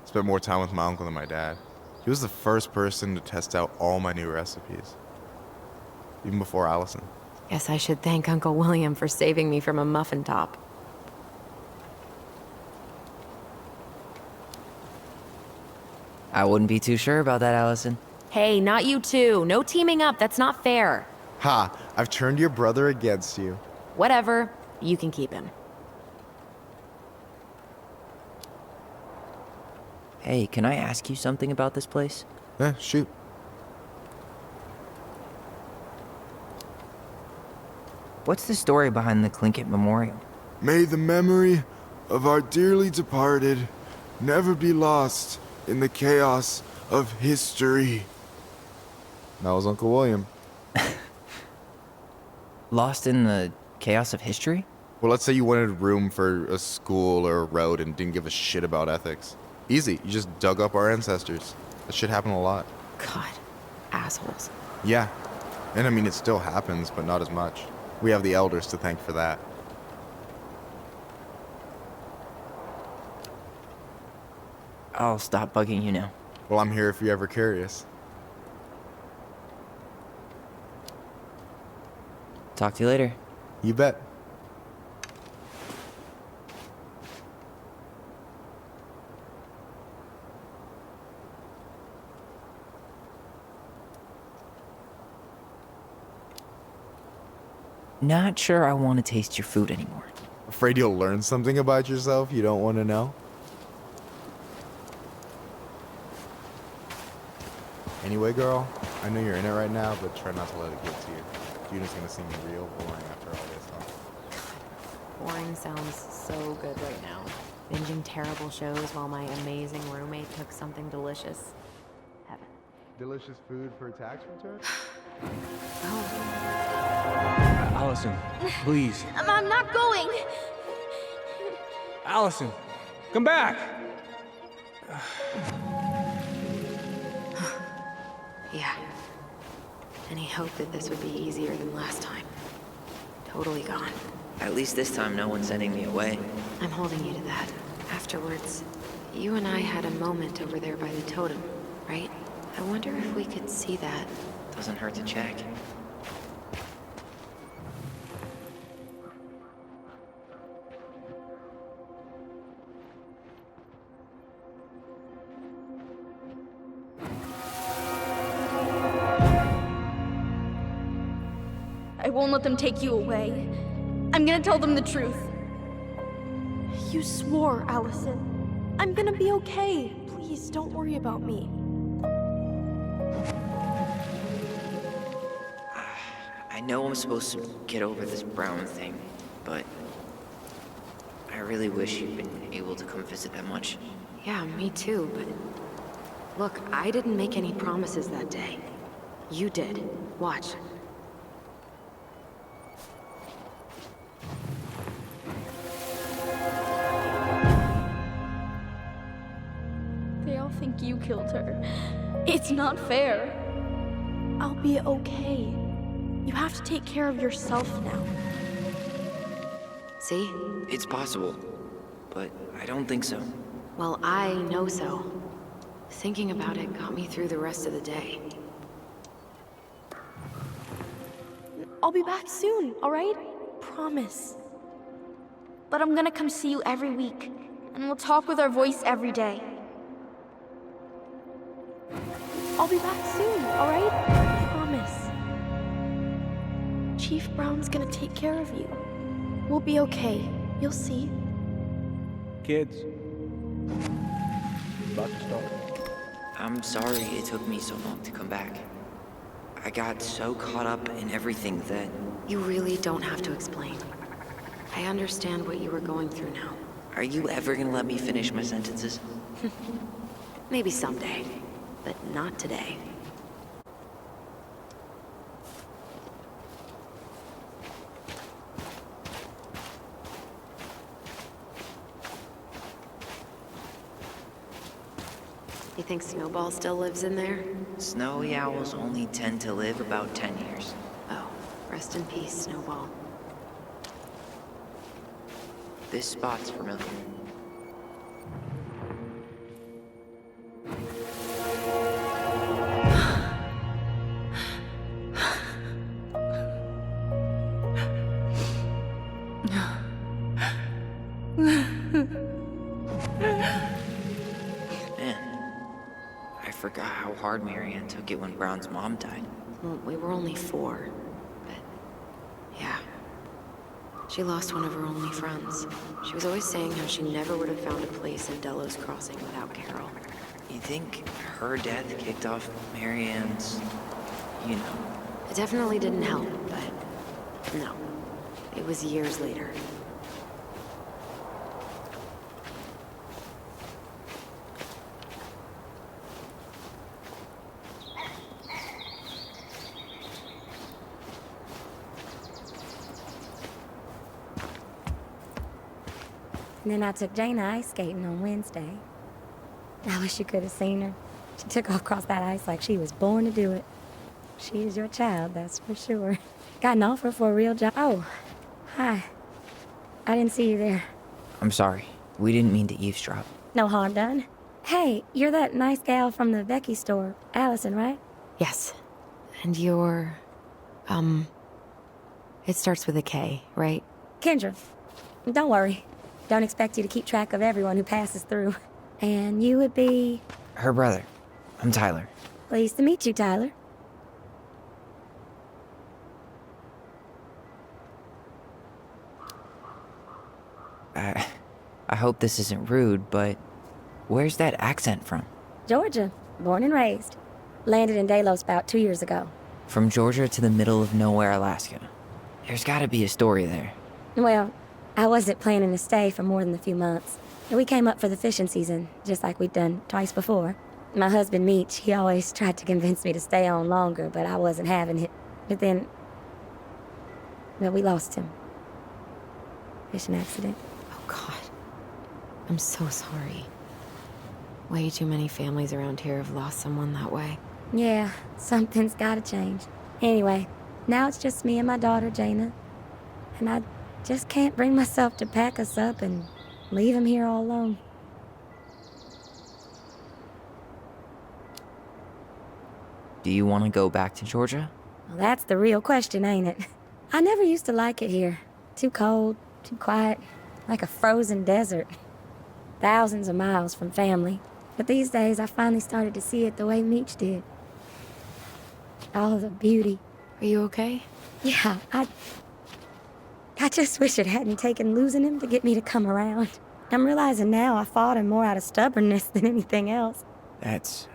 Spent more time with my uncle than my dad. He was the first person to test out all my new recipes. Even before Allison. Guess I should thank Uncle William for saving me from a muffin top. I wouldn't be too sure about that, Allison. Hey, not you two. No teaming up. That's not fair. Ha! I've turned your brother against you. Whatever. You can keep him. Hey, can I ask you something about this place? Shoot. What's the story behind the Clinkett Memorial? May the memory of our dearly departed never be lost in the chaos of history. That was Uncle William. Lost in the chaos of history? Well, let's say you wanted room for a school or a road and didn't give a shit about ethics. Easy, you just dug up our ancestors. That shit happened a lot. God, assholes. Yeah, and I mean, it still happens, but not as much. We have the elders to thank for that. I'll stop bugging you now. Well, I'm here if you're ever curious. Talk to you later. You bet. Not sure I want to taste your food anymore. Afraid you'll learn something about yourself you don't want to know? Anyway, girl, I know you're in it right now, but try not to let it get to you. Juna's gonna seem real boring after all this, huh? Boring sounds so good right now. Binging terrible shows while my amazing roommate cooks something delicious. Heaven. Delicious food for tax return? Allison, please. I'm not going. Allison, come back. Yeah. Any hope that this would be easier than last time? Totally gone. At least this time no one's sending me away. I'm holding you to that. Afterwards, you and I had a moment over there by the totem, right? I wonder if we could see that. Doesn't hurt to check. I won't let them take you away. I'm gonna tell them the truth. You swore, Allison. I'm gonna be okay. Please, don't worry about me. I know I'm supposed to get over this Brown thing, but I really wish you'd been able to come visit that much. Yeah, me too, but... Look, I didn't make any promises that day. You did. Watch. They all think you killed her. It's not fair. I'll be okay. You have to take care of yourself now. See? It's possible, but I don't think so. Well, I know so. Thinking about it got me through the rest of the day. I'll be back soon, all right? Promise. But I'm gonna come see you every week, and we'll talk with our voice every day. I'll be back soon, all right? Promise. Chief Brown's gonna take care of you. We'll be okay. You'll see. Kids, about to start. I'm sorry it took me so long to come back. I got so caught up in everything that... You really don't have to explain. I understand what you were going through now. Are you ever gonna let me finish my sentences? Maybe someday, but not today. You think Snowball still lives in there? Snowy owls only tend to live about 10 years. Oh, rest in peace, Snowball. This spot's familiar. I forgot how hard Marianne took it when Brown's mom died. Well, we were only 4, but yeah. She lost one of her only friends. She was always saying how she never would have found a place in Delos Crossing without Carol. You think her death kicked off Marianne's, you know? It definitely didn't help, but no. It was years later. And then I took Jaina ice skating on Wednesday. I wish you could have seen her. She took off across that ice like she was born to do it. She is your child, that's for sure. Got an offer for a real job. Oh, hi. I didn't see you there. I'm sorry. We didn't mean to eavesdrop. No harm done. Hey, you're that nice gal from the Becky store, Allison, right? Yes. And you're... It starts with a K, right? Kendra. Don't worry. Don't expect you to keep track of everyone who passes through. And you would be... Her brother. I'm Tyler. Pleased to meet you, Tyler. I hope this isn't rude, but where's that accent from? Georgia. Born and raised. Landed in Delos about 2 years ago. From Georgia to the middle of nowhere, Alaska. There's gotta be a story there. Well, I wasn't planning to stay for more than a few months. We came up for the fishing season, just like we'd done twice before. My husband, Meech, he always tried to convince me to stay on longer, but I wasn't having it. But then... well, we lost him. Fishing accident. Oh, God. I'm so sorry. Way too many families around here have lost someone that way. Yeah, something's gotta change. Anyway, now it's just me and my daughter, Jaina. And I just can't bring myself to pack us up and leave him here all alone. Do you want to go back to Georgia? Well, that's the real question, ain't it? I never used to like it here. Too cold, too quiet, like a frozen desert. Thousands of miles from family. But these days, I finally started to see it the way Meech did. All the beauty. Are you okay? Yeah, I just wish it hadn't taken losing him to get me to come around. I'm realizing now I fought him more out of stubbornness than anything else. That's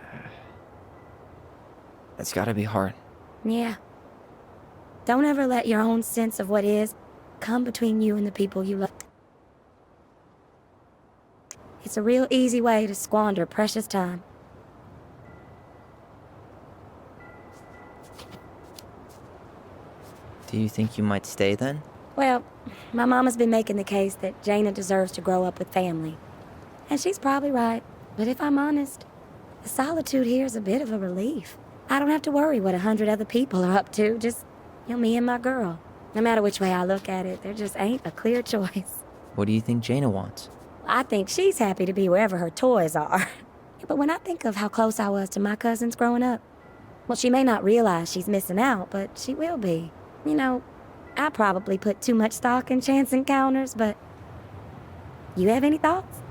gotta be hard. Yeah. Don't ever let your own sense of what is come between you and the people you love. It's a real easy way to squander precious time. Do you think you might stay then? Well, my mama's been making the case that Jaina deserves to grow up with family. And she's probably right. But if I'm honest, the solitude here is a bit of a relief. I don't have to worry what 100 other people are up to, just, me and my girl. No matter which way I look at it, there just ain't a clear choice. What do you think Jaina wants? I think she's happy to be wherever her toys are. But when I think of how close I was to my cousins growing up, well, she may not realize she's missing out, but she will be. I probably put too much stock in chance encounters, but... You have any thoughts?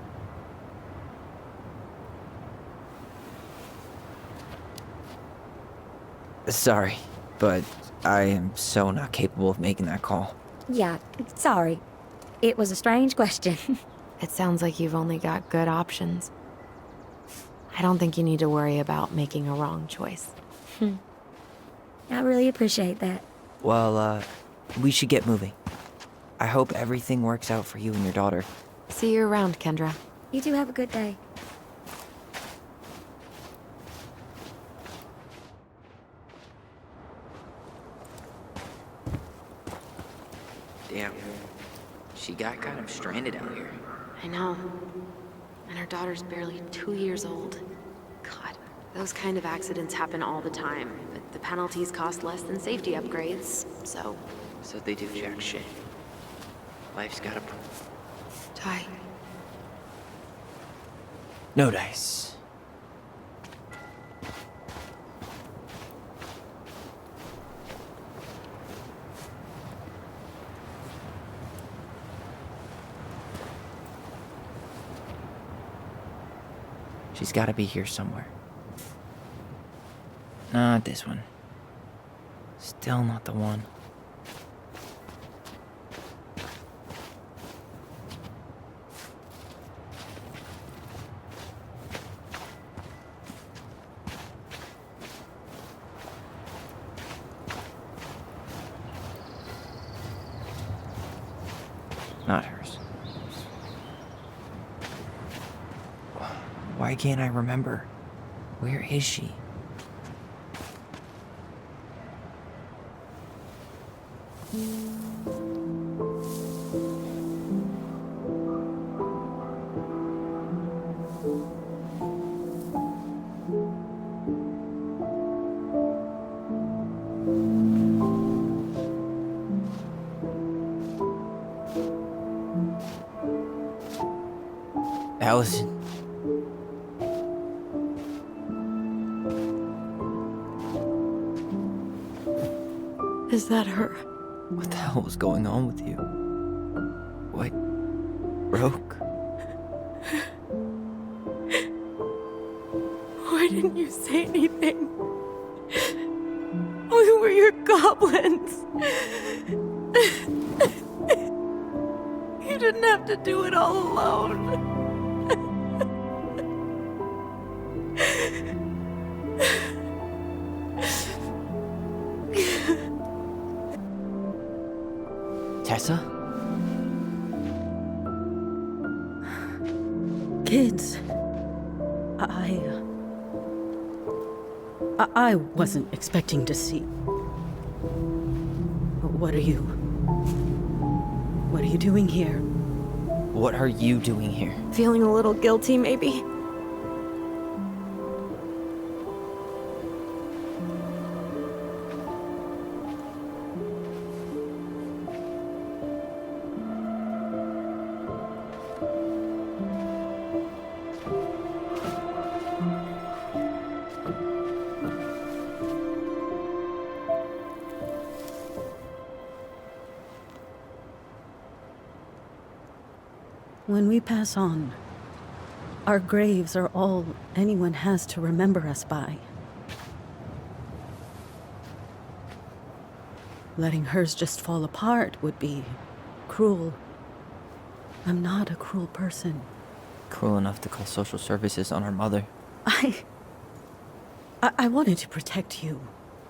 Sorry, but I am so not capable of making that call. Yeah, sorry. It was a strange question. It sounds like you've only got good options. I don't think you need to worry about making a wrong choice. I really appreciate that. Well, we should get moving. I hope everything works out for you and your daughter. See you around, Kendra. You two have a good day. Damn. She got kind of stranded out here. I know. And her daughter's barely 2 years old. God, those kind of accidents happen all the time, but the penalties cost less than safety upgrades, so... So they do jack shit. Life's got a... Ty. No dice. She's gotta be here somewhere. Not this one. Still not the one. Not hers. Why can't I remember? Where is she? Allison. Is that her? What the hell was going on with you? What broke? Why didn't you say anything? We were your goblins. You didn't have to do it all alone. Tessa? Kids, I wasn't expecting to see. What are you doing here? What are you doing here? Feeling a little guilty, maybe? When we pass on, our graves are all anyone has to remember us by. Letting hers just fall apart would be cruel. I'm not a cruel person. Cruel enough to call social services on our mother. I wanted to protect you.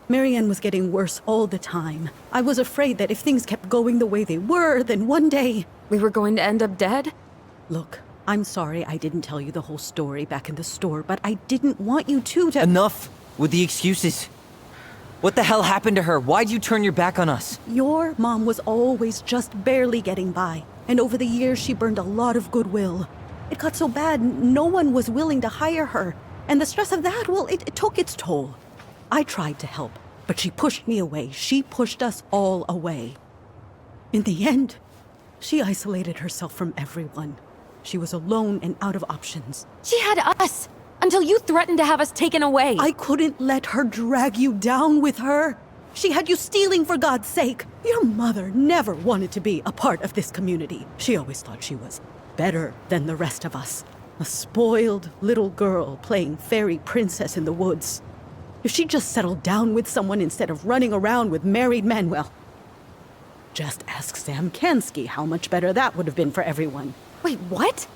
Marianne was getting worse all the time. I was afraid that if things kept going the way they were, then one day... We were going to end up dead? Look, I'm sorry I didn't tell you the whole story back in the store, but I didn't want you to... Enough with the excuses. What the hell happened to her? Why'd you turn your back on us? Your mom was always just barely getting by, and over the years she burned a lot of goodwill. It got so bad, no one was willing to hire her, and the stress of that, well, it took its toll. I tried to help, but she pushed me away. She pushed us all away. In the end, she isolated herself from everyone. She was alone and out of options. She had us! Until you threatened to have us taken away! I couldn't let her drag you down with her! She had you stealing for God's sake! Your mother never wanted to be a part of this community. She always thought she was better than the rest of us. A spoiled little girl playing fairy princess in the woods. If she just settled down with someone instead of running around with married men, well... Just ask Sam Kansky how much better that would have been for everyone. Wait, what?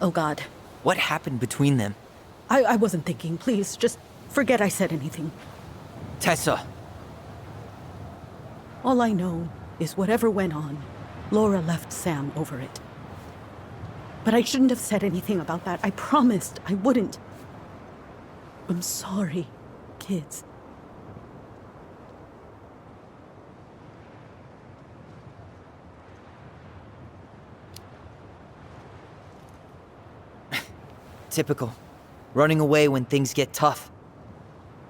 Oh God. What happened between them? I wasn't thinking. Please, just forget I said anything. Tessa! All I know is whatever went on, Laura left Sam over it. But I shouldn't have said anything about that. I promised I wouldn't. I'm sorry, kids. Typical. Running away when things get tough.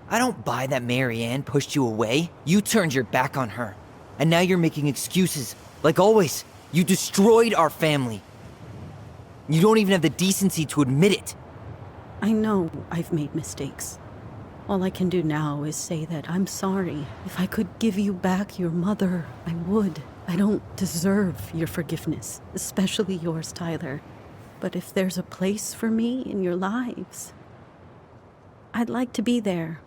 I don't buy that Marianne pushed you away. You turned your back on her. And now you're making excuses. Like always, you destroyed our family. You don't even have the decency to admit it. I know I've made mistakes. All I can do now is say that I'm sorry. If I could give you back your mother, I would. I don't deserve your forgiveness, especially yours, Tyler. But if there's a place for me in your lives, I'd like to be there.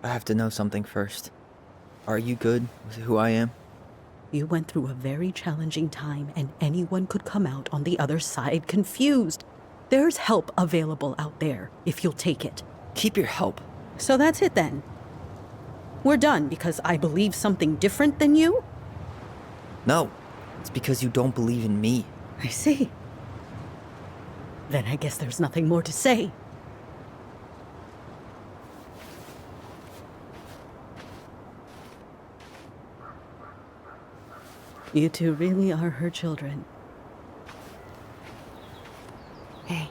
I have to know something first. Are you good with who I am? You went through a very challenging time, and anyone could come out on the other side confused. There's help available out there, if you'll take it. Keep your help. So that's it then. We're done because I believe something different than you? No, it's because you don't believe in me. I see. Then I guess there's nothing more to say. You two really are her children. Hey,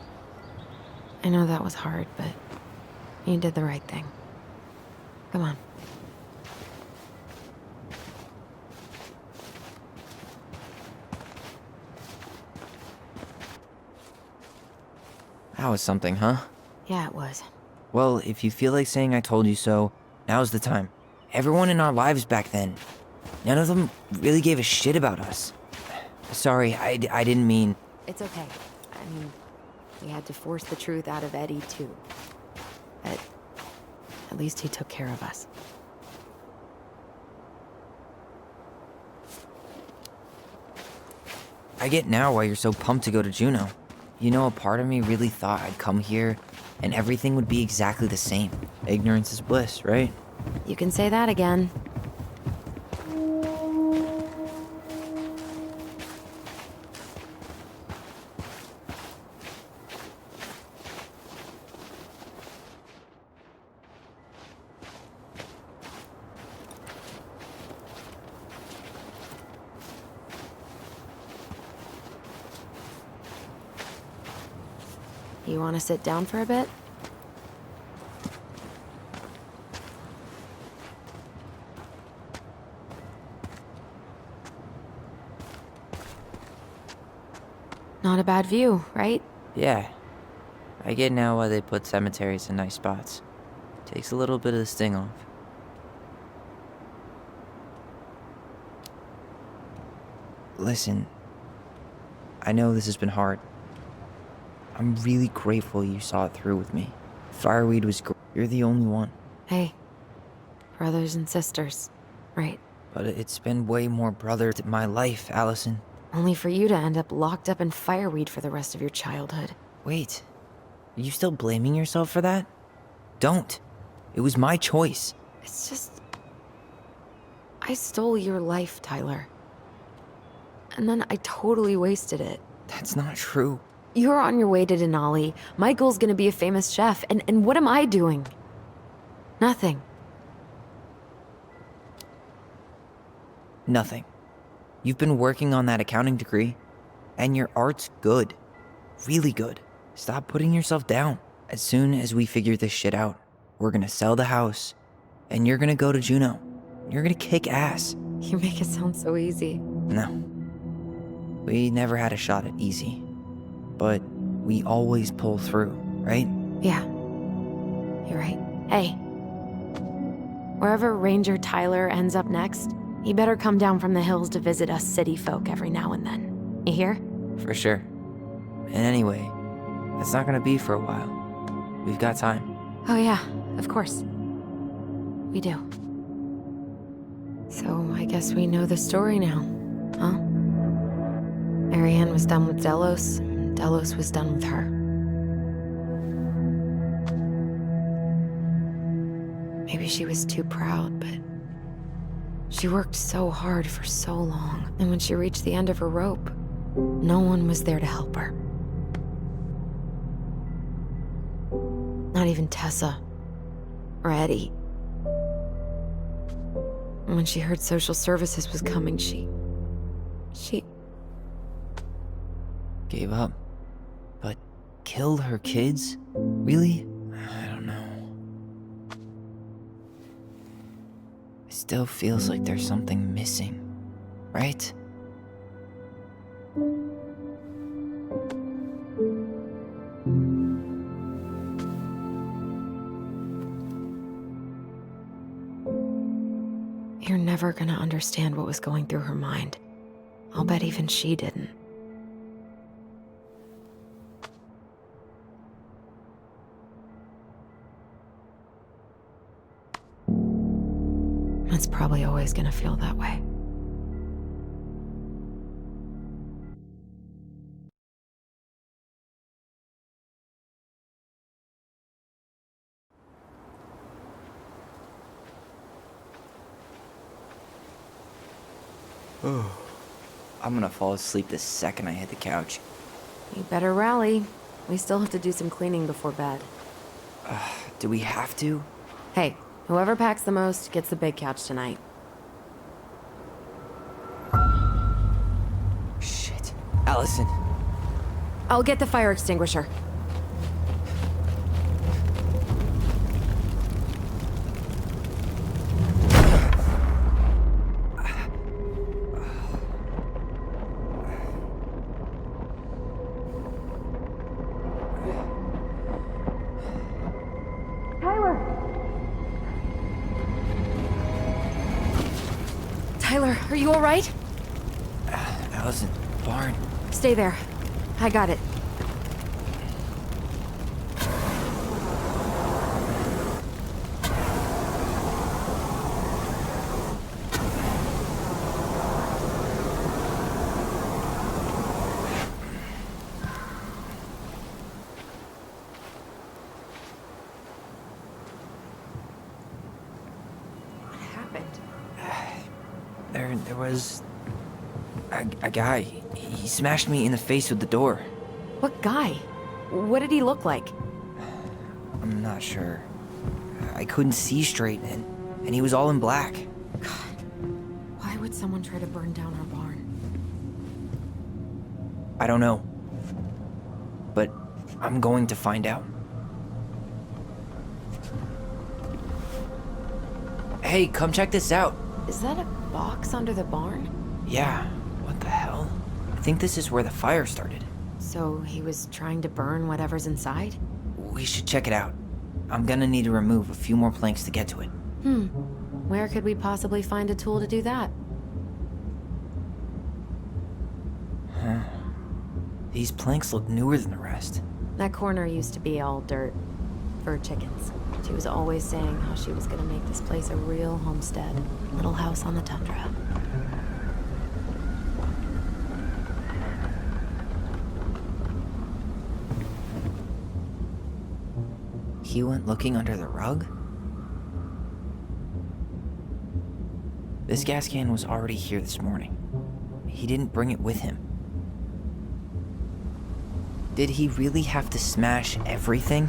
I know that was hard, but you did the right thing. Come on. That was something, huh? Yeah, it was. Well, if you feel like saying I told you so, now's the time. Everyone in our lives back then, none of them really gave a shit about us. Sorry, I didn't mean... It's okay. I mean, we had to force the truth out of Eddie, too. But at least he took care of us. I get now why you're so pumped to go to Juneau. You know, a part of me really thought I'd come here and everything would be exactly the same. Ignorance is bliss, right? You can say that again. You want to sit down for a bit? Not a bad view, right? Yeah. I get now why they put cemeteries in nice spots. Takes a little bit of the sting off. Listen, I know this has been hard. I'm really grateful you saw it through with me. Fireweed was great. You're the only one. Hey, brothers and sisters, right? But it's been way more brother to my life, Allison. Only for you to end up locked up in Fireweed for the rest of your childhood. Wait, are you still blaming yourself for that? Don't. It was my choice. It's just... I stole your life, Tyler. And then I totally wasted it. That's not true. You're on your way to Denali. Michael's gonna be a famous chef, and what am I doing? Nothing. Nothing. You've been working on that accounting degree, and your art's good. Really good. Stop putting yourself down. As soon as we figure this shit out, we're gonna sell the house, and you're gonna go to Juneau. You're gonna kick ass. You make it sound so easy. No. We never had a shot at easy. But we always pull through, right? Yeah. You're right. Hey. Wherever Ranger Tyler ends up next, he better come down from the hills to visit us city folk every now and then. You hear? For sure. And anyway, that's not gonna be for a while. We've got time. Oh yeah, of course. We do. So I guess we know the story now, huh? Marianne was done with Delos, and Delos was done with her. Maybe she was too proud, but she worked so hard for so long, and when she reached the end of her rope, no one was there to help her. Not even Tessa or Eddie. When she heard social services was coming, she Gave up. But killed her kids? Really? I don't know. It still feels like there's something missing, right? You're never gonna understand what was going through her mind. I'll bet even she didn't. It's probably always gonna feel that way. I'm gonna fall asleep the second I hit the couch. You better rally. We still have to do some cleaning before bed. Do we have to? Hey, whoever packs the most gets the big couch tonight. Shit. Allison. I'll get the fire extinguisher. Tyler, are you all right? Allison, barn. Stay there. I got it. What happened? There was a guy. He smashed me in the face with the door. What guy? What did he look like? I'm not sure. I couldn't see straight, and he was all in black. God, why would someone try to burn down our barn? I don't know. But I'm going to find out. Hey, come check this out. Is that a box under the barn? Yeah, what the hell? I think this is where the fire started. So he was trying to burn whatever's inside? We should check it out. I'm gonna need to remove a few more planks to get to it. Where could we possibly find a tool to do that? Huh. These planks look newer than the rest. That corner used to be all dirt for chickens. She was always saying how she was gonna make this place a real homestead. Little house on the tundra. He went looking under the rug? This gas can was already here this morning. He didn't bring it with him. Did he really have to smash everything?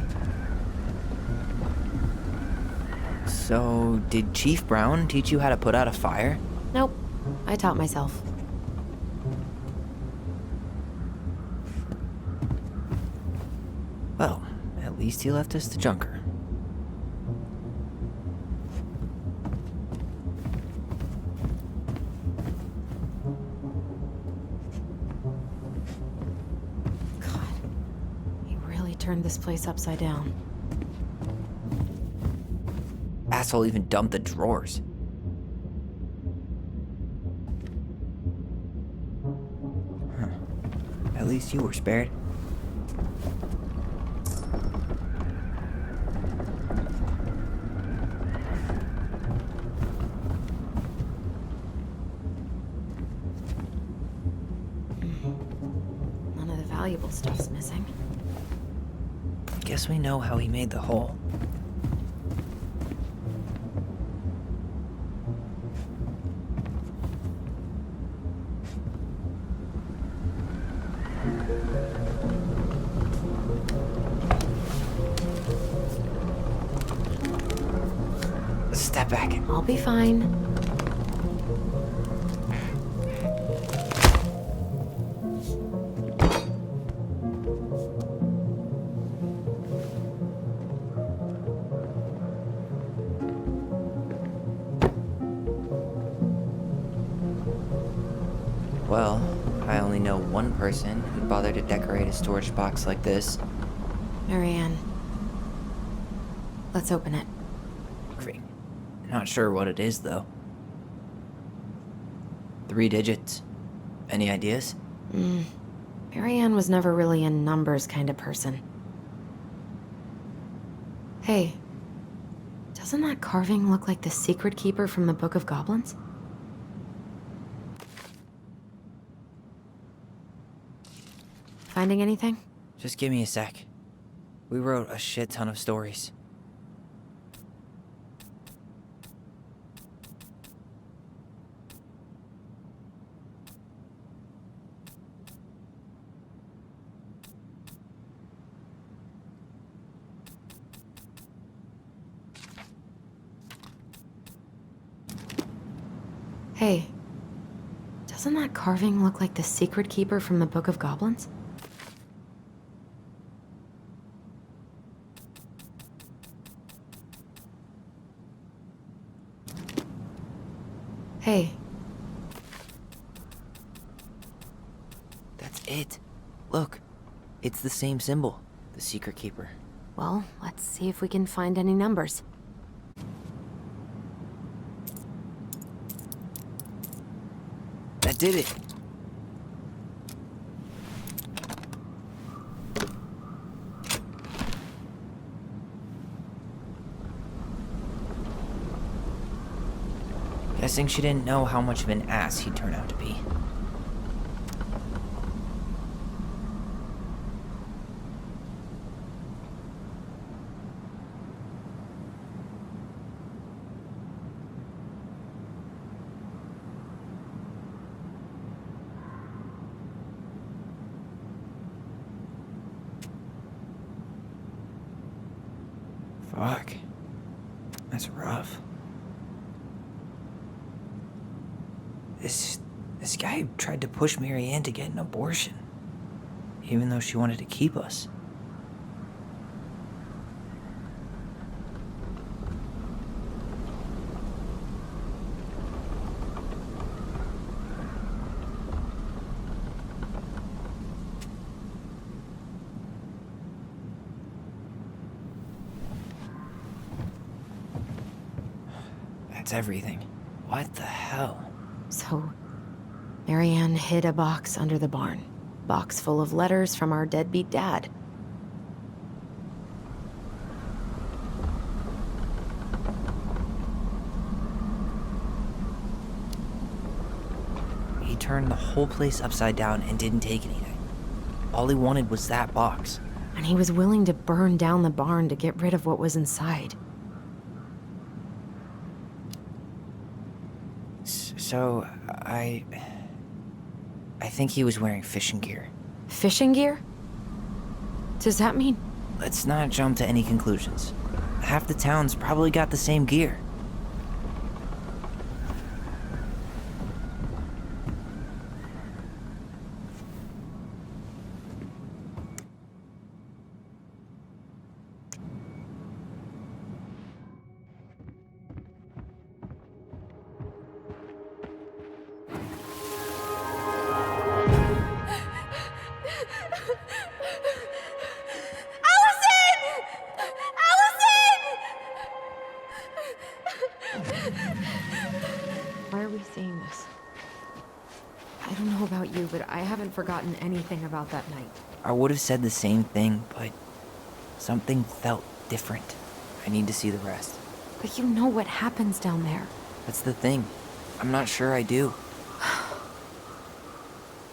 So, did Chief Brown teach you how to put out a fire? Nope. I taught myself. Well, at least he left us the junker. God, he really turned this place upside down. Asshole even dumped the drawers. Huh. At least you were spared. None of the valuable stuff's missing. Guess we know how he made the hole. Step back. I'll be fine. Well, I only know one person who'd bother to decorate a storage box like this. Marianne. Let's open it. Great. Not sure what it is, though. 3 digits. Any ideas? Marianne was never really a numbers kind of person. Hey, doesn't that carving look like the secret keeper from the Book of Goblins? Finding anything? Just give me a sec. We wrote a shit ton of stories. Hey, doesn't that carving look like the secret keeper from the Book of Goblins? Hey. That's it. Look, it's the same symbol, the secret keeper. Well, let's see if we can find any numbers. That did it. Guessing she didn't know how much of an ass he'd turn out to be. Fuck. That's rough. This guy tried to push Marianne to get an abortion, even though she wanted to keep us. That's everything. What the hell? So, Marianne hid a box under the barn. Box full of letters from our deadbeat dad. He turned the whole place upside down and didn't take anything. All he wanted was that box. And he was willing to burn down the barn to get rid of what was inside. So, I think he was wearing fishing gear. Fishing gear? Does that mean? Let's not jump to any conclusions. Half the town's probably got the same gear. Why are we seeing this? I don't know about you, but I haven't forgotten anything about that night. I would have said the same thing, but something felt different. I need to see the rest. But you know what happens down there. That's the thing. I'm not sure I do.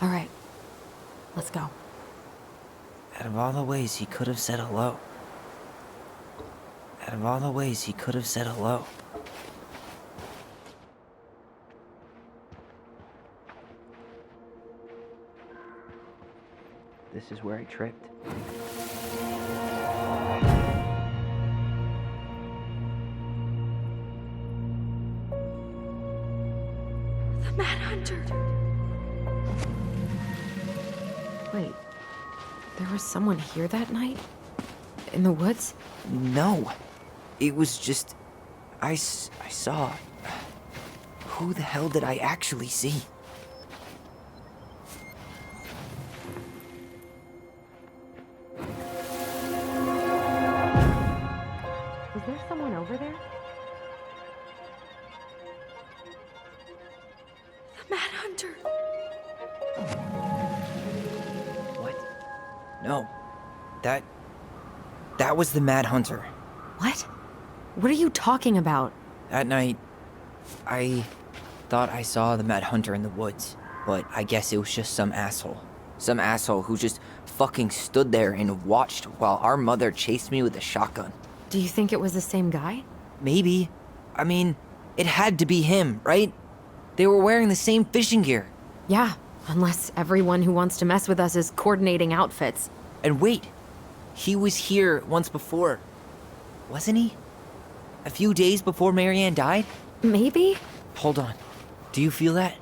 All right, let's go. Out of all the ways he could have said hello. Out of all the ways he could have said hello. This is where I tripped. Mad Hunter. Wait, there was someone here that night? In the woods? No. It was just... I saw... Who the hell did I actually see? Is there someone over there? The Mad Hunter. What? No. That was the Mad Hunter. What? What are you talking about? That night, I thought I saw the Mad Hunter in the woods, but I guess it was just some asshole. Some asshole who just fucking stood there and watched while our mother chased me with a shotgun. Do you think it was the same guy? Maybe. I mean, it had to be him, right? They were wearing the same fishing gear. Yeah, unless everyone who wants to mess with us is coordinating outfits. And wait, he was here once before, wasn't he? A few days before Marianne died? Maybe? Hold on. Do you feel that?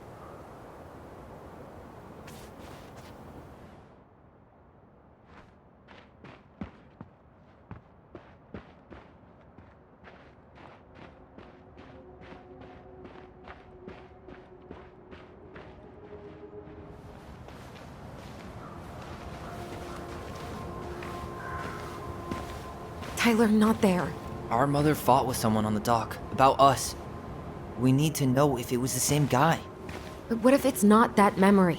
Tyler, not there. Our mother fought with someone on the dock about us. We need to know if it was the same guy. But what if it's not that memory?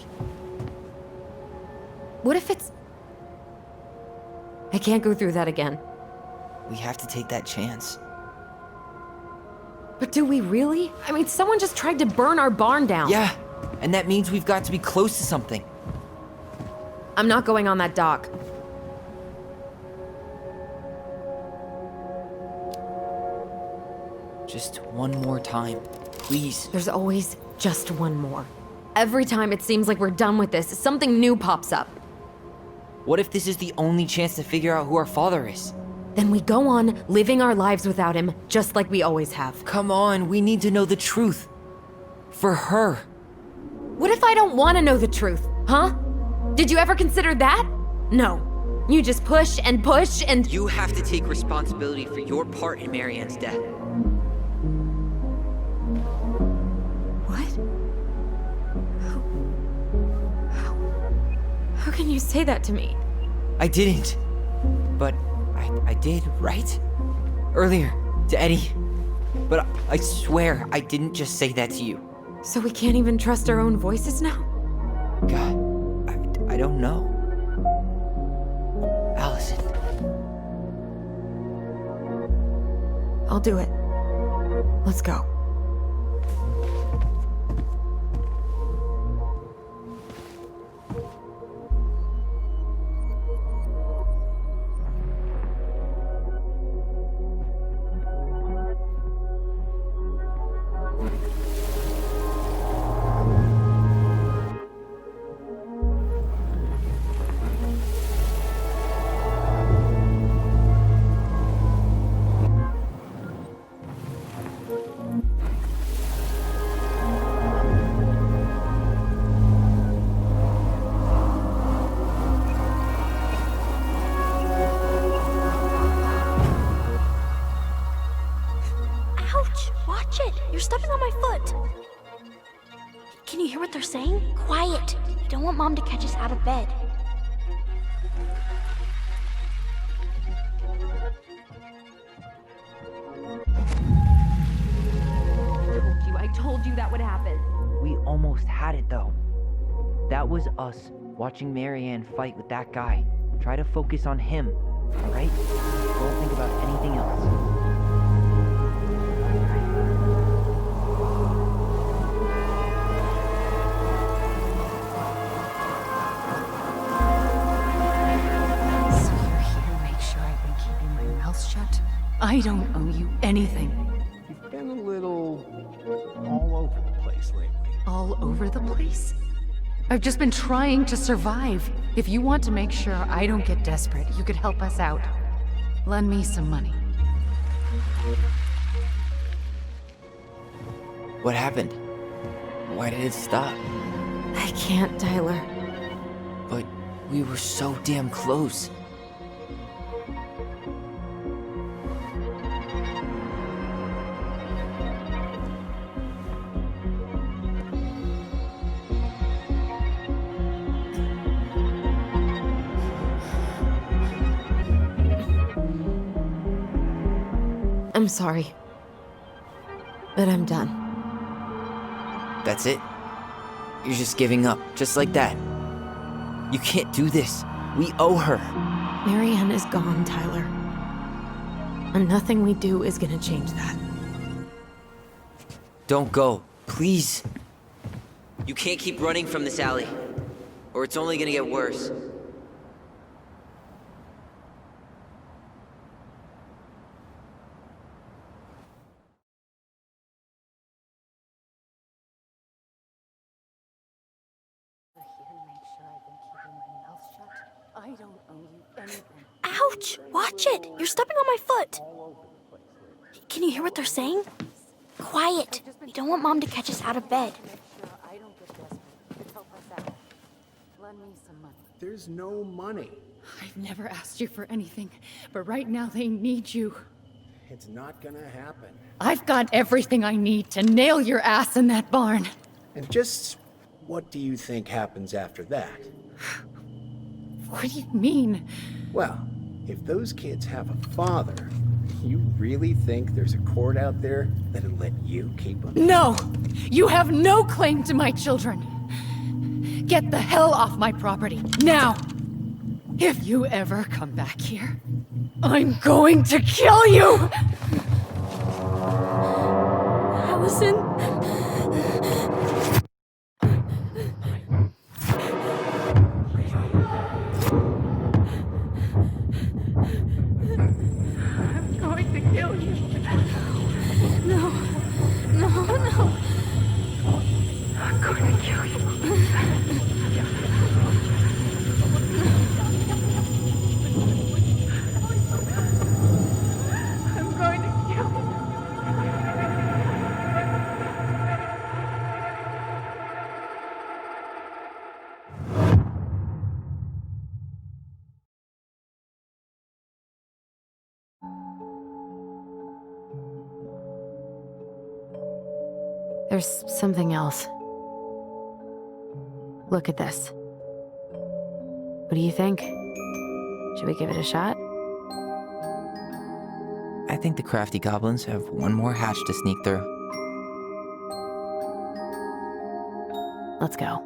What if it's... I can't go through that again. We have to take that chance. But do we really? I mean, someone just tried to burn our barn down. Yeah, and that means we've got to be close to something. I'm not going on that dock. Just one more time, please. There's always just one more. Every time it seems like we're done with this, something new pops up. What if this is the only chance to figure out who our father is? Then we go on living our lives without him, just like we always have. Come on, we need to know the truth. For her. What if I don't want to know the truth, huh? Did you ever consider that? No. You just push and push and... You have to take responsibility for your part in Marianne's death. How can you say that to me? I didn't. But I did, right? Earlier, to Eddie. But I swear I didn't just say that to you. So we can't even trust our own voices now? God, I don't know. Allison. I'll do it. Let's go. You're stepping on my foot. Can you hear what they're saying? Quiet. I don't want Mom to catch us out of bed. I told you that would happen. We almost had it, though. That was us watching Marianne fight with that guy. Try to focus on him, all right? Don't think about anything else. I don't owe you anything. You've been a little all over the place lately. All over the place? I've just been trying to survive. If you want to make sure I don't get desperate, you could help us out. Lend me some money. What happened? Why did it stop? I can't, Tyler. But we were so damn close. I'm sorry. But I'm done. That's it? You're just giving up, just like that. You can't do this. We owe her. Marianne is gone, Tyler. And nothing we do is gonna change that. Don't go, please. You can't keep running from this alley, or it's only gonna get worse. I don't owe you anything. Ouch! Watch it! You're stepping on my foot! Can you hear what they're saying? Quiet! We don't want Mom to catch us out of bed. Lend me some money. There's no money. I've never asked you for anything, but right now they need you. It's not gonna happen. I've got everything I need to nail your ass in that barn. And just what do you think happens after that? What do you mean? Well, if those kids have a father, you really think there's a court out there that'll let you keep them? No! You have no claim to my children! Get the hell off my property, now! If you ever come back here, I'm going to kill you! Allison? I'm going to kill you. No. No, no. I'm going to kill you. I'm going to kill you. There's something else. Look at this. What do you think? Should we give it a shot? I think the crafty goblins have one more hatch to sneak through. Let's go.